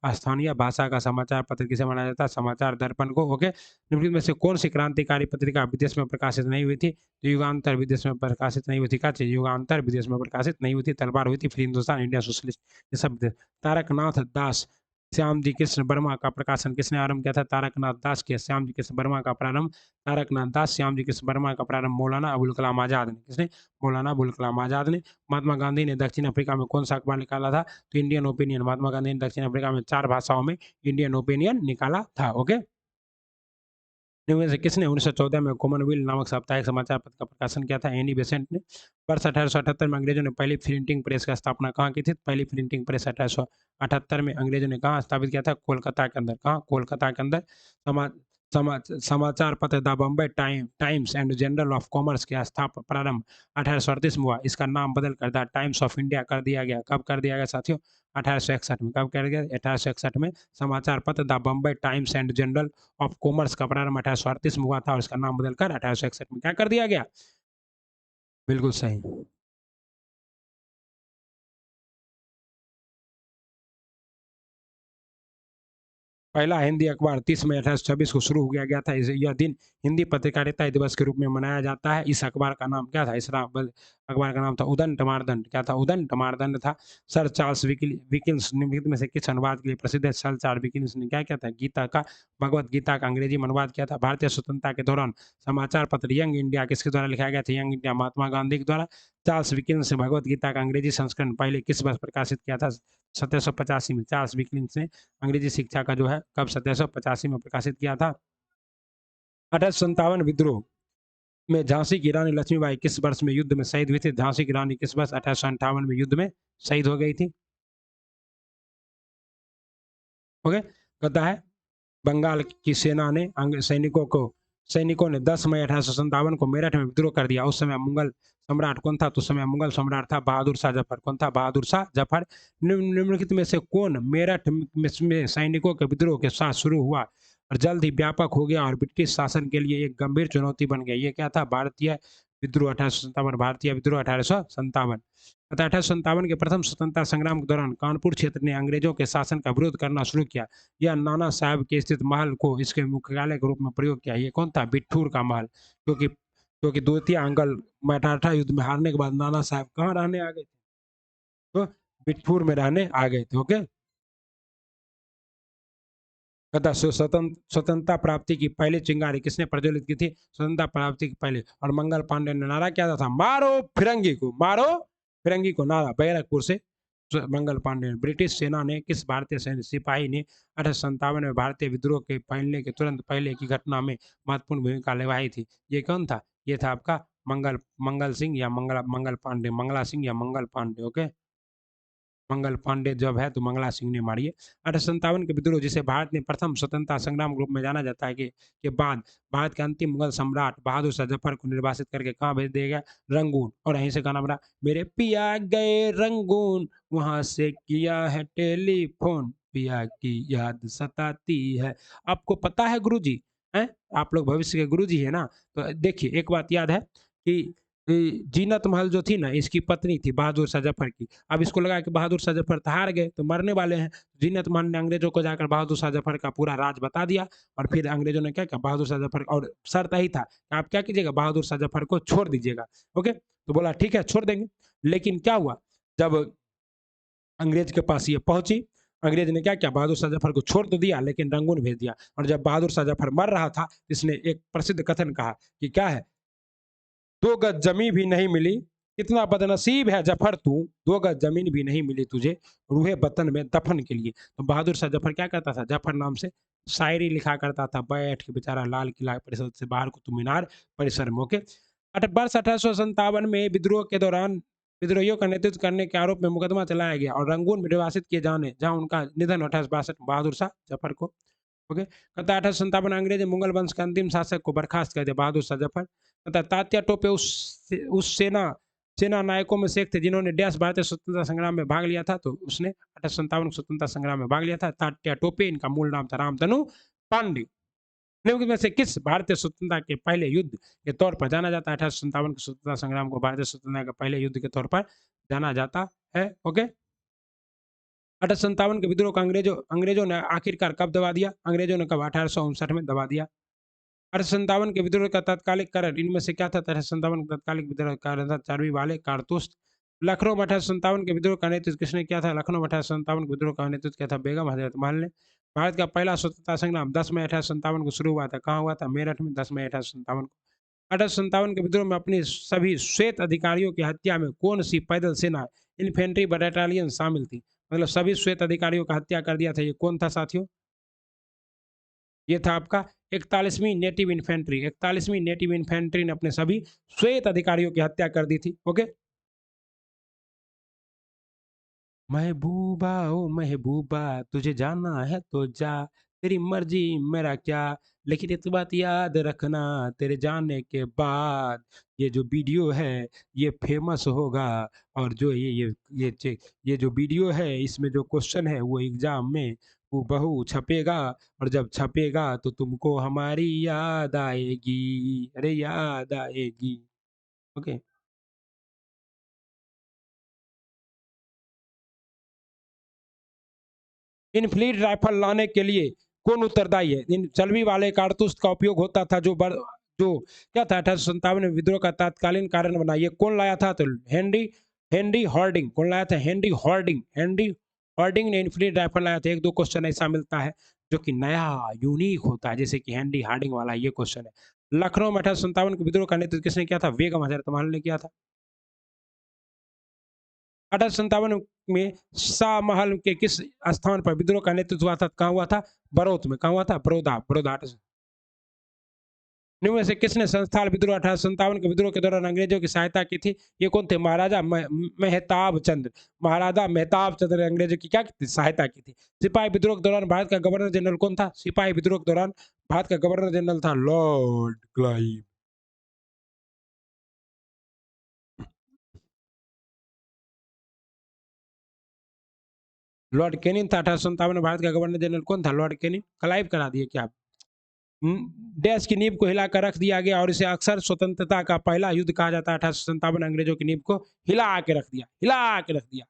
स्थानीय भाषा का समाचार पत्र किसे माना जाता है? समाचार दर्पण को। ओके, निम्नलिखित में से कौन सी क्रांतिकारी पत्रिका विदेश में प्रकाशित नहीं हुई थी? तो युगांतर विदेश में प्रकाशित नहीं हुई थी। क्या चाहिए? युगांतर विदेश में प्रकाशित नहीं हुई थी। तलवार हुई थी, फिर हिंदुस्तान इंडिया सोशलिस्ट, ये सब तारकनाथ दास श्याम जी कृष्ण वर्मा का प्रकाशन किसने आरंभ किया था? तारकनाथ दास के श्याम जी कृष्ण वर्मा का प्रारंभ, तारकनाथ दास श्याम जी कृष्ण वर्मा का प्रारंभ मौलाना अबुल कलाम आजाद ने। किसने? मौलाना अबुल कलाम आजाद ने। महात्मा गांधी ने दक्षिण अफ्रीका में कौन सा अखबार निकाला था? तो इंडियन ओपिनियन। महात्मा गांधी ने दक्षिण अफ्रीका में 4 भाषाओं में इंडियन ओपिनियन निकाला था। ओके, इनमें से किसने 1914 में कॉमनवेल्थ नामक साप्ताहिक समाचार पत्र का प्रकाशन किया था? एनी बेसेंट ने। वर्ष 1878 में अंग्रेजों ने पहली प्रिंटिंग प्रेस की स्थापना कहाँ की थी? पहली प्रिंटिंग प्रेस 1878 में अंग्रेजों ने कहाँ स्थापित किया था? कोलकाता के अंदर। कहाँ? कोलकाता के अंदर। समा समाचार पत्र the Bombay times and general of commerce के स्थापना प्रारंभ 1838 में हुआ। इसका नाम बदल कर द टाइम्स ऑफ इंडिया कर दिया गया। कब कर दिया गया साथियों? 1861 में। कब कर दिया? 1861 में। समाचार पत्र the Bombay times and general of commerce का प्रारंभ 1838 में हुआ था, और इसका नाम बदलकर 1861 में क्या कर दिया गया? बिल्कुल सही। पहला हिंदी अखबार 30 मई 1826 को शुरू हो गया था। यह दिन हिंदी पत्रकारिता दिवस के रूप में मनाया जाता है। इस अखबार का नाम क्या था? इस अखबार का नाम था उदंड मारदंड। क्या था? उदंड मारदंड था। सर चार्ल्स विकिंस निम्नलिखित में से किस अनुवाद के लिए प्रसिद्ध है? सर चार्ल्स विकिंस ने क्या किया था? गीता का, भगवत गीता का अंग्रेजी में अनुवाद किया था। भारतीय स्वतंत्रता के दौरान समाचार पत्र यंग इंडिया किसके द्वारा लिखा गया था? यंग इंडिया महात्मा गांधी के द्वारा। चार्ल्स विकिंस ने भगवत गीता का अंग्रेजी संस्करण पहले किस वर्ष प्रकाशित किया था? 1785 में। चार्ल्स विकिंस ने अंग्रेजी शिक्षा का जो है कब 1785 में प्रकाशित किया था। 1857 विद्रोह में झांसी की रानी लक्ष्मीबाई किस वर्ष में युद्ध में शहीद हुई थी? झांसी की रानी किस वर्ष 1858 में युद्ध में शहीद हो गई थी? ओके, कहता है बंगाल की सेना ने सैनिकों ने 10 मई 1857 को मेरठ में विद्रोह कर दिया। उस समय मुगल सम्राट कौन था? तो उस समय मुगल सम्राट था बहादुर शाह जफर। कौन था? बहादुर शाह जफर। निम्नलिखित में से कौन मेरठ में सैनिकों के विद्रोह के साथ शुरू हुआ और जल्द ही व्यापक हो गया और ब्रिटिश शासन के लिए एक गंभीर चुनौती बन गया? ये क्या था? भारतीय विद्रोह 1857। भारतीय विद्रोह 1857। 1857 के प्रथम स्वतंत्रता संग्राम के दौरान कानपुर क्षेत्र ने अंग्रेजों के शासन का विरोध करना शुरू किया। यह नाना साहब के स्थित महल को इसके मुख्यालय के रूप में प्रयोग किया। ये कौन था? बिठूर का महल। क्योंकि द्वितीय अंगल मराठा युद्ध में हारने के बाद नाना साहब कहाँ रहने आ गए थे? तो बिठूर में रहने आ गए थे। ओके, कहता स्वतंत्रता प्राप्ति की पहली चिंगारी किसने प्रज्वलित की थी? स्वतंत्रता प्राप्ति की पहले। और मंगल पांडे ने नारा क्या था? मारो फिरंगी को, मारो फिरंगी को। नारा बैरकपुर से मंगल पांडे। ब्रिटिश सेना ने किस भारतीय सैन्य सिपाही ने 1857 में भारतीय विद्रोह के फैलने के तुरंत पहले की घटना में महत्वपूर्ण भूमिका निभाई थी? ये कौन था? ये था आपका मंगल सिंह या मंगल पांडे, मंगला सिंह या मंगल पांडे। ओके, मंगल पांडे जब है तो मंगला सिंह ने मारी है। 1857 के विद्रोह जिसे भारत ने प्रथम स्वतंत्रता संग्राम के रूप में जाना जाता है के बाद भारत के अंतिम मुगल सम्राट बहादुर शाह जफर को निर्वासित करके कहाँ भेज दिया गया? रंगून। और यहीं से गाना बना, मेरे पिया गए रंगून, वहां से किया है टेलीफोन, पिया की याद सताती है। आपको पता है गुरुजी? हैं? आप लोग भविष्य के गुरुजी है ना? तो देखिए एक बात याद है कि जीनत महल जो थी ना, इसकी पत्नी थी बहादुर शाह जफर की। अब इसको लगा कि बहादुर शाह जफर तो हार गए, तो मरने वाले हैं। जीनत महल ने अंग्रेजों को जाकर बहादुर शाह जफर का पूरा राज बता दिया और फिर अंग्रेजों ने क्या किया? बहादुर शाह जफर, और शर्त यही था कि आप क्या कीजिएगा? बहादुर शाह जफर को छोड़ दीजिएगा। ओके, तो बोला ठीक है छोड़ देंगे। लेकिन क्या हुआ? जब अंग्रेज के पास ये पहुंची, अंग्रेज ने क्या किया? बहादुर शाह जफर को छोड़ तो दिया लेकिन रंगून भेज दिया। और जब बहादुर शाह जफर मर रहा था, इसने एक प्रसिद्ध कथन कहा कि क्या है? 2 गज जमीन भी नहीं मिली, कितना बदनसीब है जफर तू, 2 गज जमीन भी नहीं मिली तुझे रूहे वतन में दफन के लिए। तो बहादुर शाह जफर क्या करता था? जफर नाम से शायरी लिखा करता था बैठ के बेचारा लाल किला परिषद से बाहर कुतुब मीनार परिसर में। ओके, वर्ष 1857 में विद्रोह के दौरान विद्रोहियों का नेतृत्व करने के आरोप में मुकदमा चलाया गया और रंगून में निर्वासित किए जाने जहां उनका निधन 1862 बहादुर शाह जफर को। ओके, कहता 1857 अंग्रेज मुगल वंश के अंतिम शासक को बर्खास्त कर दिया बहादुर शाह जफर। कहता तात्या टोपे उस सेना नायकों में से एक थे जिन्होंने डैश भारतीय स्वतंत्रता संग्राम में भाग लिया था। तो उसने 1857 स्वतंत्रता संग्राम में भाग लिया था। तात्या टोपे, इनका मूल नाम था रामधनु पांडे। निम्न में से किस भारतीय स्वतंत्रता के पहले युद्ध के तौर पर जाना जाता है? 1857 के स्वतंत्रता संग्राम को भारतीय स्वतंत्रता के पहले युद्ध के तौर पर जाना जाता है। ओके, 1857 के विद्रोह को अंग्रेजों ने आखिरकार कब दबा दिया? अंग्रेजों ने कब? 1859 में दबा दिया। 1857 के विद्रोह का तत्कालिक कारण इनमें से क्या था? 1857 का तत्कालिक विद्रोह का कारण था चर्बी वाले कारतूस। लखनऊ में 1857 के विद्रोह का नेतृत्व किसने किया था? लखनऊ में 1857 के विद्रोह का नेतृत्व किया था बेगम हजरत महल ने। भारत का पहला स्वतंत्रता संग्राम 10 मई 1857 को शुरू हुआ था। कहाँ हुआ था? मेरठ में, 10 मई 1857 को। 1857 के विद्रोह में अपनी सभी श्वेत अधिकारियों की हत्या में कौन सी पैदल सेना इन्फेंट्री बटालियन शामिल थी? मतलब सभी श्वेत अधिकारियों का हत्या कर दिया था। ये कौन था साथियों? ये था आपका 41वीं नेटिव इन्फेंट्री। 41वीं नेटिव इन्फेंट्री ने अपने सभी श्वेत अधिकारियों की हत्या कर दी थी। ओके, महबूबा ओ महबूबा, तुझे जाना है तो जा, तेरी मर्जी मेरा क्या, लेकिन एक बात याद रखना, तेरे जाने के बाद ये जो वीडियो है ये फेमस होगा। और जो ये जो वीडियो है इसमें जो क्वेश्चन है वो एग्जाम में हूबहू छपेगा। और जब छपेगा तो तुमको हमारी याद आएगी, अरे याद आएगी। ओके, इनफ्लीट राइफल लाने के लिए कौन उत्तरदायी है? इन चलवी वाले कारतूस का उपयोग होता था जो क्या था 1857 में विद्रोह का तत्कालीन कारण बना। ये कौन लाया था? तो हेनरी हेनरी हॉर्डिंग। कौन लाया था? Henry Harding. हेनरी हॉर्डिंग ने इन्फिनिट राइफल लाया था। एक दो क्वेश्चन ऐसा मिलता है जो कि नया यूनिक होता है, जैसे कि हेनरी हार्डिंग वाला ये क्वेश्चन है। लखनऊ में 1857 के विद्रोह का नेतृत्व किसने किया था? बेगम हजरत ने किया था। 1857 में शाहमहल के किस स्थान पर विद्रोह का नेतृत्व हुआ था? कहाँ हुआ था? बरोत में। कहाँ हुआ था? बड़ौदा। बड़ौदा। निम्न में से किसने संस्थान विद्रोह 1857 के विद्रोह के दौरान अंग्रेजों की सहायता की थी? ये कौन थे? महाराजा मेहताब चंद्र। महाराजा मेहताब चंद्र ने अंग्रेजों की क्या की थी? सहायता की थी। सिपाही विद्रोह के दौरान भारत का गवर्नर जनरल कौन था? सिपाही विद्रोह के दौरान भारत का गवर्नर जनरल था लॉर्ड क्लाइव। लॉर्ड कैनिंग था 1857 में भारत का गवर्नर जनरल। कौन था? Lord Canning. क्लाइव करा दिए क्या आप? देश की नींव को हिलाकर रख दिया गया और इसे अक्सर स्वतंत्रता का पहला युद्ध कहा जाता है। 1857 अंग्रेजों की नींव को हिला के रख दिया। हिला के रख दिया।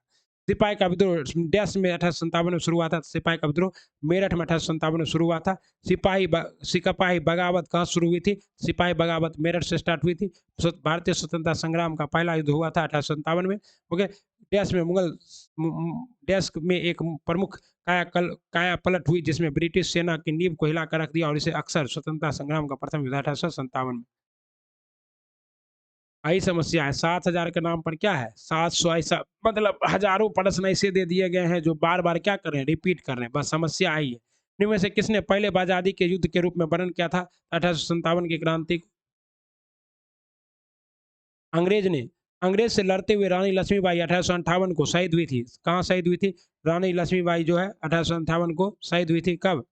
सिपाही का विद्रोह डैश में 1857 में शुरू हुआ था। सिपाही का विद्रोह मेरठ में 1857 में शुरू हुआ था। सिपाही बगावत कहाँ शुरू हुई थी? सिपाही बगावत मेरठ से स्टार्ट हुई थी। भारतीय स्वतंत्रता संग्राम का पहला युद्ध हुआ था 1857 में। ओके। डैश में मुगल डैश में एक प्रमुख काया पलट हुई जिसमें ब्रिटिश सेना की नींव को हिला कर रख दिया और इसे अक्सर स्वतंत्रता संग्राम का प्रथम युद्ध 1857 में। आई समस्या है 7,000 के नाम पर क्या है? 700 ऐसा मतलब हजारों प्रश्न ऐसे दे दिए गए हैं जो बार बार क्या कर रहे हैं? रिपीट कर रहे हैं। बस समस्या आई है। इनमें से किसने पहले आजादी के युद्ध के रूप में वर्णन किया था 1857 की क्रांति? अंग्रेज ने। अंग्रेज से लड़ते हुए रानी लक्ष्मीबाई 1858 को शहीद हुई थी। कहाँ शहीद हुई थी? रानी लक्ष्मीबाई जो है 1858 को शहीद हुई थी। कब?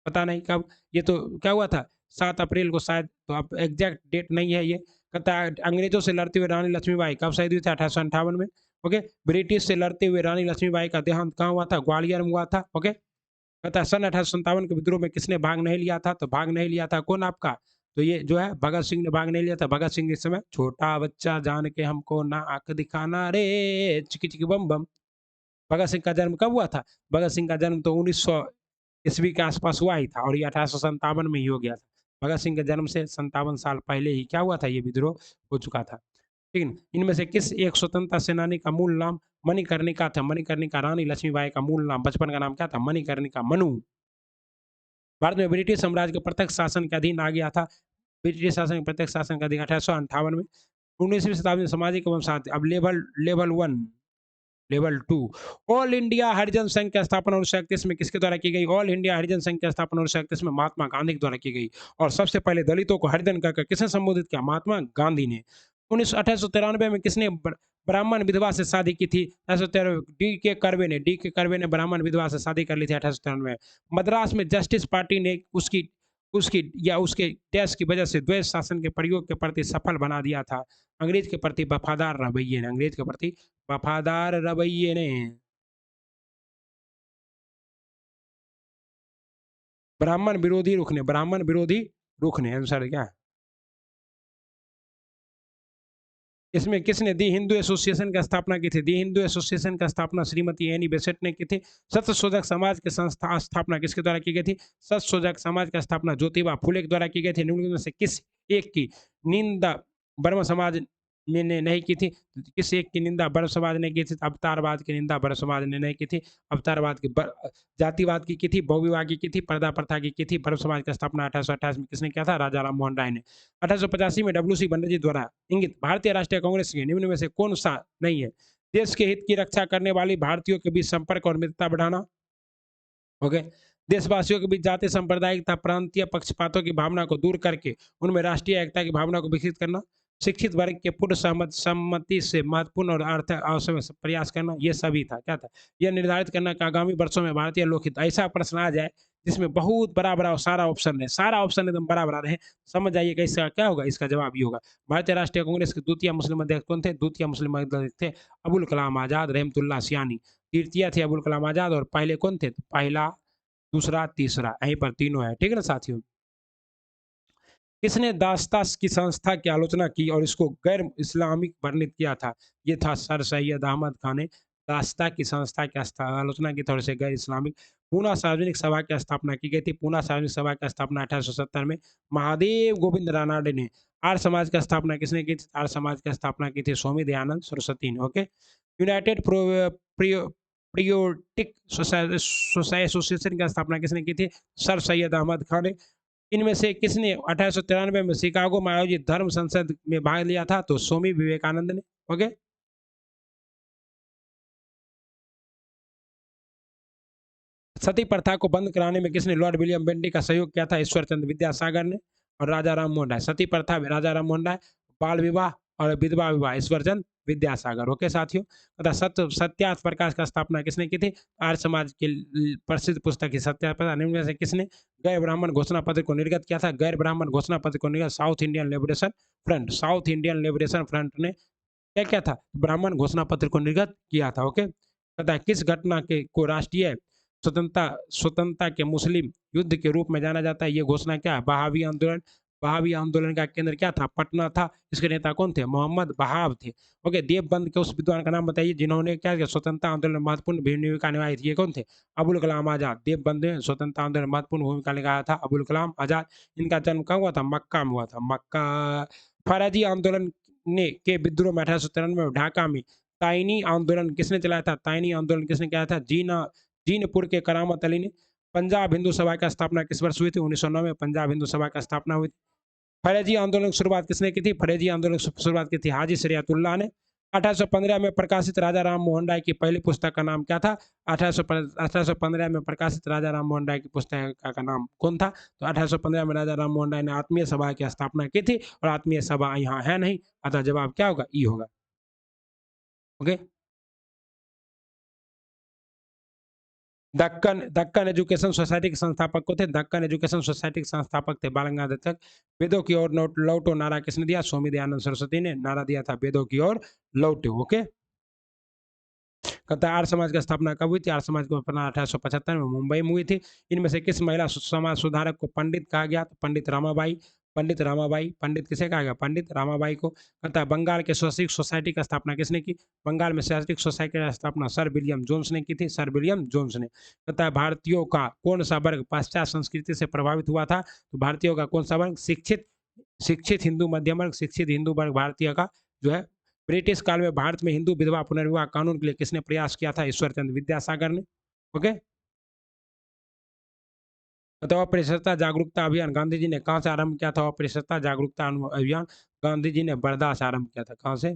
पता नहीं कब। ये तो क्या हुआ था 7 अप्रैल को शायद, तो अब एग्जैक्ट डेट नहीं है ये। कहता है अंग्रेजों से लड़ते हुए रानी लक्ष्मीबाई कब शहीद हुई थी? 1858 में। ओके। ब्रिटिश से लड़ते हुए रानी लक्ष्मीबाई का देहांत कहाँ हुआ था? ग्वालियर में हुआ था। ओके। कहता है सन 1857 के विद्रोह में किसने भाग नहीं लिया था? तो भाग नहीं लिया था कौन आपका? तो ये जो है भगत सिंह ने भाग नहीं लिया था। भगत सिंह इस समय छोटा बच्चा जान के हमको ना आंख दिखाना रे चिकी चिकी बम बम। भगत सिंह का जन्म कब हुआ था? भगत सिंह का जन्म तो 1900 ईस्वी के आसपास हुआ ही था और ये 1857 में ही हो गया था। भगत सिंह के जन्म से 57 साल पहले ही क्या हुआ था? ये विद्रोह हो चुका था। ठीक है। इनमें से किस एक स्वतंत्रता सेनानी का मूल नाम मणिकर्णिका था? मणिकर्णिका। रानी लक्ष्मीबाई का मूल नाम बचपन का नाम क्या था? मणिकर्णिका। मनु। भारत में ब्रिटिश साम्राज्य के प्रत्यक्ष शासन के अधीन आ गया था। ब्रिटिश शासन के प्रत्यक्ष शासन के अधीन 1858 में। 19वीं शताब्दी में सामाजिक एवं साथ अब level level 1 level 2 all India Harijan Sangh की स्थापना 1931 में किसके द्वारा की गई? ऑल इंडिया हरिजन संघ की स्थापना 1931 में महात्मा गांधी के द्वारा की गई। और सबसे पहले दलितों को हरिजन कहकर किसने संबोधित किया? महात्मा गांधी ने। 1893 में किसने ब्राह्मण विधवा से शादी की थी? 1893 डी के कर्वे ने ब्राह्मण विधवा से शादी कर ली थी 1893 में। मद्रास में जस्टिस पार्टी ने उसकी उसकी या उसके डैश की वजह से द्वेष शासन के प्रयोग के प्रति सफल बना दिया था। अंग्रेज के प्रति वफादार रवैये ने। अंग्रेज के प्रति वफादार रवैये ने। ब्राह्मण विरोधी रुख ने। ब्राह्मण विरोधी रुख ने आंसर क्या है? इसमें किसने दी हिंदू एसोसिएशन की स्थापना की थी? दी हिंदू एसोसिएशन की स्थापना श्रीमती एनी बेसेंट ने की थी। सत्य शोधक समाज की संस्था स्थापना किसके द्वारा की गई थी? सत्य शोधक समाज की स्थापना ज्योतिबा फुले के द्वारा की गई थी। निम्न में से किस एक की निंदा ब्रह्म समाज ने नहीं की थी? किस एक की निंदा ब्रह्म समाज ने की थी? अवतारवाद की निंदा ब्रह्म समाज ने नहीं की थी। अवतारवाद की जातिवाद की थी, बहुविवाह की थी, पर्दा प्रथा की थी। ब्रह्म समाज की स्थापना 1828 में किसने किया था? राजा राम मोहन राय ने। 1885 में डब्ल्यू सी बनर्जी द्वारा इंगित भारतीय राष्ट्रीय कांग्रेस के निम्न में से कौन सा नहीं है? देश के हित की रक्षा करने वाली भारतीयों के बीच संपर्क और मित्रता बढ़ाना। ओके। देशवासियों के बीच जाति सांप्रदायिक तथा प्रांतीय पक्षपातों की भावना को दूर करके उनमें राष्ट्रीय एकता की भावना को विकसित करना। शिक्षित वर्ग के पूर्ण सम्मति से महत्वपूर्ण और अर्थ अवसर में प्रयास करना। ये सभी था। क्या था? यह निर्धारित करना कि आगामी वर्षों में भारतीय लोकहित ऐसा प्रश्न आ जाए जिसमें बहुत बड़ा बड़ा सारा ऑप्शन है, सारा ऑप्शन एकदम बड़ा बड़ा रहे। समझ जाइएगा इसका क्या होगा। इसका जवाब ये होगा। भारतीय राष्ट्रीय कांग्रेस के द्वितीय मुस्लिम अध्यक्ष कौन थे? द्वितीय मुस्लिम अध्यक्ष थे अबुल कलाम आजाद रहमतुल्लाह सियानी। तृतीय थे अबुल कलाम आजाद और पहले कौन थे? पहला, दूसरा, तीसरा, यहीं पर तीनों है। ठीक है ना साथियों। किसने दास्ता की संस्था की आलोचना की और इसको गैर इस्लामिक वर्णित किया था? ये था सर सैयद अहमद खान ने दासता की संस्था की आलोचना की तौर से गैर इस्लामिक। पूना सार्वजनिक सभा की स्थापना की गई थी। पूना सार्वजनिक सभा की स्थापना 1870 में महादेव गोविंद रानाडे ने। आर्य समाज की स्थापना किसने की थी? आर्य समाज की स्थापना की थी स्वामी दयानंद सरस्वती ने। ओके। यूनाइटेड प्रियोटिक एसोसिएशन की स्थापना किसने की थी? सर सैयद अहमद खान ने। इनमें से किसने 1893 में शिकागो में आयोजित धर्म संसद में भाग लिया था? तो स्वामी विवेकानंद ने। ओके। सती प्रथा को बंद कराने में किसने लॉर्ड विलियम बेंटिक का सहयोग किया था? ईश्वर चंद्र विद्यासागर ने और राजा राम मोहन राय। सती प्रथा राजा राम मोहन राय, बाल विवाह और विधवा विवाह ईश्वर चंद्र विद्यासागर। ओके साथियों। तथा सत्य सत्यार्थ प्रकाश का स्थापना किसने की थी? आर्य समाज की प्रसिद्ध पुस्तक सत्यार्थ प्रकाश। निम्न में से किसने गैर ब्राह्मण घोषणा पत्र को निर्गत किया था? गैर ब्राह्मण घोषणा पत्र को निर्गत south Indian liberation front. South Indian liberation front ने क्या किया था? ब्राह्मण घोषणा पत्र को निर्गत किया था। ओके। तथा किस घटना के को राष्ट्रीय स्वतंत्रता स्वतंत्रता के मुस्लिम युद्ध के रूप में जाना जाता है? ये घोषणा क्या है? बहावी आंदोलन। बहावी आंदोलन का केंद्र क्या था? पटना था। इसके नेता कौन थे? मोहम्मद बहाव थे। ओके। देवबंद के उस विद्वान का नाम बताइए जिन्होंने क्या किया? स्वतंत्रता आंदोलन में महत्वपूर्ण भूमिका निभाई थी। ये कौन थे? अबुल कलाम आजाद। देवबंद ने स्वतंत्रता आंदोलन में महत्वपूर्ण भूमिका निभाया था अबुल कलाम आजाद। इनका जन्म कहाँ हुआ था? मक्का में हुआ था। मक्का। फौराजी आंदोलन ने के विद्रोह में 1893 में ढाका में ताइनी आंदोलन किसने चलाया था? ताइनी आंदोलन किसने किया था? जीनपुर के करामत अली ने। पंजाब हिंदू सभा की स्थापना किस वर्ष हुई थी? 1909 में पंजाब हिंदू सभा की स्थापना हुई थी। फरेजी आंदोलन की शुरुआत किसने की थी? फरेजी आंदोलन की शुरुआत की थी हाजी शरियतुल्लाह ने। 1815 में प्रकाशित राजा राम मोहन राय की पहली पुस्तक का नाम क्या था? 1815 में प्रकाशित राजा राम मोहन राय की पुस्तक का नाम कौन था? तो 1815 में राजा राम मोहन राय ने आत्मीय सभा की स्थापना की थी और आत्मीय सभा यहाँ है नहीं, अतः जवाब क्या होगा? ई होगा। Okay. Deccan Deccan education society के संस्थापक को थे? दक्कन एजुकेशन सोसाइटी के संस्थापक थे बाल गंगाधर तिलक। वेदों की ओर लौटो नारा किसने दिया? स्वामी दयानंद सरस्वती ने नारा दिया था वेदों की ओर लौटो। ओके। कहता है आर्य समाज की स्थापना कब हुई थी? आर्य समाज की स्थापना 1875 में मुंबई में हुई थी। इनमें से किस महिला समाज सुधारक को पंडित कहा गया? तो पंडित रामाबाई। पंडित रामाबाई। पंडित किसे कहा गया? पंडित रामाबाई को। कहता है बंगाल के स्वैच्छिक सोसाइटी की स्थापना किसने की? बंगाल में स्वैच्छिक सोसाइटी की स्थापना सर विलियम जोन्स ने की थी। सर विलियम जोन्स ने। कहता है भारतीयों का कौन सा वर्ग पाश्चात्य संस्कृति से प्रभावित हुआ था? तो भारतीयों का कौन सा वर्ग? शिक्षित शिक्षित हिंदू मध्यम वर्ग। शिक्षित हिंदू वर्ग भारतीय का जो है। ब्रिटिश काल में भारत में हिंदू विधवा पुनर्विवाह कानून के लिए किसने प्रयास किया था? ईश्वर चंद्र विद्यासागर ने। ओके। तो अपरिशुद्धता जागरूकता अभियान गांधी जी ने कहां से आरंभ किया था? अपरिशुद्धता जागरूकता अभियान गांधी जी ने वर्धा से आरंभ किया था। कहां से?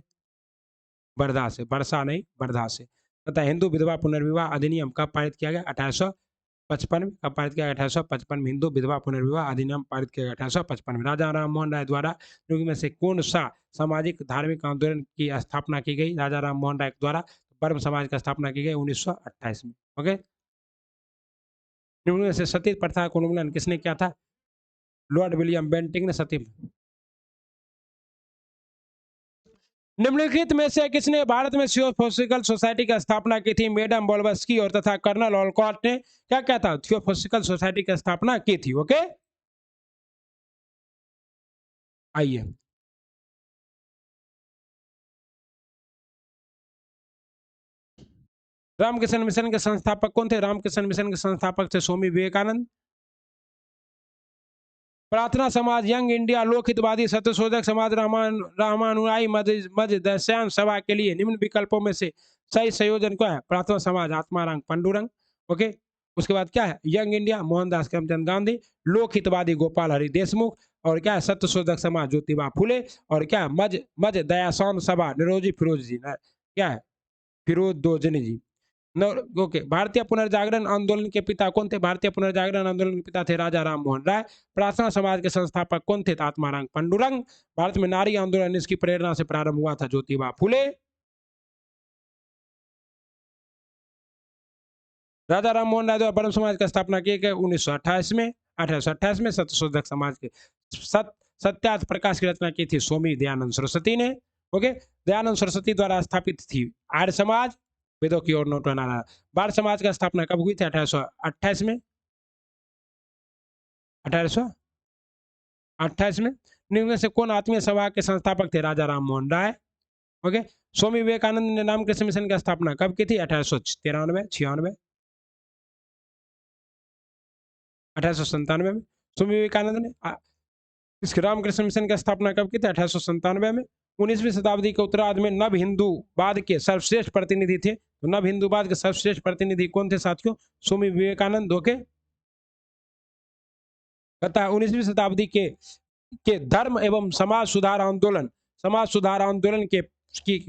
वर्धा से। वर्षा नहीं, वर्धा से। तथा हिंदू विधवा पुनर्विवाह अधिनियम कब पारित किया गया? 1855 में। कब पारित किया गया? 1855 में हिंदू विधवा पुनर्विवाह अधिनियम पारित किया गया 1855 में। राजा राम मोहन राय द्वारा निम्न में से कौन सा सामाजिक धार्मिक आंदोलन की स्थापना की गई? राजा राम मोहन राय द्वारा ब्रह्म समाज की स्थापना की गई 1928 में। ओके। निम्न में से सती प्रथा का उन्मूलन किसने किया था? लॉर्ड विलियम बेंटिंक ने सती। निम्नलिखित में से किसने भारत में थियोसॉफिकल सोसाइटी की स्थापना की थी? मैडम ब्लवत्स्की और तथा कर्नल ओलकॉट ने क्या क्या था? थियोसॉफिकल सोसाइटी की स्थापना की थी। ओके। आइए। रामकृष्ण मिशन के संस्थापक कौन थे? रामकृष्ण मिशन के संस्थापक थे स्वामी विवेकानंद। प्रार्थना समाज, यंग इंडिया, लोक हितवादी, सत्यशोधक समाज, रामानुयायी मध्य दर्शन सभा के लिए निम्न विकल्पों में से सही संयोजन क्या है? प्रार्थना समाज आत्माराम पंडुरंग। ओके। उसके बाद क्या है? यंग इंडिया मोहनदास करमचंद गांधी, लोक हितवादी गोपाल हरि देशमुख, और क्या है? सत्यशोधक समाज ज्योतिबा फुले, और क्या है? मज दयाशान सभा निरोजी फिरोज जी। क्या है? फिरोज दोजनी जी। ओके। भारतीय पुनर्जागरण आंदोलन के पिता कौन थे? भारतीय पुनर्जागरण आंदोलन के पिता थे राजा राम मोहन राय। प्रार्थना समाज के संस्थापक कौन थे? आत्माराम पंडुरंग। भारत में नारी आंदोलन इसकी प्रेरणा से प्रारंभ हुआ था ज्योतिबा फुले। राजा राम मोहन राय द्वारा ब्रह्म समाज की स्थापना की गई 1928 में। 1828 में सत्यशोधक समाज के सत्यार्थ प्रकाश की रचना की थी स्वामी दयानंद सरस्वती ने। ओके। दयानंद सरस्वती द्वारा स्थापित थी आर्य समाज, वेदों की ओर नोट बनाना। बाल समाज की स्थापना कब हुई थी? 1828 में। 1828 में। निम्न में से कौन आत्मीय सभा के संस्थापक थे? राजा राम मोहन राय। ओके। स्वामी विवेकानंद ने रामकृष्ण मिशन की स्थापना कब की थी? 1893, 96, 1897 में। स्वामी विवेकानंद ने इसके रामकृष्ण मिशन की स्थापना कब की थी? 1897 में। 19वीं शताब्दी के उत्तरार्ध में नव हिंदूवाद के सर्वश्रेष्ठ प्रतिनिधि थे। तो नव हिंदूवाद के सर्वश्रेष्ठ प्रतिनिधि कौन थे साथियों? स्वामी विवेकानंद। ओके। तथा 19वीं शताब्दी के धर्म एवं समाज सुधार आंदोलन के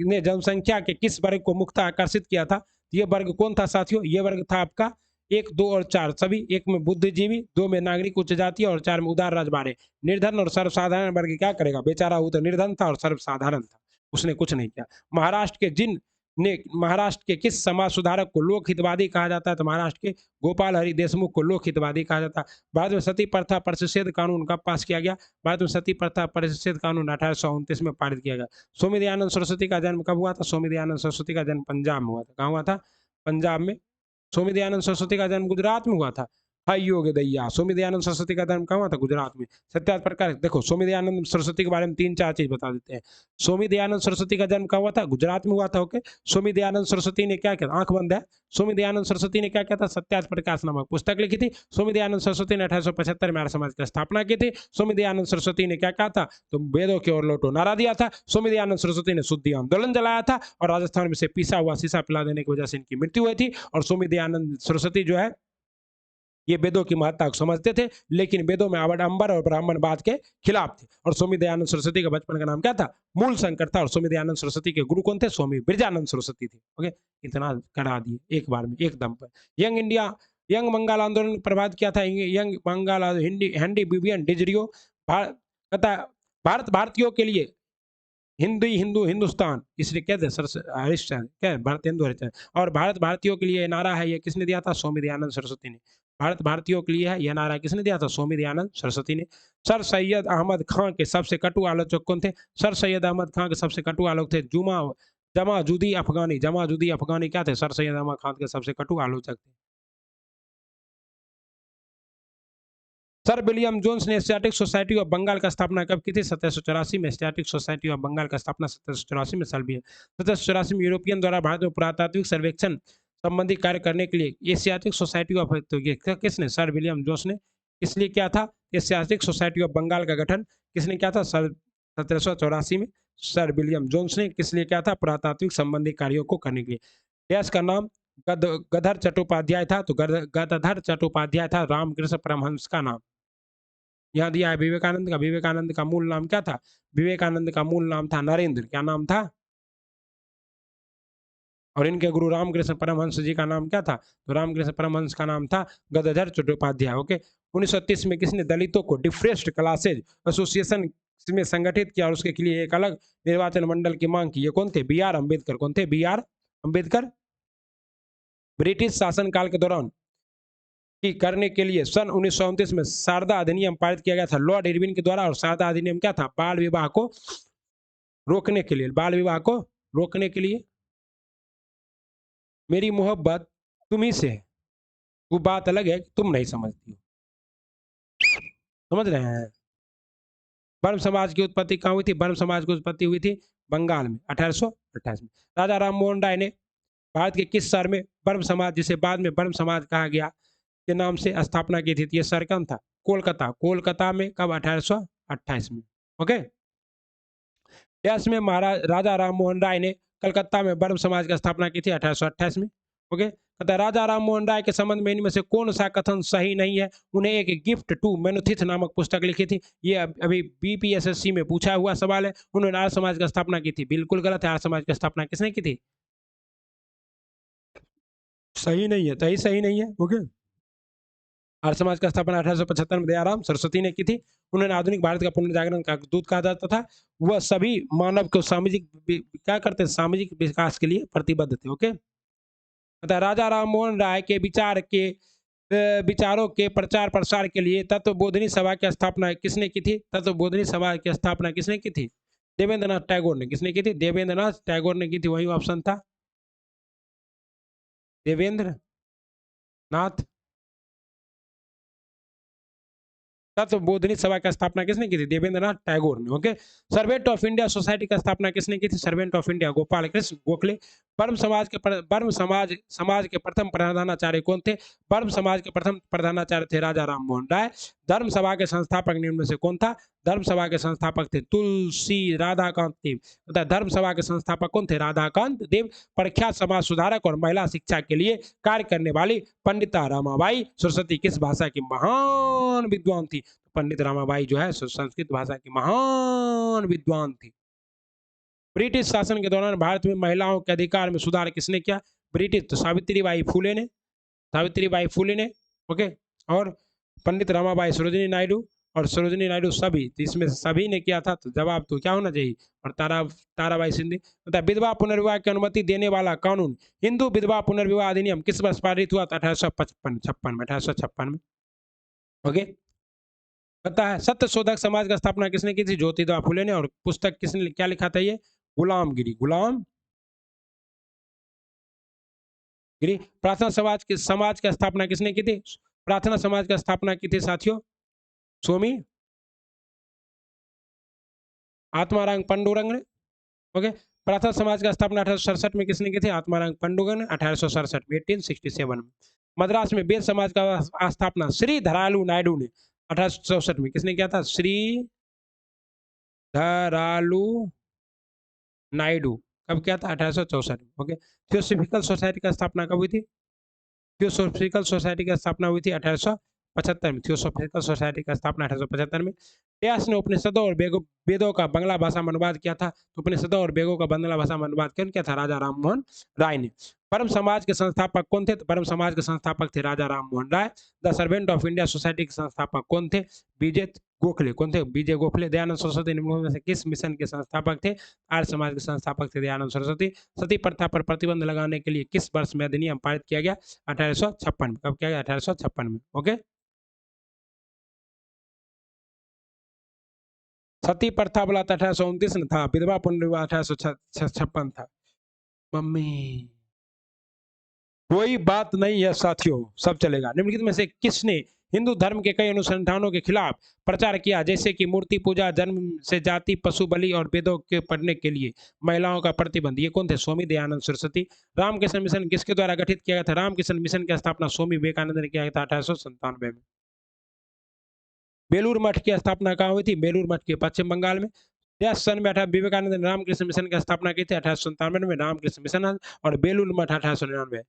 ने जनसंख्या के किस वर्ग को मुख्यतः आकर्षित किया था? ये वर्ग कौन था साथियों? ये वर्ग था आपका 1, 2 और 4 सभी। 1 में बुद्धिजीवी, 2 में नागरिक उच्च जाति और 4 में उदार राजबाड़े। निर्धन और सर्वसाधारण वर्ग क्या करेगा बेचारा? वो तो निर्धन था और सर्वसाधारण था, उसने कुछ नहीं किया। महाराष्ट्र के किस समाज सुधारक को लोक हितवादी कहा जाता है? तो महाराष्ट्र के गोपाल हरि देशमुख को लोक हितवादी कहा जाता है। भारत में सती प्रथा प्रतिषेध कानून कब पास किया गया? भारत में सती प्रथा प्रतिषेध कानून 1829 में पारित किया गया। स्वामी दयानंद सरस्वती का जन्म कब हुआ था? स्वामी दयानंद सरस्वती का जन्म पंजाब में हुआ था। कहाँ हुआ था? पंजाब में। स्वामी दयानंद सरस्वती का जन्म गुजरात में हुआ था। हाय योग दैया, स्वामी दयानंद सरस्वती का जन्म कहाँ हुआ था? गुजरात में। सत्यार्थ प्रकाश देखो, स्वामी दयानंद सरस्वती के बारे में 3-4 चीज बता देते हैं। स्वामी दयानंद सरस्वती का जन्म कहाँ हुआ था? गुजरात में हुआ था। ओके। स्वामी दयानंद सरस्वती ने क्या किया? आंख बंद है। स्वामी दयानंद सरस्वती ने क्या किया था? सत्यार्थ प्रकाश नामक पुस्तक लिखी थी। स्वामी दयानंद सरस्वती ने 1875 में आर्य समाज की स्थापना की थी। स्वामी दयानंद सरस्वती ने क्या कहा था? तो वेदों की ओर लौटो नारा दिया था। स्वामी दयानंद सरस्वती ने शुद्धि आंदोलन जलाया था और राजस्थान में से पीसा हुआ शीशा पिला देने की वजह से इनकी मृत्यु हुई थी। और स्वामी दयानंद सरस्वती जो है ये वेदों की महत्ता को समझते थे, लेकिन वेदों में आडंबर और ब्राह्मणवाद के खिलाफ थे। और स्वामी दयानंद सरस्वती का बचपन का नाम क्या था? मूल शंकर था। और स्वामी दयानंद सरस्वती के गुरु कौन थे? स्वामी बिरजानंद सरस्वती थे। ओके। इतना करा दिए एक बार में, एकदम पर। यंग बंगाल आंदोलन प्रभावित किया था। Young Bengal handy Vivian डिजरियो Bharat भारतीयों के लिए हिंदुस्तान इसलिए कहते हैं हरिश्चंद्र, क्या है? भारत हिंदू हरिश्चंद्र। और भारत भारतीयों के लिए नारा है, ये किसने दिया था? स्वामी दयानंद सरस्वती ने। भारत भारतीयों के लिए है यह नारा किसने दिया था? स्वामी दयानंद सरस्वती ने। सर सैयद अहमद खां के सबसे कटु आलोचक कौन थे? सर सैयद अहमद खां के सबसे कटु आलोचक थे जमाजुद्दीन अफगानी। जमाजुद्दीन अफगानी क्या थे? सर सैयद अहमद खान के सबसे कटु आलोचक थे। सर विलियम जोन्स ने एशियाटिक सोसाइटी ऑफ बंगाल का स्थापना कब की थी? 1784 में। एशियाटिक सोसाइटी ऑफ बंगाल का स्थापना 1784 में साल भी है। 1784 में यूरोपियन द्वारा भारत में पुरातात्विक सर्वेक्षण संबंधी कार्य करने के लिए एशियाटिक सोसाइटी ऑफ, तो ये किसने? सर विलियम जोन्स ने। इसलिए क्या था? एशियाटिक सोसाइटी ऑफ बंगाल का गठन किसने किया था? 1784 में सर विलियम जोन्स ने। किस लिए क्या था? पुरातात्विक संबंधी कार्यों को करने के लिए। देश का नाम गदर चट्टोपाध्याय था। तो गदधर चट्टोपाध्याय था रामकृष्ण परमहंस का नाम। यहाँ दिया है विवेकानंद का। विवेकानंद का मूल नाम क्या था? विवेकानंद का मूल नाम था नरेंद्र। क्या नाम था? और इनके गुरु रामकृष्ण परमहंस जी का नाम क्या था? तो रामकृष्ण परमहंस का नाम था गदाधर चट्टोपाध्याय। ओके। 1930 में किसने दलितों को डिप्रेस्ड क्लासेज एसोसिएशन में संगठित किया और उसके लिए एक अलग निर्वाचन मंडल की मांग की? ये कौन थे? B R Ambedkar. कौन थे? B R Ambedkar. ब्रिटिश शासनकाल के दौरान की करने के लिए सन 1929 में शारदा अधिनियम पारित किया गया था लॉर्ड इरविन के द्वारा। और शारदा अधिनियम क्या था? बाल विवाह को रोकने के लिए। बाल विवाह को रोकने के लिए। मेरी मोहब्बत तुम्ही से है, वो बात अलग है कि तुम नहीं समझती हो। समझ रहे हैं? ब्रह्म समाज की उत्पत्ति कहाँ हुई थी? ब्रह्म समाज की उत्पत्ति हुई थी बंगाल में 1828 में। राजा राम मोहन राय ने भारत के किस शहर में ब्रह्म समाज, जिसे बाद में ब्रह्म समाज कहा गया, के नाम से स्थापना की थी? ये शहर कौन था? कोलकाता। कोलकाता में कब? 1828 में। ओके। देश में महाराज राजा राम मोहन राय ने कलकत्ता में ब्रह्म समाज की स्थापना की थी 1828 में। ओके। कहता राजा राम मोहन राय के संबंध में इनमें से कौन सा कथन सही नहीं है? उन्हें एक गिफ्ट टू मेनुथिथ नामक पुस्तक लिखी थी। ये अभी बीपीएसएससी में पूछा हुआ सवाल है। उन्होंने आर्य समाज की स्थापना की थी। बिल्कुल गलत है। आर्य समाज की स्थापना किसने की थी? सही नहीं है। सही नहीं है। ओके। आर्य समाज का स्थापना 1875 में दयाराम सरस्वती ने की थी। उन्होंने आधुनिक भारत का पुनर्जागरण का दूत कहा जाता था। वह सभी मानव को सामाजिक क्या करते हैं? सामाजिक विकास के लिए प्रतिबद्ध थे। ओके। अतः राजा राम मोहन राय के विचारों के प्रचार प्रसार के लिए तत्वबोधिनी सभा की स्थापना किसने की थी? तत्वबोधिनी सभा की स्थापना किसने की थी? देवेंद्रनाथ टैगोर ने। किसने की थी? देवेंद्रनाथ टैगोर ने की थी। वही ऑप्शन था, देवेंद्र नाथ तत्वबोधिनी सभा की स्थापना किसने की थी? देवेंद्रनाथ टैगोर ने। Okay. Servant of India society की स्थापना किसने की थी? Servant of India Gopal Krishna Gokhale. ब्रह्म समाज के प्रथम प्रधानाचार्य कौन थे? ब्रह्म समाज के प्रथम प्रधानाचार्य थे राजा राम मोहन राय। धर्म सभा के संस्थापक निम्न में से कौन था? धर्म सभा के संस्थापक थे तुलसी राधाकांत देव। धर्म सभा के संस्थापक कौन थे? राधाकांत देव। प्रख्यात समाज सुधारक और महिला शिक्षा के लिए कार्य करने वाली पंडिता रमाबाई सरस्वती किस भाषा की महान विद्वान थी? पंडित रमाबाई जो है संस्कृत भाषा की महान विद्वान थी। ब्रिटिश शासन के दौरान भारत में महिलाओं के अधिकार में सुधार किसने किया? ब्रिटिश, तो सावित्रीबाई फूले ने। सावित्रीबाई फूले ने। ओके। और पंडित रमाबाई, सरोजिनी नायडू और सरोजिनी नायडू सभी, तो इसमें सभी ने किया था, तो जवाब तो क्या होना चाहिए? और ताराबाई सिंधी। विधवा पुनर्विवाह की अनुमति देने वाला कानून हिंदू विधवा पुनर्विवाह अधिनियम किस वर्ष पारित हुआ था? 1856 में। ओके। पता है सत्य शोधक समाज का स्थापना किसने की थी? ज्योतिबा फुले ने। और पुस्तक किसने क्या लिखा था? ये गुलामगिरी। गुलामगिरी। प्रार्थना समाज की स्थापना किसने की थी? प्रार्थना समाज की स्थापना की थी साथियों स्वामी आत्माराम पंडुरंग ने। ओके। प्रार्थना समाज का स्थापना 1867 में किसने की थी? आत्माराम पंडुरंग ने 1867 में, 1867 में। मद्रास में बेद समाज का स्थापना श्री धरालू नायडू ने 1864 में किसने किया था? श्री धरालू नायडू। कब किया था? 1864 में। ओके। थियोसॉफिकल सोसाइटी का स्थापना कब हुई थी? थियोसॉफिकल सोसाइटी की स्थापना हुई थी 1875 में। थियोसॉफिकल सोसाइटी का स्थापना 1875 में। व्यास ने उपनिषदों और वेदों का बांग्ला भाषा में अनुवाद किया था, तो उपनिषदों और वेदों का बांग्ला भाषा में अनुवाद कौन किया था? राजा राम मोहन राय ने। परम समाज के संस्थापक कौन थे? तो परम समाज के संस्थापक थे Raja Ram Mohan Roy. The servant of India society के संस्थापक कौन थे? बीजे गोखले। कौन थे? बीजे गोखले। दयानंद सरस्वती निम्नलिखित में से किस मिशन के संस्थापक थे? आर्य समाज के संस्थापक थे दयानंद सरस्वती। सती प्रथा पर प्रतिबंध लगाने के लिए किस वर्ष में अधिनियम पारित किया गया? 1856 में। कब किया गया? 1856 में। ओके। सती प्रथा बोला था 1829 में था। विधवा पुनर्विवाह 1856 था। मम्मी कोई बात नहीं है साथियों, सब चलेगा। निम्नलिखित में से किसने हिंदू धर्म के कई अनुसंधानों के खिलाफ प्रचार किया, जैसे कि मूर्ति पूजा, जन्म से जाति, पशु बलि और वेदों के पढ़ने के लिए महिलाओं का प्रतिबंध? ये कौन थे? स्वामी दयानंद सरस्वती। रामकृष्ण मिशन किसके द्वारा गठित किया गया था? रामकृष्ण मिशन की स्थापना स्वामी विवेकानंद ने किया था 1897 में। बेलूर मठ की स्थापना कहाँ हुई थी? बेलूर मठ के पश्चिम बंगाल में। यस सन में विवेकानंद ने रामकृष्ण मिशन की स्थापना की थी 1897 में। रामकृष्ण मिशन और बेलूर मठ 1899।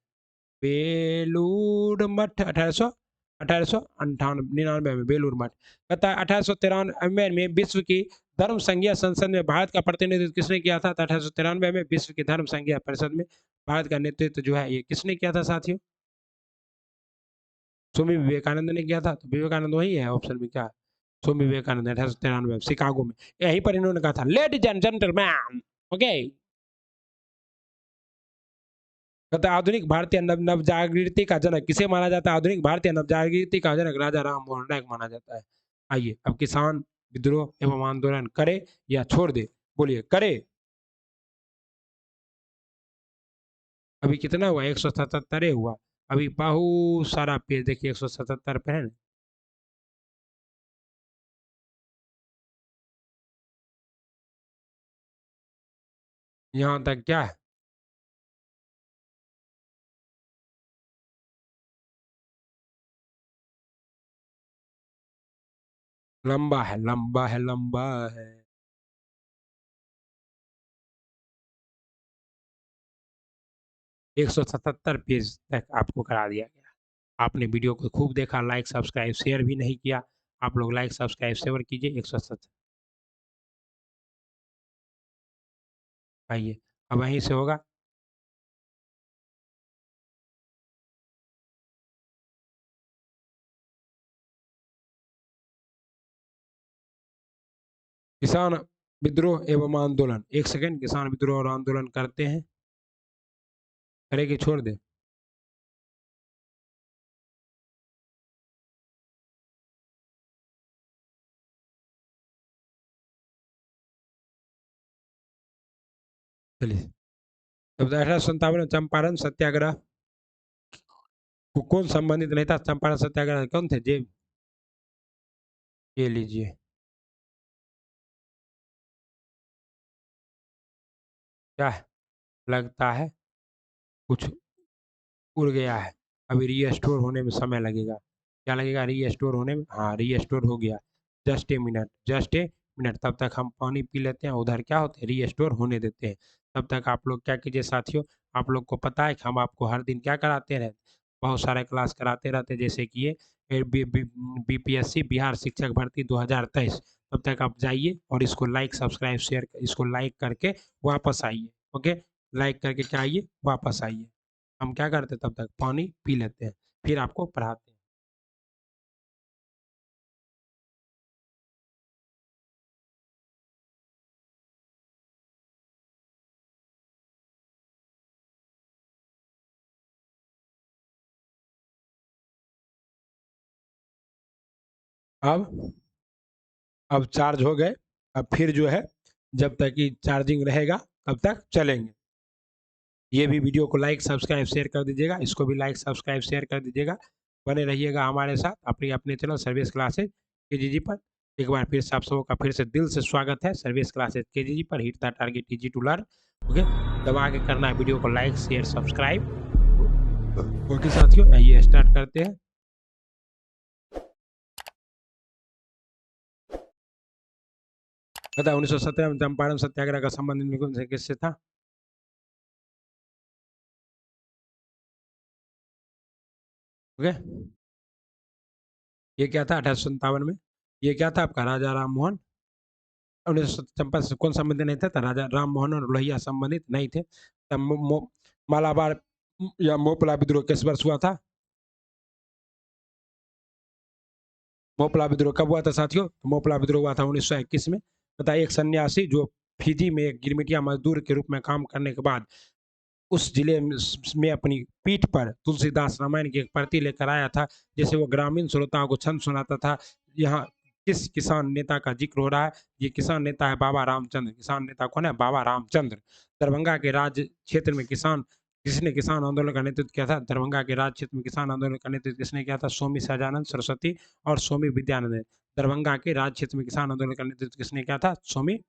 बेलूर मठ 1899 में बेलूर मठ। कहता है 1893 में विश्व की धर्म संघीय संसद में भारत का प्रतिनिधित्व किसने किया था? 1893 में विश्व की धर्म संघीय परिषद में भारत का नेतृत्व जो है ये किसने किया था साथियों? स्वामी विवेकानंद ने किया था। तो विवेकानंद वही है ऑप्शन में। क्या? स्वामी विवेकानंद 1893 शिकागो में, यहीं पर इन्होंने कहा था लेडीज एंड जेंटलमैन। ओके। कहता आधुनिक भारतीय नव जागृति का जनक किसे माना जाता है? आधुनिक भारतीय नव जागृति का जनक राजा राम मोहन राय माना जाता है। आइए अब किसान विद्रोह एवं आंदोलन करे या छोड़ दे? बोलिए करे। अभी कितना हुआ? 177 हुआ। अभी बहुत सारा पेज देखिए 177 पे है। यहाँ तक क्या है? लंबा है, लंबा है, लंबा है। 177 पेज तक आपको करा दिया गया। आपने वीडियो को खूब देखा, लाइक सब्सक्राइब शेयर भी नहीं किया। आप लोग लाइक सब्सक्राइब शेयर कीजिए। 177। आइए अब वहीं से होगा। किसान विद्रोह एवं आंदोलन। एक सेकेंड, किसान विद्रोह और आंदोलन करते हैं, करे कि छोड़ दे? चलिए। तब 1857 चंपारण सत्याग्रह को कौन संबंधित नहीं था? चंपारण सत्याग्रह कौन थे? जे ये लीजिए, क्या है? लगता है कुछ उड़ गया है। अभी रीस्टोर होने में समय लगेगा। क्या लगेगा रीस्टोर होने में? हाँ, रीस्टोर हो गया। Just a minute, just a minute. तब तक हम पानी पी लेते हैं। उधर क्या होते हैं, रीस्टोर होने देते हैं। तब तक आप लोग क्या कीजिए साथियों, आप लोग को पता है कि हम आपको हर दिन क्या कराते रहे, बहुत सारे क्लास कराते रहते हैं, जैसे कि ये बीपीएससी बिहार शिक्षक भर्ती 2023। तब तक आप जाइए और इसको लाइक सब्सक्राइब शेयर, इसको लाइक करके वापस आइए। ओके, लाइक करके क्या आइए, वापस आइए। हम क्या करते हैं, तब तक पानी पी लेते हैं, फिर आपको पढ़ाते हैं। अब अब चार्ज हो गए। अब फिर जो है, जब तक कि चार्जिंग रहेगा तब तक चलेंगे। ये भी वीडियो को लाइक सब्सक्राइब शेयर कर दीजिएगा, इसको भी लाइक सब्सक्राइब शेयर कर दीजिएगा। बने रहिएगा हमारे साथ अपनी अपने चैनल सर्विस क्लासेज केजीजी पर। एक बार फिर से आप सबों का फिर से दिल से स्वागत है सर्विस क्लासेज केजीजी पर। Hit the target easy to learn. Okay, दबा के करना है वीडियो को लाइक शेयर सब्सक्राइब। ओके साथियों, आइए स्टार्ट करते हैं। पता है 1917 में चंपारण सत्याग्रह का संबंध निकुंज से किससे था? ओके, ये क्या था 1857 में? ये क्या था आपका? राजा राम मोहन। 1900 चंपा से कौन संबंधित नहीं था? राजा राम मोहन और लोहिया संबंधित नहीं थे। तब मालाबार या मोपला विद्रोह किस वर्ष हुआ था? मोपला विद्रोह कब हुआ था साथियों? तो मोपला विद्रोह हुआ था 1921 में। बताइए, एक सन्यासी जो फिजी में एक गिरमिटिया मजदूर के रूप में काम करने के बाद उस जिले में अपनी पीठ पर तुलसीदास रामायण की एक प्रति लेकर आया था, जैसे वो ग्रामीण श्रोताओं को छंद सुनाता था। यहाँ किस किसान नेता का जिक्र हो रहा है? ये किसान नेता है बाबा रामचंद्र। किसान नेता कौन है? बाबा रामचंद्र। दरभंगा के राज्य क्षेत्र में किसान, किसने किसान आंदोलन का नेतृत्व किया था? दरभंगा के राज्य क्षेत्र में किसान आंदोलन का नेतृत्व किसने किया था? स्वामी सहजानंद सरस्वती और स्वामी विद्यानंद ने। दरभंगा के राज्य क्षेत्र में किसान आंदोलन का नेतृत्व किसने किया था? स्वामी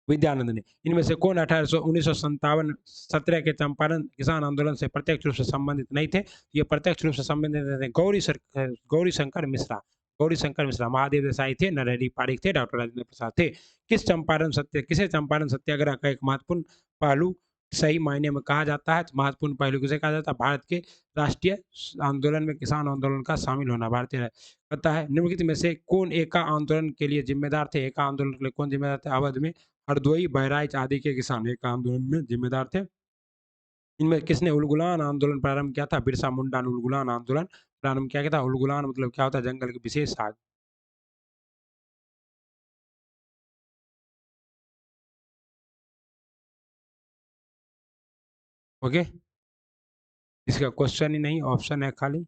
विद्यानंद ने। इनमें से कौन 1957 17 के चंपारण किसान आंदोलन से प्रत्यक्ष रूप से संबंधित नहीं थे? ये प्रत्यक्ष रूप से संबंधित थे गौरी शंकर मिश्रा। गौरी शंकर मिश्रा, महादेव देसाई थे, नरहरि पारिक थे, डॉक्टर राजेंद्र प्रसाद थे। किसे चंपारण सत्याग्रह का एक महत्वपूर्ण पहलू सही मायने में कहा जाता है? महत्वपूर्ण पहलू किसे कहा जाता है? भारत के राष्ट्रीय आंदोलन में किसान आंदोलन का शामिल होना। भारतीय पता है निम्नलिखित में से कौन एका आंदोलन के लिए जिम्मेदार थे? एका आंदोलन के लिए कौन जिम्मेदार थे? अवध में हरदोई बहराइच आदि के किसान एक आंदोलन में जिम्मेदार थे। इनमें किसने उलगुलान आंदोलन प्रारंभ किया था? बिरसा मुंडा ने उलगुलान आंदोलन प्रारंभ किया था। उलगुलान मतलब क्या होता है? जंगल की विशेष आग। ओके, इसका क्वेश्चन ही नहीं, ऑप्शन है खाली।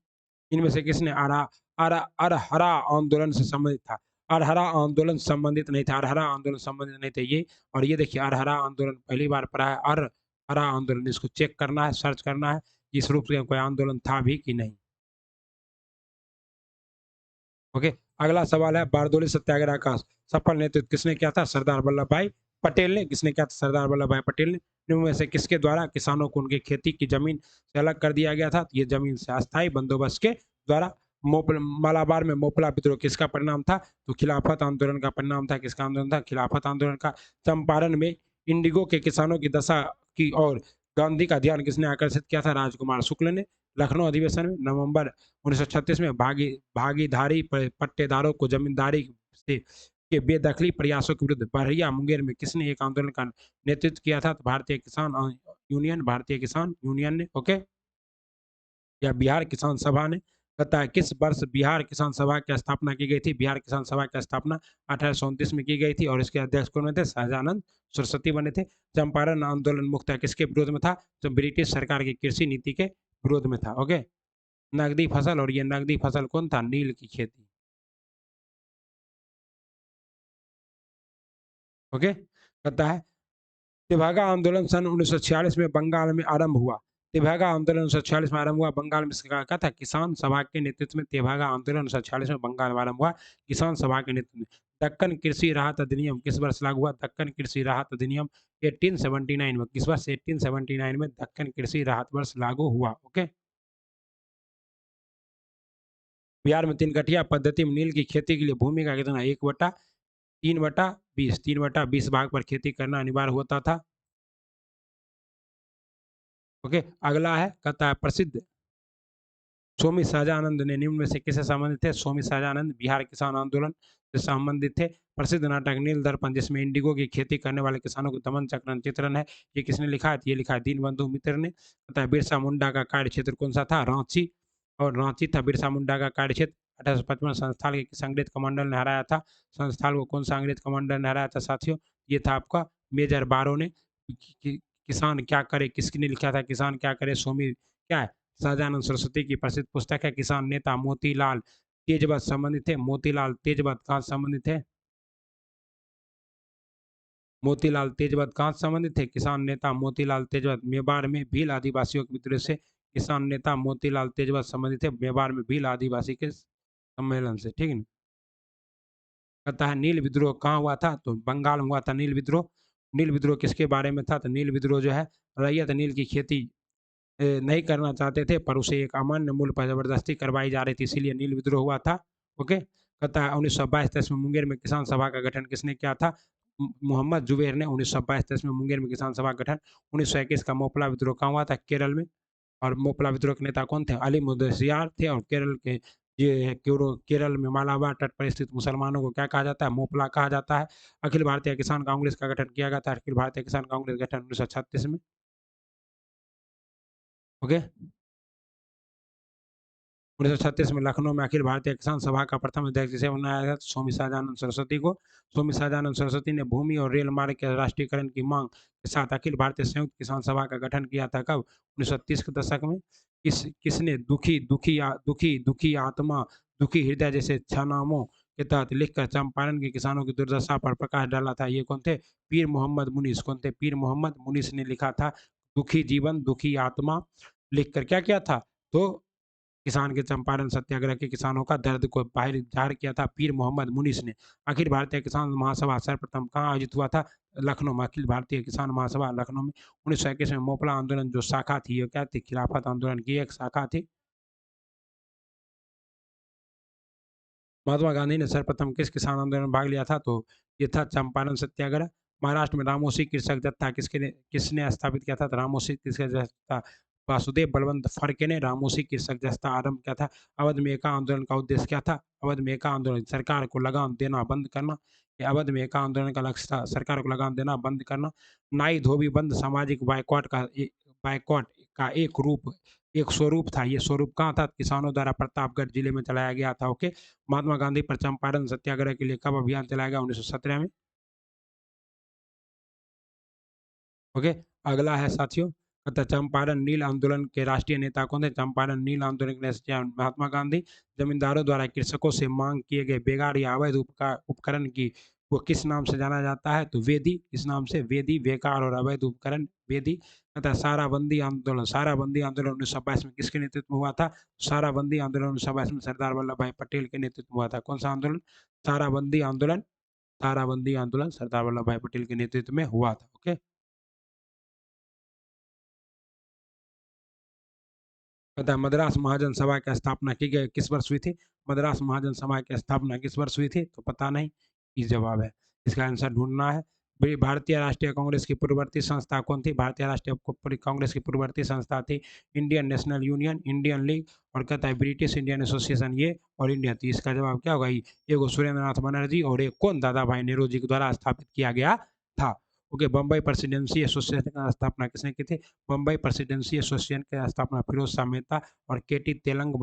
इनमें से किसने अरहरा आंदोलन से संबंधित था? अरहरा आंदोलन संबंधित नहीं था। अरहरा आंदोलन संबंधित नहीं थे ये। और ये देखिए, अरहरा आंदोलन पहली बार पढ़ा है। अरहरा आंदोलन, इसको चेक करना है, सर्च करना है इस रूप से कोई आंदोलन था भी कि नहीं। ओके, अगला सवाल है, बारदोली सत्याग्रह का सफल नेतृत्व किसने किया था? सरदार वल्लभ भाई पटेल ने। किसने किया था? सरदार वल्लभ भाई पटेल ने। निम्न में से किसके द्वारा किसानों को उनकी खेती की जमीन से अलग कर दिया गया था? ये जमीन से अस्थायी बंदोबस्त के द्वारा। मालाबार में मोपला विद्रोह किसका परिणाम था? तो खिलाफत आंदोलन का परिणाम था। किसका आंदोलन था? खिलाफत आंदोलन का। चंपारण में इंडिगो के किसानों की दशा की और गांधी का ध्यान किसने आकर्षित किया था? राजकुमार शुक्ल ने। लखनऊ अधिवेशन में नवंबर 1936 में भागीदारी पट्टेदारों को जमींदारी से के बेदखली प्रयासों के विरुद्ध बहरिया मुंगेर में किसने एक आंदोलन का नेतृत्व किया था? तो भारतीय किसान यूनियन, भारतीय किसान यूनियन ने। ओके, या बिहार किसान सभा ने। बताया किस वर्ष बिहार किसान सभा की स्थापना की गई थी? बिहार किसान सभा की स्थापना 1829 में की गई थी और इसके अध्यक्ष कौन थे? सहजानंद सरस्वती बने थे। चंपारण आंदोलन मुख्यतः किसके विरोध में था? तो ब्रिटिश सरकार की कृषि नीति के विरोध में था। ओके, नकदी फसल, और ये नकदी फसल कौन था? नील की खेती। ओके, कहता है तेभागा आंदोलन सन 1946 में बंगाल में आरंभ हुआ। तेभागा आंदोलन 1946 में आरंभ हुआ बंगाल में, इसका क्या था, किसान सभा के नेतृत्व में तेभागा आंदोलन 1946 में बंगाल में आरंभ हुआ किसान सभा के नेतृत्व में। दक्कन कृषि राहत अधिनियम किस वर्ष लागू हुआ? दक्कन कृषि राहत अधिनियम 1879 में, किस वर्ष? 1879 में दक्कन कृषि राहत वर्ष लागू हुआ। ओके। बिहार में 3 कटिया पद्धति में नील की खेती के लिए भूमि का कितना? 1/3/20, 3/20 भाग पर खेती करना अनिवार्य होता था। ओके। अगला है, कहता है प्रसिद्ध स्वामी सहजानंद ने निम्न में से किससे संबंधित थे? स्वामी सहजानंद बिहार किसान आंदोलन से संबंधित थे। प्रसिद्ध नाटक नील दर्पण जिसमें इंडिगो की खेती करने वाले किसानों को दमन चक्रण चित्रण है, ये किसने लिखा है? ये लिखा है दीनबंधु मित्र ने। पता है बिरसा मुंडा का कार्य क्षेत्र कौन सा था? रांची। और रांची था बिरसा मुंडा का कार्य क्षेत्र। 1855 संस्थाल के किस अंग्रेज कमांडर ने हराया था? संस्थाल को कौन सा अंग्रेज कमांडर ने हराया था साथियों? ये था आपका मेजर बारो ने। किसान क्या करे किसने लिखा था? किसान क्या करे स्वामी क्या है, सहजानंद सरस्वती की प्रसिद्ध पुस्तक है। किसान नेता मोतीलाल तेजबत संबंधित थे। मोतीलाल तेजबत कहाँ संबंधित है? मोतीलाल तेजबत कहाँ संबंधित थे? किसान नेता मोतीलाल तेजबत मेवाड़ में भील आदिवासियों के विद्रोह से किसान नेता मोतीलाल तेजबत संबंधित थे, मेवाड़ में भील आदिवासी के सम्मेलन से। ठीक है। कहता है नील विद्रोह कहाँ हुआ था? तो बंगाल में हुआ था नील विद्रोह। नील विद्रोह किसके बारे में था? तो नील विद्रोह जो है रैयत नील की खेती नहीं करना चाहते थे, पर उसे एक अमान्य मूल्य पर जबरदस्ती करवाई जा रही थी, इसीलिए नील विद्रोह हुआ था। ओके। कहता है 1922-23 में मुंगेर में किसान सभा का गठन किसने किया था? मोहम्मद जुबेर ने 1922-23 में मुंगेर में किसान सभा का गठन। 1921 का मोपला विद्रोह कहाँ हुआ था? केरल में। और मोपला विद्रोह के नेता कौन थे? अली मुदस्सियार थे। और केरल के ये केरल में मालाबार तट पर स्थित मुसलमानों को क्या कहा जाता है? मोपला कहा जाता है। अखिल भारतीय किसान कांग्रेस का गठन किया गया था। अखिल भारतीय किसान कांग्रेस गठन 1936 में। ओके। 1936 में लखनऊ में अखिल भारतीय किसान सभा का प्रथम अध्यक्ष जिसे बनाया गया स्वामी सहजानंद सरस्वती को। स्वामी सहजानंद सरस्वती ने भूमि और रेल मार्ग के राष्ट्रीयकरण की मांग के साथ अखिल भारतीय संयुक्त किसान सभा का गठन किया था। कब? 1930 के दशक में। किसने दुखी आत्मा दुखी हृदय जैसे छनामों के तहत लिखकर चंपारण के किसानों की दुर्दशा पर प्रकाश डाला था? ये कौन थे? पीर मोहम्मद मुनीस। कौन थे? पीर मोहम्मद मुनीस ने लिखा था दुखी जीवन दुखी आत्मा, लिखकर क्या किया था? तो किसान के चंपारण सत्याग्रह के किसानों का दर्द को बाहर जाहिर किया था पीर मोहम्मद मुनीस ने। अखिल भारतीय किसान महासभा सर्वप्रथम कहाँ आयोजित हुआ था? लखनऊ में। अखिल भारतीय किसान महासभा लखनऊ में। 1921 में मोपला आंदोलन जो शाखा थी, ये क्या थी? खिलाफत आंदोलन की एक शाखा थी। महात्मा गांधी ने सर्वप्रथम किस किसान आंदोलन में भाग लिया था? तो ये था चंपारण सत्याग्रह। महाराष्ट्र में रामोसी कृषक जत्था किसने स्थापित किया था? तो रामोसी कृषक जत्था वासुदेव बलवंत फड़के ने रामोसी कृषक जत्था आरंभ किया था। अवध में एका आंदोलन का उद्देश्य क्या था? अवध में एका आंदोलन सरकार को लगाम देना बंद करना। ये अवध में एका आंदोलन का लक्ष्य था सरकार को लगाम देना बंद करना। नाई धोबी बंद सामाजिक बाइकॉट का एक स्वरूप था। ये स्वरूप कहाँ था? किसानों द्वारा प्रतापगढ़ जिले में चलाया गया था। ओके। महात्मा गांधी पर चंपारण सत्याग्रह के लिए कब अभियान चलाया गया? 1917 में। ओके। अगला है साथियों, कहता चंपारण नील आंदोलन के राष्ट्रीय नेता कौन थे? चंपारण नील आंदोलन के राष्ट्रीय महात्मा गांधी। जमींदारों द्वारा कृषकों से मांग किए गए बेगार या अवैध उपकरण की वो किस नाम से जाना जाता है? तो वेदी। इस नाम से वेदी, बेकार और अवैध उपकरण वेदी। कहता साराबंदी आंदोलन 1922 में किसके नेतृत्व में हुआ था? साराबंदी आंदोलन 1922 में सरदार वल्लभ भाई पटेल के नेतृत्व में हुआ था। कौन सा आंदोलन? साराबंदी आंदोलन। साराबंदी आंदोलन सरदार वल्लभ भाई पटेल के नेतृत्व में हुआ था। ओके। पता है मद्रास महाजन सभा की स्थापना की गई किस वर्ष हुई थी? मद्रास महाजन सभा की स्थापना किस वर्ष हुई थी? तो पता नहीं, इस जवाब है। इसका आंसर ढूंढना है। भारतीय राष्ट्रीय कांग्रेस की पूर्ववर्ती संस्था कौन थी? भारतीय राष्ट्रीय कांग्रेस की पूर्ववर्ती संस्था थी Indian national union, Indian league और कहता है ब्रिटिश इंडियन एसोसिएशन, ये और इंडियन। तो इसका जवाब क्या होगा? एगो सुरेंद्र नाथ बनर्जी और एक कौन? दादा भाई नेहरू जी के द्वारा स्थापित किया गया था। ओके। बम्बई प्रेसिडेंसी एसोसिएशन की स्थापना किसने की थी? बम्बई प्रेसिडेंसी एसोसिएशन की स्थापना फिरोज शाह मेहता और केटी तेलंग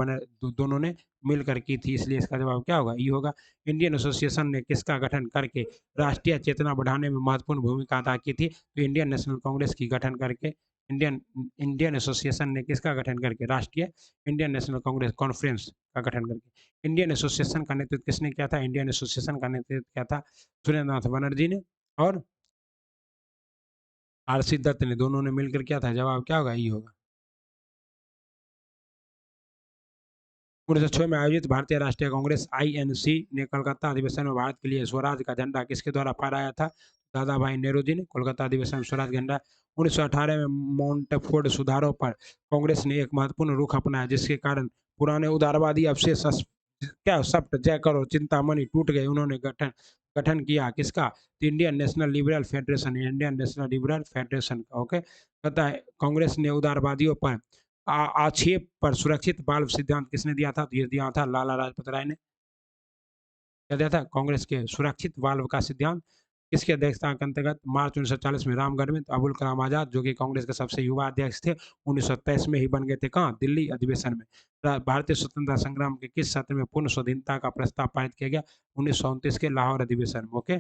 दोनों ने मिलकर की थी, इसलिए इसका जवाब क्या होगा? ये होगा। इंडियन एसोसिएशन ने किसका गठन करके राष्ट्रीय चेतना बढ़ाने में महत्वपूर्ण भूमिका अदा की थी? तो इंडियन नेशनल कांग्रेस की गठन करके इंडियन इंडियन एसोसिएशन ने किसका गठन करके? राष्ट्रीय इंडियन नेशनल कांग्रेस कॉन्फ्रेंस का गठन करके। इंडियन एसोसिएशन का नेतृत्व किसने किया था? इंडियन एसोसिएशन का नेतृत्व किया था सुरेंद्र नाथ बनर्जी ने और आरसी दत्त ने, दोनों ने मिलकर किया था। जवाब क्या होगा? ये होगा। 1906 में आयोजित भारतीय राष्ट्रीय कांग्रेस आईएनसी ने कोलकाता अधिवेशन में भारत के लिए स्वराज का झंडा किसके द्वारा फहराया था? दादा भाई नेहरू जी ने कोलकाता अधिवेशन में स्वराज झंडा। 1918 में मॉन्टेफोर्ड सुधारों पर कांग्रेस ने एक महत्वपूर्ण रुख अपनाया जिसके कारण पुराने उदारवादी अवशेष क्या सप्त जय करो चिंतामणि टूट गए। उन्होंने गठन गठन किया किसका? Indian national liberal federation, Indian national liberal federation. Okay, कहता है कांग्रेस ने उदारवादियों पर आक्षेप पर सुरक्षित बाल्ब सिद्धांत किसने दिया था? तो ये दिया था लाला लाजपत राय ने। क्या दिया था? कांग्रेस के सुरक्षित बाल्ब का सिद्धांत किसकी अध्यक्षता के अंतर्गत? मार्च 1940 में रामगढ़ में। तो अबुल कलाम आजाद जो कि कांग्रेस के सबसे युवा अध्यक्ष थे, 1923 में ही बन गए थे। कहाँ? दिल्ली अधिवेशन में। भारतीय स्वतंत्रता संग्राम के किस सत्र में पूर्ण स्वाधीनता का प्रस्ताव पारित किया गया? 1929 के लाहौर अधिवेशन में। ओके,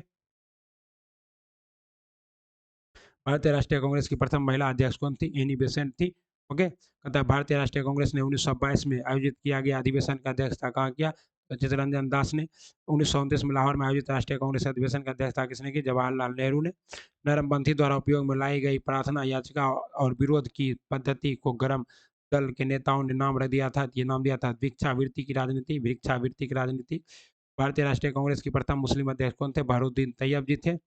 भारतीय राष्ट्रीय कांग्रेस की प्रथम महिला अध्यक्ष कौन थी? एनी बेसेंट थी। ओके, कहता भारतीय राष्ट्रीय कांग्रेस ने 1922 में आयोजित किया गया अधिवेशन का अध्यक्षता कहाँ किया? चित्तरंजन दास ने। 1929 में लाहौर में आयोजित राष्ट्रीय कांग्रेस अधिवेशन का अध्यक्षता किसने की? जवाहरलाल नेहरू ने। नरमपंथी द्वारा उपयोग में लाई गई प्रार्थना याचिका और विरोध की पद्धति को गरम दल के नेताओं ने नाम रख दिया था। ये नाम दिया था भिक्षावृत्ति की राजनीति, भिक्षावृत्ति की राजनीति। भारतीय राष्ट्रीय कांग्रेस की प्रथम मुस्लिम अध्यक्ष कौन थे? बहरुद्दीन तैयब जी थे।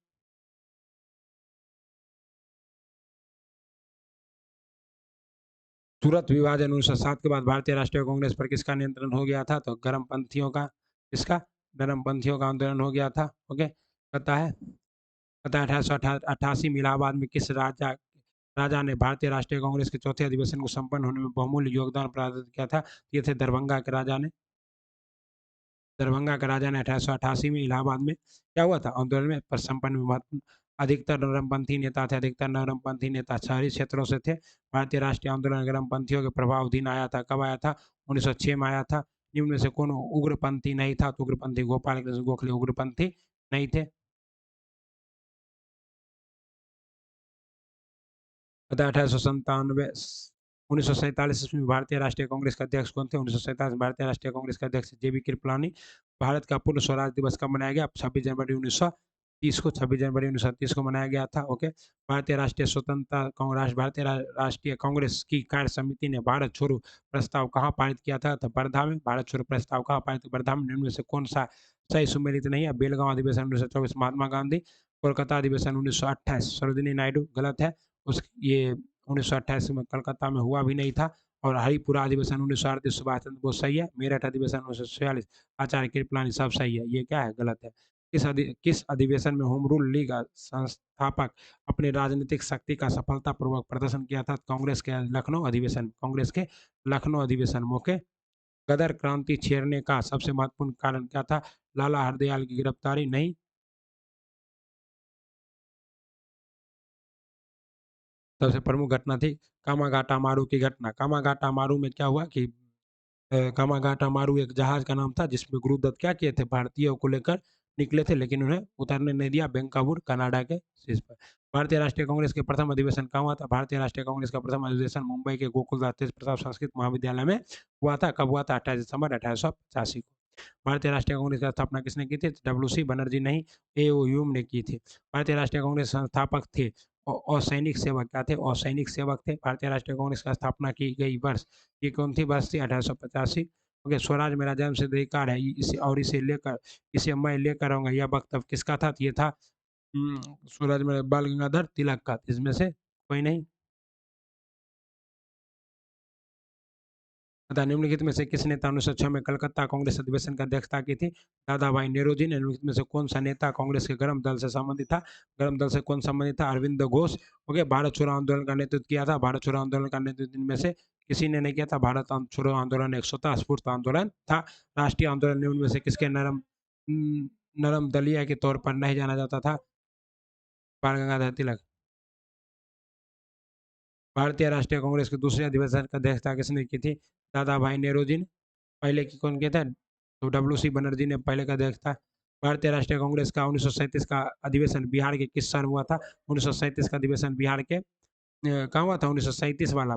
सूरत विभाजन 1907 के बाद भारतीय राष्ट्रीय कांग्रेस पर किसका नियंत्रण हो गया था? तो गर्मपंथियों का। किसका? गर्मपंथियों का आंदोलन हो गया था। ओके, कहता है 1888 में इलाहाबाद में किस राजा ने भारतीय राष्ट्रीय कांग्रेस के चौथे अधिवेशन को संपन्न होने में बहुमूल्य योगदान प्रदान किया था? ये थे दरभंगा के राजा ने। दरभंगा के राजा ने 1888 में इलाहाबाद में क्या हुआ था? आंदोलन में पर संपन्न में महत्वपूर्ण। अधिकतर नरमपंथी नेता थे। अधिकतर नरमपंथी नेता शहरी क्षेत्रों से थे। भारतीय राष्ट्रीय आंदोलन गर्मपंथियों के प्रभावाधीन आया था। कब आया था? 1906 में आया था। निम्न में से कौन उग्रपंथी नहीं था? तो उग्रपंथी गोपाल कृष्ण गोखले उग्रपंथी नहीं थे। 1897 1947 में भारतीय राष्ट्रीय कांग्रेस के अध्यक्ष कौन थे? 1947 भारतीय राष्ट्रीय कांग्रेस के अध्यक्ष जेबी कृपलानी। भारत का पूर्ण स्वराज दिवस कब मनाया गया? 26 जनवरी 1930 को। 26 जनवरी 1930 को मनाया गया था। ओके, भारतीय राष्ट्रीय स्वतंत्रता कांग्रेस भारतीय राष्ट्रीय कांग्रेस की कार्य समिति ने भारत छोड़ो प्रस्ताव कहाँ पारित किया था? तो वर्धा में। भारत छोड़ो प्रस्ताव कहाँ पारित? वर्धा में। निम्न में से कौन सा सही सुमेलित नहीं है? बेलगांव अधिवेशन 1924 महात्मा गांधी। कोलकाता अधिवेशन 1928 सरोजिनी नायडू। गलत है। उस ये 1928 में कलकत्ता में हुआ भी नहीं था। और हरिपुरा अधिवेशन 1938 सुभाष चंद्र बोस सही है। मेरठ अधिवेशन 1946 आचार्य कृपलानी सब सही है। ये क्या है? गलत है। किस अधिवेशन में होम रूल लीग संस्थापक अपने राजनीतिक शक्ति का सफलतापूर्वक प्रदर्शन किया था? कांग्रेस के लखनऊ अधिवेशन। कांग्रेस के लखनऊ अधिवेशन मौके। गदर क्रांति छेड़ने का सबसे महत्वपूर्ण कारण क्या था? लाला हरदयाल की गिरफ्तारी नहीं। सबसे प्रमुख घटना थी कामागाटा मारू की घटना। कामागाटा मारू में क्या हुआ कि कामागाटा मारू एक जहाज का नाम था जिसमें गुरुदत्त क्या किए थे? भारतीयों को लेकर निकले थे लेकिन उन्हें उतरने नहीं दिया बेंकाबूर कनाडा के शीर्ष पर। भारतीय राष्ट्रीय कांग्रेस के प्रथम अधिवेशन कहाँ हुआ था? भारतीय राष्ट्रीय कांग्रेस का प्रथम अधिवेशन मुंबई के गोकुलदास तेज प्रताप संस्कृत महाविद्यालय में हुआ था। कब हुआ था? 28 दिसंबर 1885 को। भारतीय राष्ट्रीय कांग्रेस की स्थापना किसने की थी? डब्ल्यू सी बनर्जी नहीं, ए ओ ह्यूम ने की थी। भारतीय राष्ट्रीय कांग्रेस संस्थापक थे असैनिक सेवक। क्या थे? असैनिक सेवक थे। भारतीय राष्ट्रीय कांग्रेस की स्थापना की गई वर्ष ये कौन थी? वर्ष थी 1885। ओके, स्वराज मेरा जन्म सिद्ध अधिकार है इसे और इसे मैं लेकर आऊंगा यह वक्तव्य किसका था? ये था स्वराज मेरा बाल गंगाधर तिलक का। इसमें से कोई नहीं। तथा निम्नलिखित में से किस नेता 1906 में कलकत्ता कांग्रेस अधिवेशन की अध्यक्षता की थी? दादा भाई नेहरू जी ने। निम्नलिखित में से कौन सा नेता कांग्रेस के गर्म दल से संबंधित था? गर्म दल से कौन संबंधित था? अरविंद घोष। ओके, भारत छोड़ो आंदोलन का नेतृत्व किया था। भारत छोड़ो आंदोलन का नेतृत्व इनमें से किसी ने नहीं किया था। भारत छोड़ो आंदोलन एक स्वतः स्फूर्त आंदोलन था। राष्ट्रीय आंदोलन निम्न में से किसके नरम दलिया के तौर पर नहीं जाना जाता था? बाल गंगाधर तिलक। भारतीय राष्ट्रीय कांग्रेस के दूसरे अधिवेशन की अध्यक्षता किसने की थी? दादा भाई नेहरू जी ने। पहले की कौन किया था? तो डब्ल्यू सी बनर्जी ने पहले का अध्यक्ष था। भारतीय राष्ट्रीय कांग्रेस का 1937 का अधिवेशन बिहार के किस साल हुआ था? 1937 का अधिवेशन बिहार के कहाँ हुआ था? 1937 वाला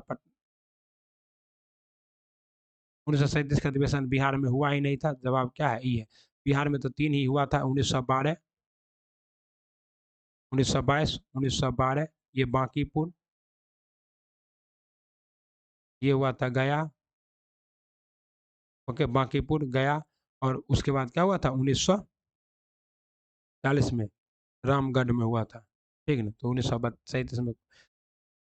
1937 का अधिवेशन बिहार में हुआ ही नहीं था। जवाब क्या है? ये बिहार में तो 3 ही हुआ था। 1912, 1922, 1912 ये बांकीपुर, ये हुआ था गया ओके, बांकीपुर गया, और उसके बाद क्या हुआ था 1940 में रामगढ़ में हुआ था, ठीक है ना। तो 1937 में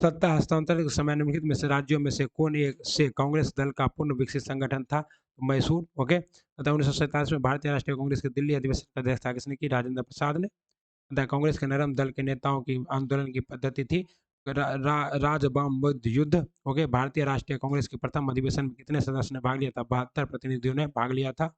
सत्ता हस्तांतरण के समय निम्नलिखित में से राज्यों में से कौन एक से कांग्रेस दल का पूर्ण विकसित संगठन था? मैसूर। ओके, तथा 1947 में भारतीय राष्ट्रीय कांग्रेस के दिल्ली अधिवेशन की अध्यक्षता किसने की? राजेंद्र प्रसाद ने। तथा कांग्रेस के नरम दल के नेताओं की आंदोलन की पद्धति थी राजबम युद्ध। ओके, भारतीय राष्ट्रीय कांग्रेस के प्रथम अधिवेशन में कितने सदस्य ने भाग लिया था? 72 प्रतिनिधियों ने भाग लिया था।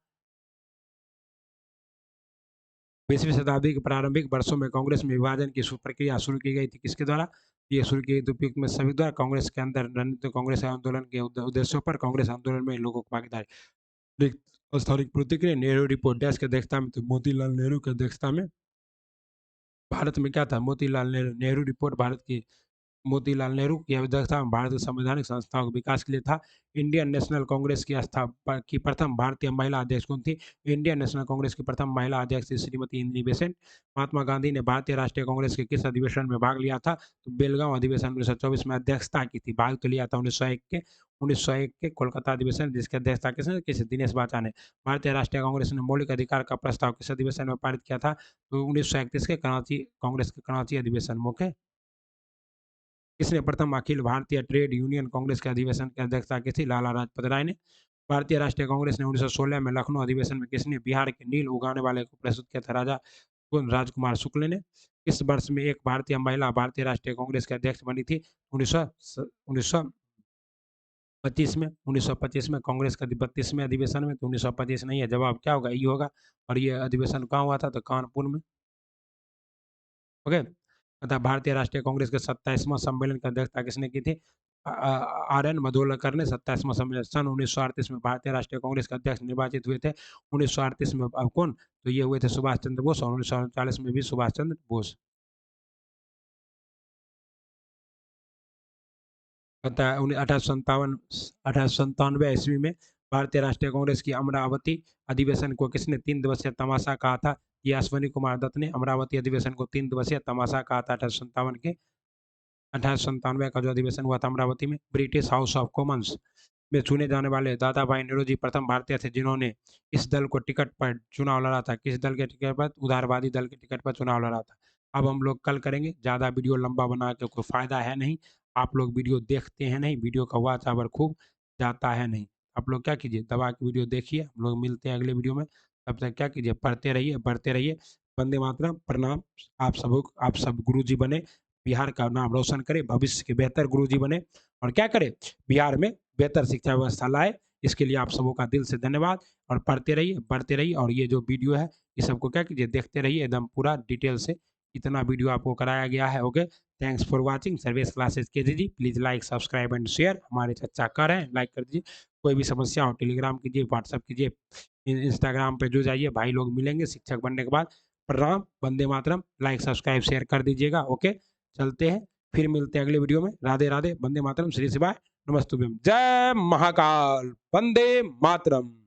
20वीं शताब्दी के प्रारंभिक वर्षों में कांग्रेस में विभाजन की प्रक्रिया शुरू की गई थी, किसके द्वारा? ये शुरू की गई थी उपयुक्त में सभी द्वारा। कांग्रेस के अंदर रणनीतिक कांग्रेस आंदोलन के उद्देश्यों पर कांग्रेस आंदोलन में लोगों को भागीदारी स्थानिक प्रतिक्रिया नेहरू रिपोर्ट डैश की अध्यक्षता में, तो मोतीलाल नेहरू की अध्यक्षता में भारत में क्या था? मोतीलाल नेहरू नेहरू रिपोर्ट भारत की मोतीलाल नेहरू की अध्यक्षता में भारत की संवैधानिक संस्थाओं के विकास के लिए था। इंडियन नेशनल कांग्रेस की स्थापना की प्रथम भारतीय महिला अध्यक्ष कौन थी? इंडियन नेशनल कांग्रेस की प्रथम महिला अध्यक्ष थी श्रीमती इंदिरा बेसेंट। महात्मा गांधी ने भारतीय राष्ट्रीय कांग्रेस के किस अधिवेशन में भाग लिया था? तो बेलगांव अधिवेशन 1924 में अध्यक्षता की थी। भाग तो लिया था 1901 के कोलकाता अधिवेशन, जिसकी अध्यक्षता किसने? किस दिनेश बाचा ने। भारतीय राष्ट्रीय कांग्रेस ने मौलिक अधिकार का प्रस्ताव किस अधिवेशन में पारित किया था? तो 1931 के कराची कांग्रेस के कराची अधिवेशन में। ओके, किसने प्रथम अखिल भारतीय ट्रेड यूनियन कांग्रेस के अधिवेशन की अध्यक्षता की थी? लाला लाजपत राय ने। भारतीय राष्ट्रीय कांग्रेस ने 1916 में लखनऊ अधिवेशन में किसने बिहार के नील उगाने वाले को प्रस्तुत किया था? राजा कौन? राजकुमार शुक्ल ने। इस वर्ष में एक भारतीय महिला भारतीय राष्ट्रीय कांग्रेस के अध्यक्ष बनी थी? 1925 में। 1925 में कांग्रेस का 32वें अधिवेशन में, तो 1925 नहीं है, जवाब क्या होगा? ये होगा। और ये अधिवेशन कहाँ हुआ था? तो कानपुर में। ओके, तथा भारतीय राष्ट्रीय कांग्रेस के 27वां सम्मेलन की अध्यक्षता किसने की थी? आर एन मधोलकर ने 27वां सम्मेलन। सन 1938 में भारतीय राष्ट्रीय कांग्रेस के अध्यक्ष निर्वाचित हुए थे। 1938 में अब कौन? तो ये हुए थे सुभाष चंद्र बोस, और 1939 में भी सुभाष चंद्र बोस। अठारह सत्तानवे ईस्वी में भारतीय राष्ट्रीय कांग्रेस की अमरावती अधिवेशन को किसने 3 दिवसीय तमाशा कहा था? ये अश्वनी कुमार दत्त ने अमरावती अधिवेशन को 3 दिवसीय तमाशा कहा था। 1897 का जो अधिवेशन हुआ था अमरावती में। ब्रिटिश हाउस ऑफ कॉमन्स में चुने जाने वाले दादा भाई नेहरू प्रथम भारतीय थे जिन्होंने इस दल को टिकट पर चुनाव लड़ा था। किस दल के टिकट पर? उदारवादी दल के टिकट पर चुनाव लड़ा था। अब हम लोग कल करेंगे, ज़्यादा वीडियो लंबा बना के कोई फायदा है नहीं। आप लोग वीडियो देखते हैं नहीं, वीडियो का वॉच आवर खूब जाता है नहीं। आप लोग क्या कीजिए, दबा के वीडियो देखिए। हम लोग मिलते हैं अगले वीडियो में। तब तक क्या कीजिए, पढ़ते रहिए, बढ़ते रहिए। वंदे मातरम, प्रणाम। आप सब गुरु जी बने, बिहार का नाम रोशन करे, भविष्य के बेहतर गुरुजी बने, और क्या करे, बिहार में बेहतर शिक्षा व्यवस्था लाए। इसके लिए आप सबों का दिल से धन्यवाद। और पढ़ते रहिए, बढ़ते रहिए। और ये जो वीडियो है ये सबको क्या कीजिए, देखते रहिए एकदम पूरा डिटेल से। इतना वीडियो आपको कराया गया है। Okay, thanks for watching service classes के जी। Please like subscribe and share. हमारे चर्चा कर रहे हैं, लाइक कर दीजिए। कोई भी समस्या हो टेलीग्राम कीजिए, व्हाट्सअप कीजिए, इंस्टाग्राम पे जुड़ जाइए। भाई लोग मिलेंगे शिक्षक बनने के बाद। प्रणाम, Vande Mataram. Like subscribe share कर दीजिएगा। ओके, चलते हैं, फिर मिलते हैं अगले वीडियो में। राधे राधे, वंदे मातरम, श्री शिवाय, नमस्तुभ्यम, जय महाकाल, वंदे मातरम।